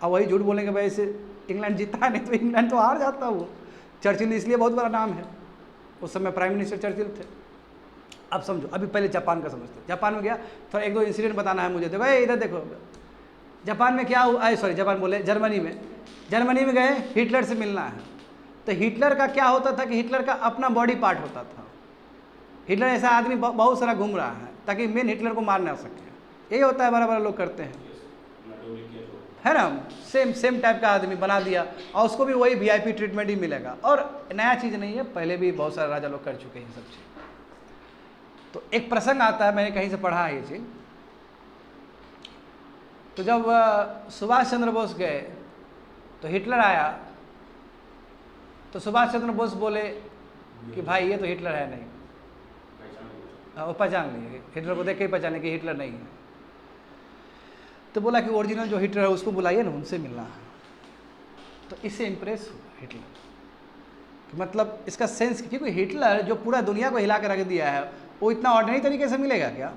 Speaker 1: और वही झूठ बोलने की वजह से इंग्लैंड जीता, नहीं तो इंग्लैंड तो हार जाता। वो चर्चिल इसलिए बहुत बड़ा नाम है, उस समय प्राइम मिनिस्टर चर्चिल थे। अब समझो, अभी पहले जापान का समझते। जापान में गया, थोड़ा 1-2 इंसिडेंट बताना है मुझे। देखो इधर देखो, जापान में क्या हुआ, सॉरी जापान बोले, जर्मनी में गए, हिटलर से मिलना है। तो हिटलर का क्या होता था कि हिटलर का अपना बॉडी पार्ट होता था। हिटलर ऐसा आदमी बहुत सारा घूम रहा है ताकि मेन हिटलर को मार ना सके। यही होता है, बड़ा बड़ा लोग करते हैं, है ना। सेम टाइप का आदमी बना दिया, और उसको भी वही VIP ट्रीटमेंट ही मिलेगा। और नया चीज़ नहीं है, पहले भी बहुत सारे राजा लोग कर चुके हैं सब चीज़। तो एक प्रसंग आता है, मैंने कहीं से पढ़ा है ये चीज़। तो जब सुभाष चंद्र बोस गए तो हिटलर आया, तो सुभाष चंद्र बोस बोले कि भाई ये तो हिटलर है नहीं। वो पहचान लिए, हिटलर को देख के ही पहचाने कि हिटलर नहीं है। तो बोला कि ओरिजिनल जो हिटलर है उसको बुलाइए ना, उनसे मिलना है। तो इससे इम्प्रेस हुआ हिटलर। मतलब इसका सेंस, क्योंकि हिटलर जो पूरा दुनिया को हिला कर रख दिया है, वो इतना ऑर्डिनरी तरीके से मिलेगा क्या?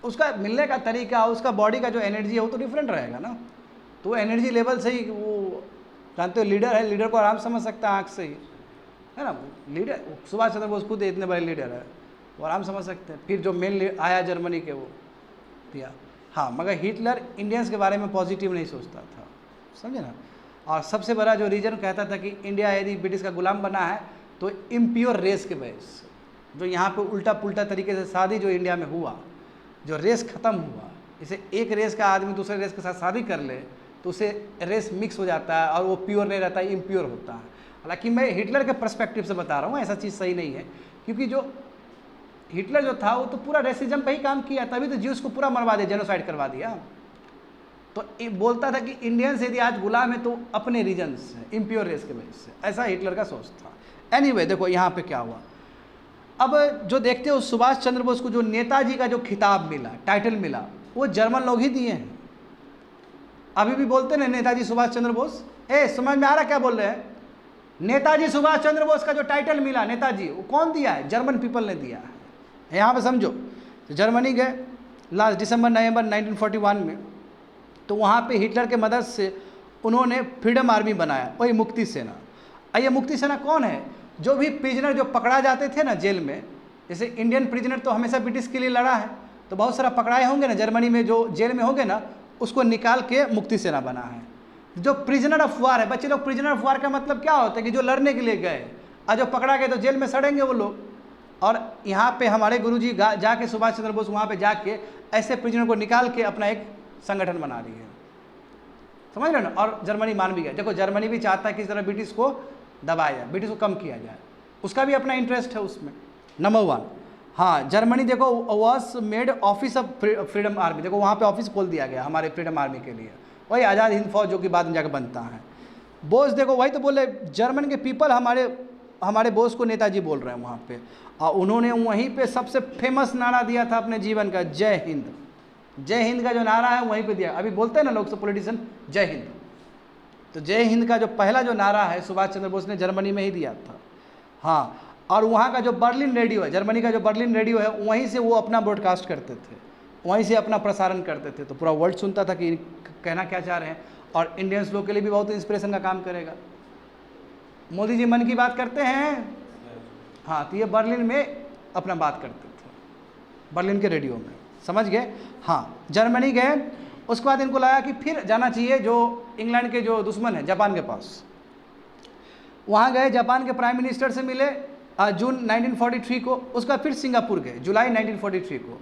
Speaker 1: उसका मिलने का तरीका, उसका बॉडी का जो एनर्जी है वो तो डिफरेंट रहेगा ना। तो वो एनर्जी लेवल से ही, वो जानते हो लीडर है, लीडर को आराम समझ सकता है आँख से ही, है ना। लीडर सुभाष चंद्र बोस खुद इतने बड़े लीडर है, वो आराम समझ सकते हैं। फिर जो मेन आया जर्मनी के, वो दिया। हाँ, मगर हिटलर इंडियंस के बारे में पॉजिटिव नहीं सोचता था, समझे ना। और सबसे बड़ा जो रीज़न कहता था कि इंडिया यदि ब्रिटिश का गुलाम बना है तो इम्प्योर रेस के वजह से, जो यहाँ पे उल्टा पुल्टा तरीके से शादी जो इंडिया में हुआ, जो रेस ख़त्म हुआ, जैसे एक रेस का आदमी दूसरे रेस के साथ शादी कर ले तो उससे रेस मिक्स हो जाता है और वो प्योर नहीं रहता है, इम्प्योर होता है। हालांकि मैं हिटलर के पर्सपेक्टिव से बता रहा हूँ, ऐसा चीज़ सही नहीं है, क्योंकि जो हिटलर जो था वो तो पूरा रेसिज्म पे ही काम किया, तभी तो ज्यूस को पूरा मरवा दिया, जेनोसाइड करवा दिया। तो बोलता था कि इंडियंस यदि आज गुलाम है तो अपने रीजन से, इम्प्योर रेस के वजह से, ऐसा हिटलर का सोच था। एनीवे देखो यहाँ पे क्या हुआ। अब जो देखते हो सुभाष चंद्र बोस को जो नेताजी का जो खिताब मिला, टाइटल मिला, वो जर्मन लोग ही दिए हैं। अभी भी बोलते ना नेताजी सुभाष चंद्र बोस, समझ में आ रहा क्या बोल रहे हैं? नेताजी सुभाष चंद्र बोस का जो टाइटल मिला नेताजी, वो कौन दिया है? जर्मन पीपल ने दिया है। यहाँ पे समझो, तो जर्मनी गए लास्ट दिसंबर नवंबर 1941 में, तो वहाँ पे हिटलर के मदद से उन्होंने फ्रीडम आर्मी बनाया, वही मुक्ति सेना। ये मुक्ति सेना कौन है? जो भी प्रिजनर जो पकड़ा जाते थे ना जेल में, जैसे इंडियन प्रिजनर तो हमेशा ब्रिटिश के लिए लड़ा है, तो बहुत सारा पकड़ाए होंगे ना जर्मनी में, जो जेल में होंगे ना, उसको निकाल के मुक्ति सेना बना है। जो प्रिजनर ऑफ वार है, बच्चे लोग, प्रिजनर ऑफ वार का मतलब क्या होता है कि जो लड़ने के लिए गए और जो पकड़ा गए तो जेल में सड़ेंगे वो लोग। और यहाँ पे हमारे गुरुजी जाके सुभाष चंद्र बोस वहाँ पे जाके ऐसे प्रिजनर को निकाल के अपना एक संगठन बना रही है, समझ रहे ना। और जर्मनी मान भी गया। देखो जर्मनी भी चाहता है कि इस तरह ब्रिटिश को दबाया जाए, ब्रिटिश को कम किया जाए, उसका भी अपना इंटरेस्ट है उसमें। नंबर 1, हाँ, जर्मनी देखो was made office of freedom army, देखो वहाँ पे ऑफिस खोल दिया गया हमारे फ्रीडम आर्मी के लिए, वही आज़ाद हिंद फौज जो कि बाद में जाकर बनता है। बोस देखो वही तो बोले, जर्मन के पीपल हमारे बोस को नेताजी बोल रहे हैं वहाँ पे, और उन्होंने वहीं पे सबसे फेमस नारा दिया था अपने जीवन का, जय हिंद। जय हिंद का जो नारा है वहीं पे दिया। अभी बोलते हैं ना लोग सब पॉलिटिशियन जय हिंद, तो जय हिंद का जो पहला जो नारा है सुभाष चंद्र बोस ने जर्मनी में ही दिया था। हाँ, और वहाँ का जो बर्लिन रेडियो है, जर्मनी का जो बर्लिन रेडियो है, वहीं से वो अपना ब्रॉडकास्ट करते थे, वहीं से अपना प्रसारण करते थे, तो पूरा वर्ल्ड सुनता था कि कहना क्या चाह रहे हैं। और इंडियंस लोग के लिए भी बहुत इंस्पिरेशन का काम करेगा। मोदी जी मन की बात करते हैं, हाँ, तो ये बर्लिन में अपना बात करते थे, बर्लिन के रेडियो में, समझ गए। हाँ, जर्मनी गए, उसके बाद इनको लगा कि फिर जाना चाहिए जो इंग्लैंड के जो दुश्मन है जापान के पास। वहाँ गए, जापान के प्राइम मिनिस्टर से मिले जून 1943 को। उसका फिर सिंगापुर गए जुलाई 1943 को।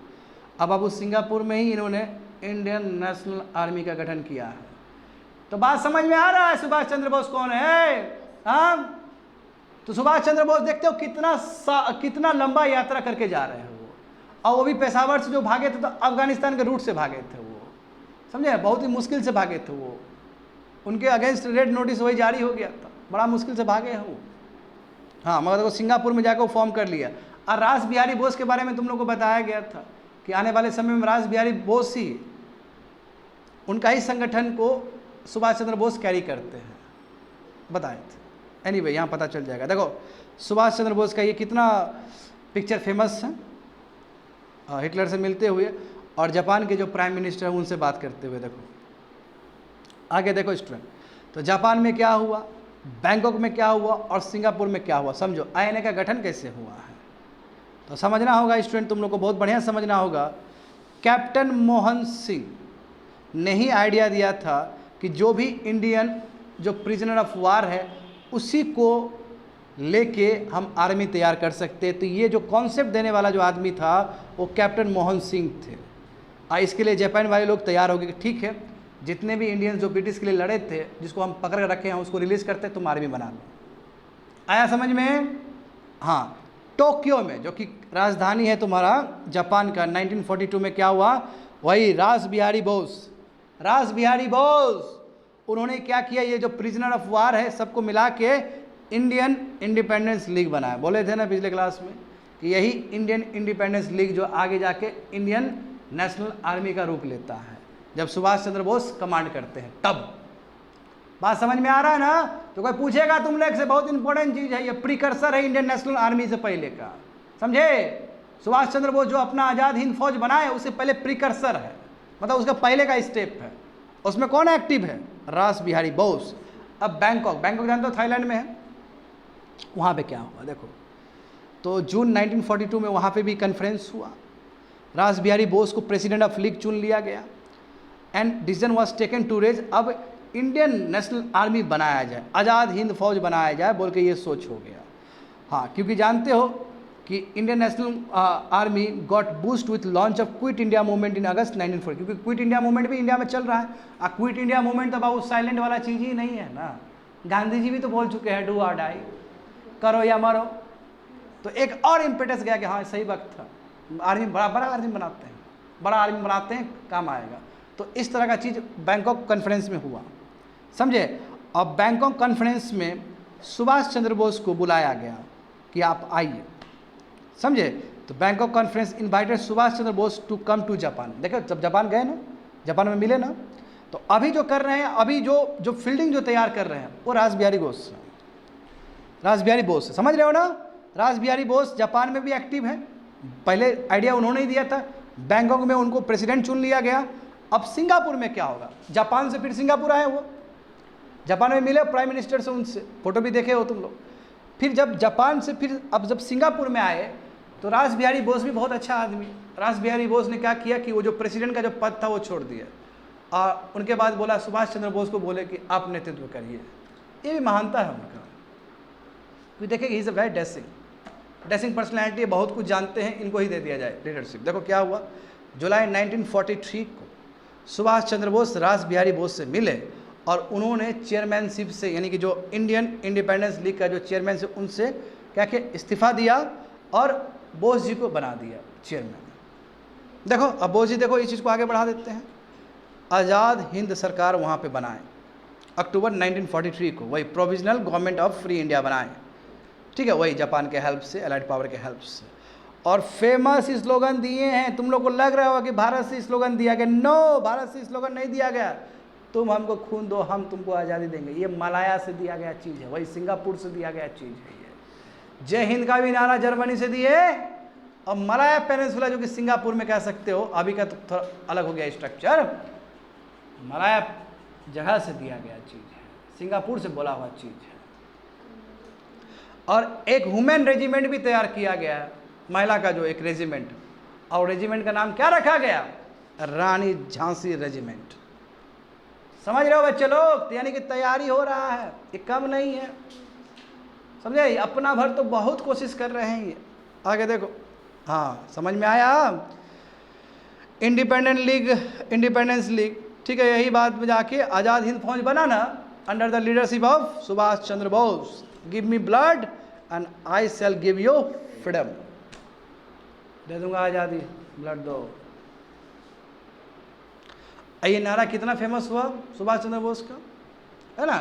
Speaker 1: अब उस सिंगापुर में ही इन्होंने इंडियन नेशनल आर्मी का गठन किया है। तो बात समझ में आ रहा है सुभाष चंद्र बोस कौन है? हाँ, तो सुभाष चंद्र बोस देखते हो कितना लंबा यात्रा करके जा रहे हैं वो, और वो भी पेशावर से जो भागे थे तो अफगानिस्तान के रूट से भागे थे वो, समझे, बहुत ही मुश्किल से भागे थे वो, उनके अगेंस्ट रेड नोटिस वही जारी हो गया था, बड़ा मुश्किल से भागे हैं वो। हाँ, मगर देखो सिंगापुर में जाकर वो फॉर्म कर लिया। और रास बिहारी बोस के बारे में तुम लोग को बताया गया था कि आने वाले समय में रास बिहारी बोस ही, उनका ही संगठन को सुभाष चंद्र बोस कैरी करते हैं, बताए थे। एनीवे यहाँ पता चल जाएगा। देखो सुभाष चंद्र बोस का ये कितना पिक्चर फेमस है, हिटलर से मिलते हुए और जापान के जो प्राइम मिनिस्टर हैं उनसे बात करते हुए। देखो आगे देखो स्टूडेंट, तो जापान में क्या हुआ, बैंकॉक में क्या हुआ और सिंगापुर में क्या हुआ, समझो आईएनए का गठन कैसे हुआ है। तो समझना होगा स्टूडेंट, तुम लोग को बहुत बढ़िया समझना होगा। कैप्टन मोहन सिंह ने ही आइडिया दिया था कि जो भी इंडियन जो प्रिजनर ऑफ वार है उसी को लेके हम आर्मी तैयार कर सकते हैं। तो ये जो कॉन्सेप्ट देने वाला जो आदमी था वो कैप्टन मोहन सिंह थे। इसके लिए जापान वाले लोग तैयार हो गए कि ठीक है, जितने भी इंडियंस जो ब्रिटिश के लिए लड़े थे, जिसको हम पकड़ कर रखे हैं, उसको रिलीज़ करते तुम आर्मी बना लो। आया समझ में? हाँ, टोक्यो में जो कि राजधानी है तुम्हारा जापान का, 1942 में क्या हुआ, वही रास बिहारी बोस उन्होंने क्या किया, ये जो प्रिजनर ऑफ वार है सबको मिला के इंडियन इंडिपेंडेंस लीग बनाया। बोले थे ना पिछले क्लास में कि यही इंडियन इंडिपेंडेंस लीग जो आगे जाके इंडियन नेशनल आर्मी का रूप लेता है जब सुभाष चंद्र बोस कमांड करते हैं तब। बात समझ में आ रहा है ना? तो कोई पूछेगा तुम लोग से, बहुत इंपॉर्टेंट चीज़ है, ये प्रीकर्सर है इंडियन नेशनल आर्मी से पहले का, समझे। सुभाष चंद्र बोस जो अपना आज़ाद हिंद फौज बनाए उससे पहले प्रीकर्सर है, मतलब उसका पहले का स्टेप है। उसमें कौन एक्टिव है? रास बिहारी बोस। अब बैंकॉक जानते हो थाईलैंड में है, वहाँ पे क्या हुआ देखो। तो जून 1942 में वहाँ पे भी कॉन्फ्रेंस हुआ, रास बिहारी बोस को प्रेसिडेंट ऑफ लीग चुन लिया गया and decision was taken to raise, अब इंडियन नेशनल आर्मी बनाया जाए, आज़ाद हिंद फौज बनाया जाए बोल के ये सोच हो गया। हाँ, क्योंकि जानते हो कि Indian national army got boost with launch of quit India movement in August 1940, क्योंकि क्विट इंडिया मूवमेंट भी इंडिया में चल रहा है। क्विट इंडिया मूवमेंट तो बाबू साइलेंट वाला चीज़ ही नहीं है ना, गांधी जी भी तो बोल चुके हैं डू और डाई, करो या मरो। तो एक और इम्पेटस गया कि हाँ सही वक्त था, आर्मी बड़ा आर्मी बनाते हैं, बड़ा आर्मी बनाते हैं, काम आएगा। तो इस तरह का चीज़ बैंकॉक कॉन्फ्रेंस में हुआ, समझे। और बैंकॉक कॉन्फ्रेंस में सुभाष चंद्र बोस को बुलाया गया कि आप आइए, समझे। तो Bangkok conference invited Subhash Chandra Bose to come to Japan. देखो जब जापान गए ना, जापान में मिले ना, तो अभी जो कर रहे हैं, अभी जो फील्डिंग जो तैयार कर रहे हैं वो रासबिहारी बोस से, समझ रहे हो ना। रासबिहारी बोस जापान में भी एक्टिव है, पहले आइडिया उन्होंने ही दिया था, बैंकॉक में उनको प्रेसिडेंट चुन लिया गया। अब सिंगापुर में क्या होगा, जापान से फिर सिंगापुर आए, वो जापान में मिले प्राइम मिनिस्टर से, उनसे फोटो भी देखे हो तुम लोग। फिर जब जापान से फिर अब जब सिंगापुर में आए तो रासबिहारी बोस भी बहुत अच्छा आदमी, रासबिहारी बोस ने क्या किया कि वो जो प्रेसिडेंट का जो पद था वो छोड़ दिया, और उनके बाद बोला सुभाष चंद्र बोस को बोले कि आप नेतृत्व करिए। ये भी महानता है उनका, क्योंकि देखिए he is a very dashing personality, बहुत कुछ जानते हैं, इनको ही दे दिया जाए लीडरशिप। देखो क्या हुआ, जुलाई 1943 को सुभाष चंद्र बोस रासबिहारी बोस से मिले और उन्होंने चेयरमैनशिप से, यानी कि जो इंडियन इंडिपेंडेंस लीग का जो चेयरमैन से, उनसे क्या किया, इस्तीफा दिया और बोस जी को बना दिया चेयरमैन। देखो अब बोस जी देखो इस चीज़ को आगे बढ़ा देते हैं, आज़ाद हिंद सरकार वहाँ पे बनाए अक्टूबर 1943 को, वही provisional government of free India बनाए, ठीक है, वही जापान के हेल्प से, एलाइड पावर के हेल्प से। और फेमस स्लोगन दिए हैं, तुम लोग को लग रहा होगा कि भारत से स्लोगन दिया गया, नो, भारत से स्लोगन नहीं दिया गया, तुम हमको खून दो हम तुमको आज़ादी देंगे, ये मलाया से दिया गया चीज़ है, वही सिंगापुर से दिया गया चीज़ है। ये जय हिंद का भी नारा जर्मनी से दिए, और मलाया पेनिनसुला जो कि सिंगापुर में कह सकते हो, अभी का तो थोड़ा अलग हो गया स्ट्रक्चर, मलाया जगह से दिया गया चीज़ है, सिंगापुर से बोला हुआ चीज़ है। और एक वुमेन रेजिमेंट भी तैयार किया गया है, महिला का जो एक रेजिमेंट, और रेजिमेंट का नाम क्या रखा गया, रानी झांसी रेजिमेंट। समझ रहे हो बच्चे लोग, यानी कि तैयारी हो रहा है, ये कम नहीं है, समझे। अपना भर तो बहुत कोशिश कर रहे हैं ये। आगे देखो, हाँ समझ में आया, इंडिपेंडेंस लीग, ठीक है, यही बात में जाके आज़ाद हिंद फौज बना ना, under the leadership of Subhash Chandra Bose. Give me blood and I shall give you freedom, दे दूंगा आज़ादी, ब्लड दो। ये नारा कितना फेमस हुआ सुभाष चंद्र बोस का, है ना।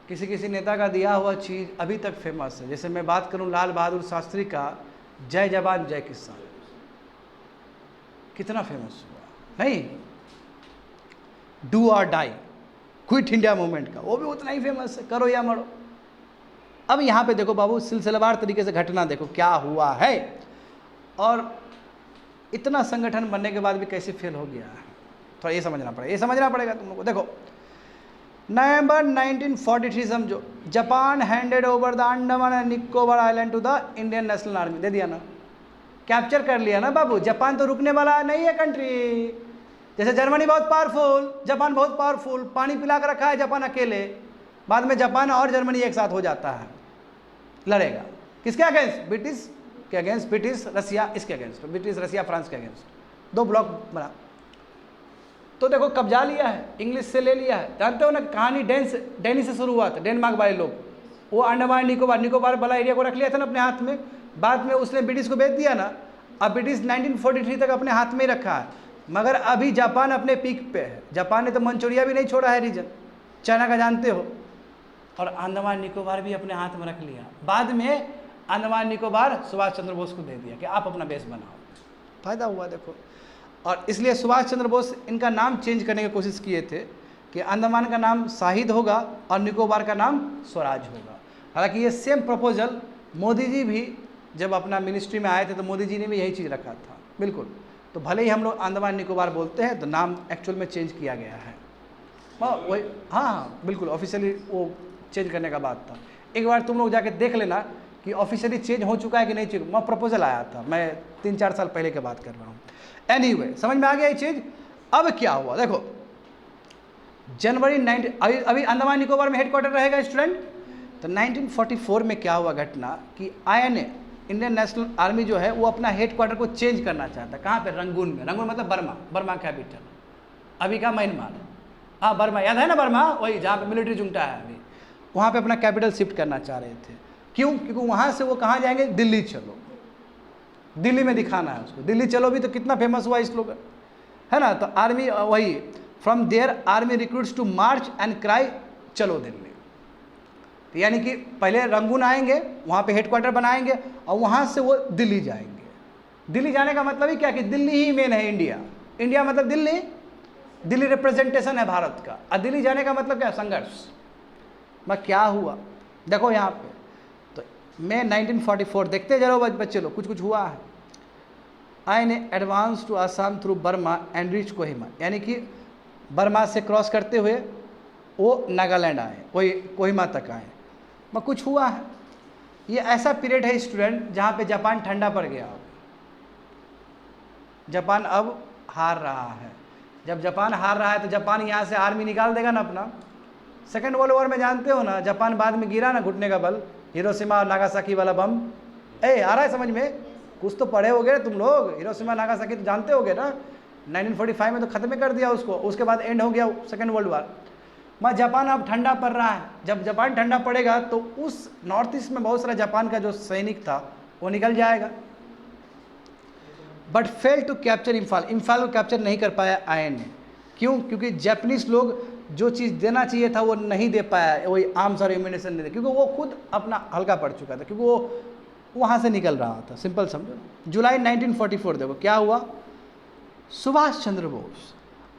Speaker 1: किसी किसी नेता का दिया हुआ चीज़ अभी तक फेमस है। जैसे मैं बात करूं लाल बहादुर शास्त्री का जय जवान जय किसान, कितना फेमस हुआ, नहीं। डू और डाई, क्विट इंडिया मूवमेंट का, वो भी उतना ही फेमस है, करो या मरो। अब यहाँ पे देखो बाबू, सिलसिलेवार तरीके से घटना देखो क्या हुआ है, और इतना संगठन बनने के बाद भी कैसे फेल हो गया है, थोड़ा ये समझना पड़ेगा तुम लोग को। देखो नवंबर 1943 समझो, Japan handed over the Andaman and Nicobar island to the Indian national army, दे दिया ना, कैप्चर कर लिया ना बाबू। जापान तो रुकने वाला नहीं है कंट्री, जैसे जर्मनी बहुत पावरफुल, जापान बहुत पावरफुल, पानी पिला कर रखा है जापान अकेले, बाद में जापान और जर्मनी एक साथ हो जाता है, लड़ेगा किसके अगेंस्ट, ब्रिटिश के अगेंस्ट, ब्रिटिश रसिया इसके अगेंस्ट, ब्रिटिश रसिया फ्रांस के अगेंस्ट, दो ब्लॉक बना। तो देखो कब्जा लिया है, इंग्लिश से ले लिया है, जानते हो ना कहानी डेनी से शुरू हुआ था, डेनमार्क वाले लोग, वो अंडमान निकोबार वाला एरिया को रख लिया था ना अपने हाथ में, बाद में उसने ब्रिटिश को बेच दिया ना, अब ब्रिटिश 1943 तक अपने हाथ में ही रखा है। मगर अभी जापान अपने पीक पे है, जापान ने तो मंचूरिया भी नहीं छोड़ा है रीजन, चाइना का जानते हो, और अंडमान निकोबार भी अपने हाथ में रख लिया। बाद में अंडमान निकोबार सुभाष चंद्र बोस को दे दिया कि आप अपना बेस बनाओ, फायदा हुआ देखो। और इसलिए सुभाष चंद्र बोस इनका नाम चेंज करने की कोशिश किए थे कि अंडमान का नाम शाहिद होगा और निकोबार का नाम स्वराज होगा। हालांकि ये सेम प्रपोजल मोदी जी भी जब अपना मिनिस्ट्री में आए थे तो मोदी जी ने भी यही चीज़ रखा था, बिल्कुल। तो भले ही हम लोग अंडमान निकोबार बोलते हैं तो नाम एक्चुअल में चेंज किया गया है, वही, हाँ बिल्कुल, ऑफिशियली वो चेंज करने का बात था। एक बार तुम लोग जाके देख लेना कि ऑफिशियली चेंज हो चुका है कि नहीं चेंज, वहाँ प्रपोजल आया था, मैं 3-4 साल पहले की बात कर रहा हूँ। एनीवे, समझ में आ गया ये चीज़। अब क्या हुआ देखो, जनवरी 19, अभी अंडमान निकोबार में हेडक्वार्टर रहेगा स्टूडेंट। तो 1944 में क्या हुआ घटना कि INA इंडियन नेशनल आर्मी जो है वो अपना हेड क्वार्टर को चेंज करना चाहता है। कहाँ पे? रंगून में। रंगून मतलब बर्मा, बर्मा कैपिटल, अभी का म्यांमार। हाँ बर्मा, याद है ना बर्मा, वही जहाँ पे मिलिट्री जुंटा है अभी, वहाँ पे अपना कैपिटल शिफ्ट करना चाह रहे थे। क्यों? क्योंकि वहाँ से वो कहाँ जाएंगे? दिल्ली चलो, दिल्ली में दिखाना है उसको। दिल्ली चलो भी तो कितना फेमस हुआ इस लोग, है ना। तो आर्मी वही, from there army recruits to march and cry चलो दिल्ली। तो यानी कि पहले रंगून आएंगे, वहाँ पे हेडक्वार्टर बनाएंगे और वहाँ से वो दिल्ली जाएंगे। दिल्ली जाने का मतलब ही क्या कि दिल्ली ही मेन है इंडिया। इंडिया मतलब दिल्ली, दिल्ली रिप्रेजेंटेशन है भारत का। और दिल्ली जाने का मतलब क्या? संघर्ष। मैं क्या हुआ देखो यहाँ पे, तो मैं 1944 देखते जरो बच्चे लोग, कुछ कुछ हुआ है। आई ने advance to Assam through Burma and reach Kohima, यानी कि बर्मा से क्रॉस करते हुए वो नागालैंड आए, वही कोहिमा तक आए। मैं कुछ हुआ है। ये ऐसा पीरियड है स्टूडेंट जहाँ पे जापान ठंडा पड़ गया। जापान अब हार रहा है। जब जापान हार रहा है तो जापान यहाँ से आर्मी निकाल देगा ना अपना। सेकेंड वर्ल्ड वॉर में जानते हो ना, जापान बाद में गिरा ना घुटने का बल, हिरोशिमा और नागासाकी वाला बम। आ रहा है समझ में? कुछ तो पढ़े होगे तुम लोग, हिरोशिमा नागासाकी तो जानते होगे ना। 1945 में तो ख़त्म कर दिया उसको, उसके बाद एंड हो गया सेकेंड वर्ल्ड वॉर। मैं जापान अब ठंडा पड़ रहा है। जब जापान ठंडा पड़ेगा तो उस नॉर्थ ईस्ट में बहुत सारा जापान का जो सैनिक था वो निकल जाएगा। But fail to capture Imphal, Imphal को कैप्चर नहीं कर पाया आयन ने। क्यों? क्योंकि जापानीज लोग जो चीज़ देना चाहिए था वो नहीं दे पाया, वही आर्म्स और एम्यूनिशन नहीं दे, क्योंकि वो खुद अपना हल्का पड़ चुका था, क्योंकि वो वहाँ से निकल रहा था। सिंपल समझो। जुलाई 1944 देखो क्या हुआ। सुभाष चंद्र बोस,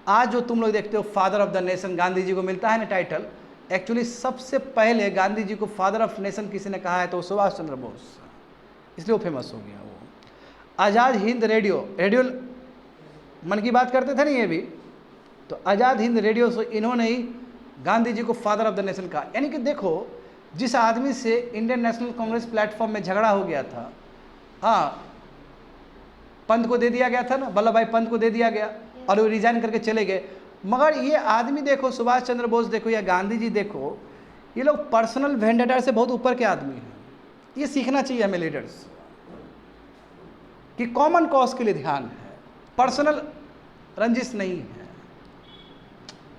Speaker 1: आज जो तुम लोग देखते हो father of the nation, Gandhi ji को मिलता है ना टाइटल, एक्चुअली सबसे पहले गांधी जी को फादर ऑफ नेशन किसी ने कहा है तो सुभाष चंद्र बोस, इसलिए वो फेमस हो गया। वो आज़ाद हिंद रेडियो, रेडियो मन की बात करते थे ना ये भी, तो आज़ाद हिंद रेडियो से इन्होंने ही गांधी जी को फादर ऑफ द नेशन कहा। यानी कि देखो, जिस आदमी से इंडियन नेशनल कांग्रेस प्लेटफॉर्म में झगड़ा हो गया था, हाँ पंत को दे दिया गया था ना, वल्लभ भाई पंत को दे दिया गया और वो रिजाइन करके चले गए। मगर ये आदमी देखो, सुभाष चंद्र बोस देखो या गांधी जी देखो, ये लोग पर्सनल वेंडेटा से बहुत ऊपर के आदमी हैं। ये सीखना चाहिए हमें लीडर्स कि कॉमन कॉज के लिए ध्यान है, पर्सनल रंजिश नहीं है।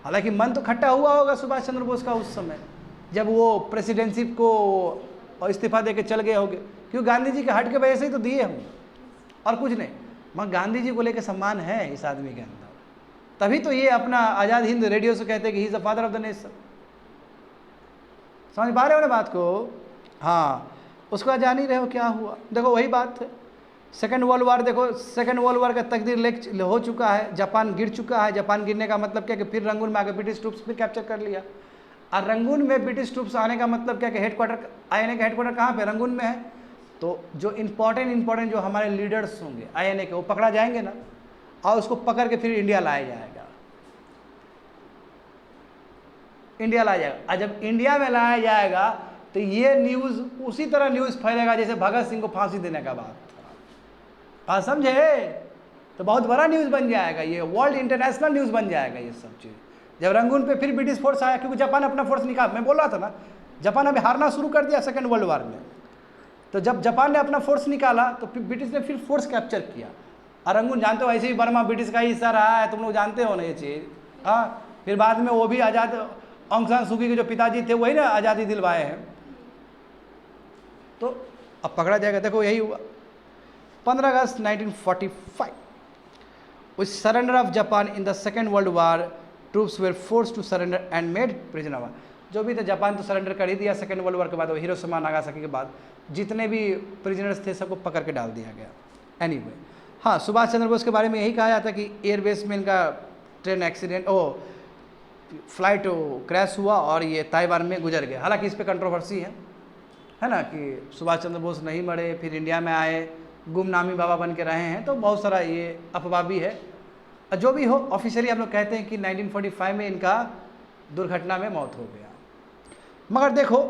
Speaker 1: हालांकि मन तो खट्टा हुआ होगा सुभाष चंद्र बोस का उस समय जब वो प्रेसिडेंसी को इस्तीफा दे के चल गए होंगे, क्योंकि गांधी जी के हट के वजह से ही तो दिए होंगे और कुछ नहीं। मगर गांधी जी को लेकर सम्मान है इस आदमी के अंदर, तभी तो ये अपना आज़ाद हिंद रेडियो से कहते हैं कि he is the father of the nation. समझ पा रहे हो ना बात को? हाँ, उसको जान ही रहे हो क्या हुआ। देखो वही बात है, सेकेंड वर्ल्ड वार देखो, सेकेंड वर्ल्ड वार का तकदीर हो चुका है, जापान गिर चुका है। जापान गिरने का मतलब क्या कि फिर रंगून में आके ब्रिटिश ट्रूप्स फिर कैप्चर कर लिया। और रंगून में ब्रिटिश ट्रूप्स आने का मतलब क्या कि हेडक्वार्टर, आईएनए का हेडक्वार्टर कहाँ पे? रंगून में है। तो जो इंपॉर्टेंट जो हमारे लीडर्स होंगे आईएनए के, वो पकड़ा जाएंगे ना, और उसको पकड़ के फिर इंडिया लाया जाएगा। इंडिया लाया जाएगा, और जब इंडिया में लाया जाएगा तो ये न्यूज़ उसी तरह न्यूज़ फैलेगा जैसे भगत सिंह को फांसी देने का बात था। आप समझे? तो बहुत बड़ा न्यूज़ बन जाएगा, ये वर्ल्ड इंटरनेशनल न्यूज़ बन जाएगा ये सब चीज़। जब रंगून पे फिर ब्रिटिश फोर्स आया, क्योंकि जापान अपना फोर्स निकाल, मैं बोल रहा था ना, जापान अभी हारना शुरू कर दिया सेकेंड वर्ल्ड वार में। तो जब जापान ने अपना फोर्स निकाला तो फिर ब्रिटिश ने फिर फोर्स कैप्चर किया। और रंगून जानते हो, ऐसे ही बर्मा ब्रिटिश का ही हिस्सा रहा है, तुम लोग जानते हो ना ये चीज़। हाँ, फिर बाद में वो भी आज़ाद, ऑंग सान सू की के जो पिताजी थे वही ना आज़ादी दिलवाए हैं। तो अब पकड़ा जाएगा। देखो यही हुआ 15 अगस्त 1945, with surrender of Japan in the second world war, troops were force to surrender and made prisoner. जो भी था जापान तो सरेंडर कर ही दिया सेकेंड वर्ल्ड वार के बाद, हिरोशिमा नागासाकी के बाद जितने भी प्रिजनर्स थे सबको पकड़ के डाल दिया गया। एनीवे, हाँ, सुभाष चंद्र बोस के बारे में यही कहा जाता है कि एयरबेस में इनका ट्रेन एक्सीडेंट, फ्लाइट क्रैश हुआ और ये ताइवान में गुजर गए। हालांकि इस पर कंट्रोवर्सी है ना, कि सुभाष चंद्र बोस नहीं मरे, फिर इंडिया में आए, गुमनामी बाबा बन के रहे हैं, तो बहुत सारा ये अफवाह भी है। जो भी हो, ऑफिशियली हम लोग कहते हैं कि 1945 में इनका दुर्घटना में मौत हो गया। मगर देखो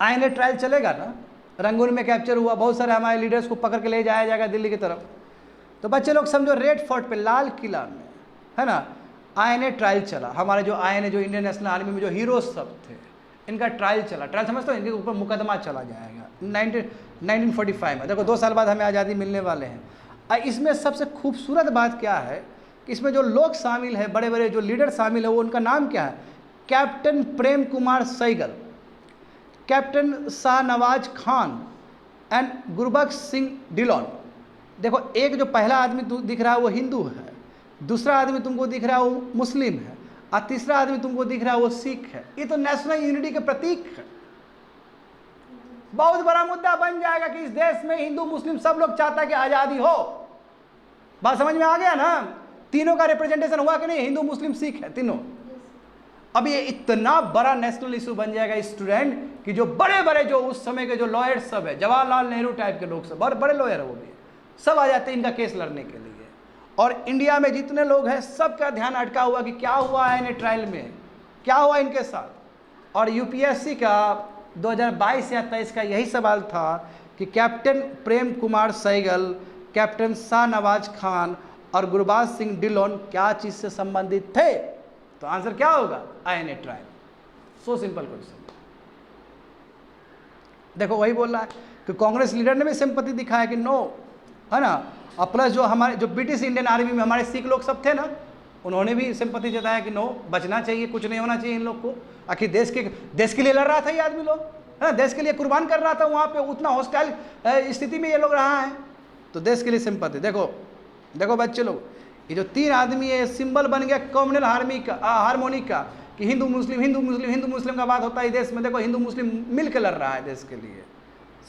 Speaker 1: आईएनए ट्रायल चलेगा ना, रंगून में कैप्चर हुआ, बहुत सारे हमारे लीडर्स को पकड़ के ले जाया जाएगा दिल्ली की तरफ। तो बच्चे लोग समझो, रेड फोर्ट पे, लाल किला में, है ना, आईएनए ट्रायल चला। हमारे जो आईएनए, जो इंडियन नेशनल आर्मी में जो हीरोज सब थे, इनका ट्रायल चला। ट्रायल समझते हो, इनके ऊपर मुकदमा चला जाएगा। 1945 में। देखो 2 साल बाद हमें आज़ादी मिलने वाले हैं। इसमें सबसे खूबसूरत बात क्या है कि इसमें जो लोग शामिल हैं, बड़े बड़े जो लीडर शामिल है, वो उनका नाम क्या है? Captain Prem Kumar Sahgal, captain Shahnawaz Khan and Gurbaksh Singh Dhillon. देखो एक जो पहला आदमी दिख रहा है वो हिंदू है, दूसरा आदमी तुमको दिख रहा है वो मुस्लिम है, और तीसरा आदमी तुमको दिख रहा है वो सिख है। ये तो नेशनल यूनिटी के प्रतीक है। बहुत बड़ा मुद्दा बन जाएगा कि इस देश में हिंदू मुस्लिम सब लोग चाहता है कि आज़ादी हो। बात समझ में आ गया ना? तीनों का रिप्रेजेंटेशन हुआ कि नहीं? हिंदू मुस्लिम सिख है तीनों। अब ये इतना बड़ा नेशनल इशू बन जाएगा स्टूडेंट कि जो बड़े बड़े जो उस समय के जो लॉयर्स सब है, जवाहरलाल नेहरू टाइप के लोग सब, बड़े बड़े लॉयर है वो भी, सब आ जाते हैं इनका केस लड़ने के लिए। और इंडिया में जितने लोग हैं सबका ध्यान अटका हुआ कि क्या हुआ है इन्हें ट्रायल में, क्या हुआ इनके साथ। और यूपीएससी का 2022 या 23 का यही सवाल था कि कैप्टन प्रेम कुमार सहगल, कैप्टन शाहनवाज खान और गुरबाज सिंह डिलोन क्या चीज़ से संबंधित थे? तो आंसर क्या होगा? INA trial. So simple question. देखो वही बोल रहा है कि कांग्रेस लीडर ने भी सिंपैथी दिखाया कि नो, है ना। और प्लस जो हमारे जो ब्रिटिश इंडियन आर्मी में हमारे सिख लोग सब थे ना, उन्होंने भी सिंपैथी जताया कि नो, बचना चाहिए, कुछ नहीं होना चाहिए इन लोग को। आखिर देश के लिए लड़ रहा था ये आदमी लोग, है ना, देश के लिए कुर्बान कर रहा था। वहाँ पे उतना हॉस्टाइल स्थिति में ये लोग रहा है, तो देश के लिए सिंपैथी। देखो बच्चे लोग, ये जो 3 आदमी है सिंबल बन गया कम्युनल हार्मोनी का कि हिंदू मुस्लिम का बात होता है देश में। देखो हिंदू मुस्लिम मिल के लड़ रहा है देश के लिए,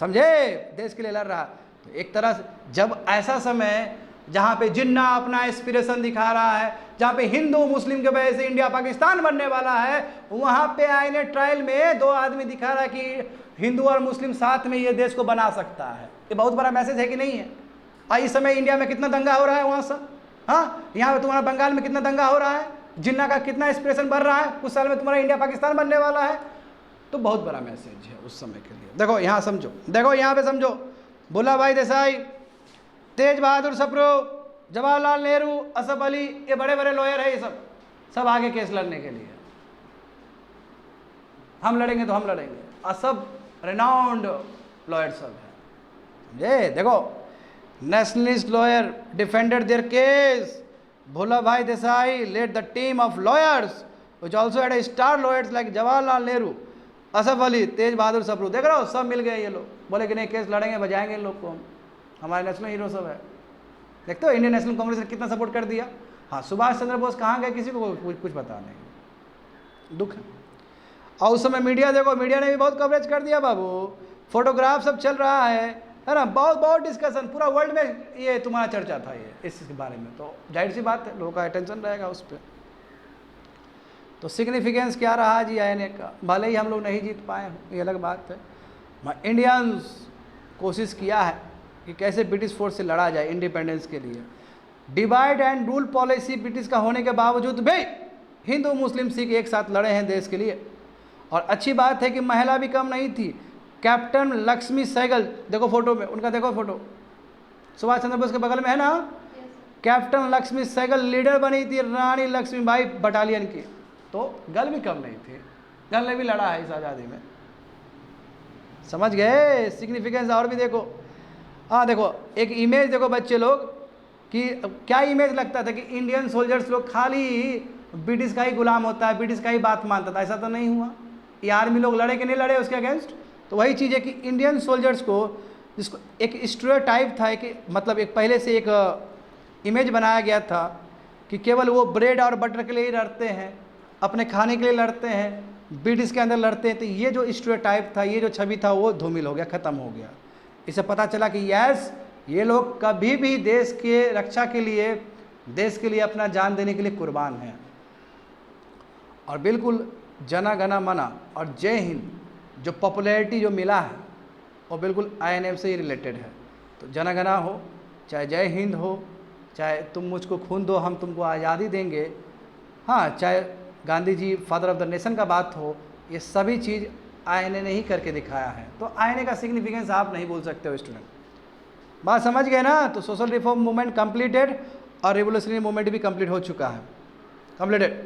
Speaker 1: समझे, देश के लिए लड़ रहा है। तो एक तरह से जब ऐसा समय जहाँ पे जिन्ना अपना एस्पिरेशन दिखा रहा है, जहाँ पे हिंदू मुस्लिम के वजह से इंडिया पाकिस्तान बनने वाला है, वहाँ पे आईएनए ट्रायल में 2 आदमी दिखा रहा है कि हिंदू और मुस्लिम साथ में ये देश को बना सकता है। ये बहुत बड़ा मैसेज है कि नहीं है? इस समय इंडिया में कितना दंगा हो रहा है वहाँ से, हाँ, यहाँ पे तुम्हारा बंगाल में कितना दंगा हो रहा है, जिन्ना का कितना एस्पिरेशन बढ़ रहा है, कुछ साल में तुम्हारा इंडिया पाकिस्तान बनने वाला है। तो बहुत बड़ा मैसेज है उस समय के लिए। देखो यहाँ समझो, देखो यहाँ पे समझो, भुल्ला भाई देसाई, तेज बहादुर सप्रू, जवाहरलाल नेहरू, असफ अली, ये बड़े बड़े लॉयर है, ये सब आगे केस लड़ने के लिए। हम लड़ेंगे तो हम लड़ेंगे, और सब रेनाउंड लॉयर सब है। ये देखो nationalist lawyer defended their case. Bhulla Bhai Desai led the team of lawyers which also had a star lawyers like Jawaharlal Nehru, Asaf Ali, Tej Bahadur Sapru। देख रहे हो, सब मिल गए ये लोग, बोले कि नहीं केस लड़ेंगे, बजाएंगे इन लोग को हम, हमारे नेशनल हीरो सब है। देखते हो इंडियन नेशनल कांग्रेस ने कितना सपोर्ट कर दिया। हाँ, सुभाष चंद्र बोस कहाँ गए किसी को कुछ पता नहीं, दुख है। और उस समय मीडिया, देखो मीडिया ने भी बहुत कवरेज कर दिया बाबू, फोटोग्राफ सब चल रहा है ना, बहुत डिस्कशन, पूरा वर्ल्ड में ये तुम्हारा चर्चा था ये इस बारे में। तो जाहिर सी बात है लोगों का अटेंशन रहेगा उस पर। तो सिग्निफिकेंस क्या रहा जी आईएनए का? भले ही हम लोग नहीं जीत पाए, ये अलग बात है। इंडियंस कोशिश किया है कि कैसे ब्रिटिश फोर्स से लड़ा जाए इंडिपेंडेंस के लिए। Divide and rule policy British का होने के बावजूद भी हिंदू मुस्लिम सिख एक साथ लड़े हैं देश के लिए। और अच्छी बात है कि महिला भी कम नहीं थी। कैप्टन लक्ष्मी सहगल, देखो फोटो में उनका, देखो फोटो सुभाष चंद्र बोस के बगल में है ना। कैप्टन लक्ष्मी सहगल लीडर बनी थी रानी लक्ष्मीबाई बटालियन की, तो गर्ल भी कम नहीं थी, गर्ल ने भी लड़ा है इस आज़ादी में। समझ गए सिग्निफिकेंस? और भी देखो, हाँ देखो एक इमेज देखो बच्चे लोग कि क्या इमेज लगता था कि इंडियन सोल्जर्स लोग खाली ब्रिटिश का ही गुलाम होता है, ब्रिटिश का ही बात मानता था। ऐसा तो नहीं हुआ। ये आर्मी लोग लड़े कि नहीं लड़े उसके अगेंस्ट? तो वही चीज़ है कि इंडियन सोल्जर्स को, जिसको एक स्टीरियोटाइप था कि मतलब एक पहले से एक इमेज बनाया गया था कि केवल वो ब्रेड और बटर के लिए ही लड़ते हैं, अपने खाने के लिए लड़ते हैं, ब्रिटिश के अंदर लड़ते हैं। तो ये जो स्टीरियोटाइप था, ये जो छवि था, वो धूमिल हो गया, ख़त्म हो गया। इससे पता चला कि यस, ये लोग कभी भी देश के रक्षा के लिए, देश के लिए अपना जान देने के लिए कुर्बान हैं। और बिल्कुल जना गना मना और जय हिंद जो पॉपुलैरिटी जो मिला है वो बिल्कुल आईएनए से ही रिलेटेड है। तो जना गना हो, चाहे जय हिंद हो, चाहे तुम मुझको खून दो हम तुमको आज़ादी देंगे, हाँ, चाहे Gandhi ji father of the nation का बात हो, ये सभी चीज़ आईएनए ने ही करके दिखाया है। तो आईएनए का सिग्निफिकेंस आप नहीं बोल सकते हो स्टूडेंट। बात समझ गए ना? तो सोशल रिफॉर्म मूवमेंट कंप्लीटेड और रिवोल्यूशनरी मूवमेंट भी कंप्लीट हो चुका है, कंप्लीटेड।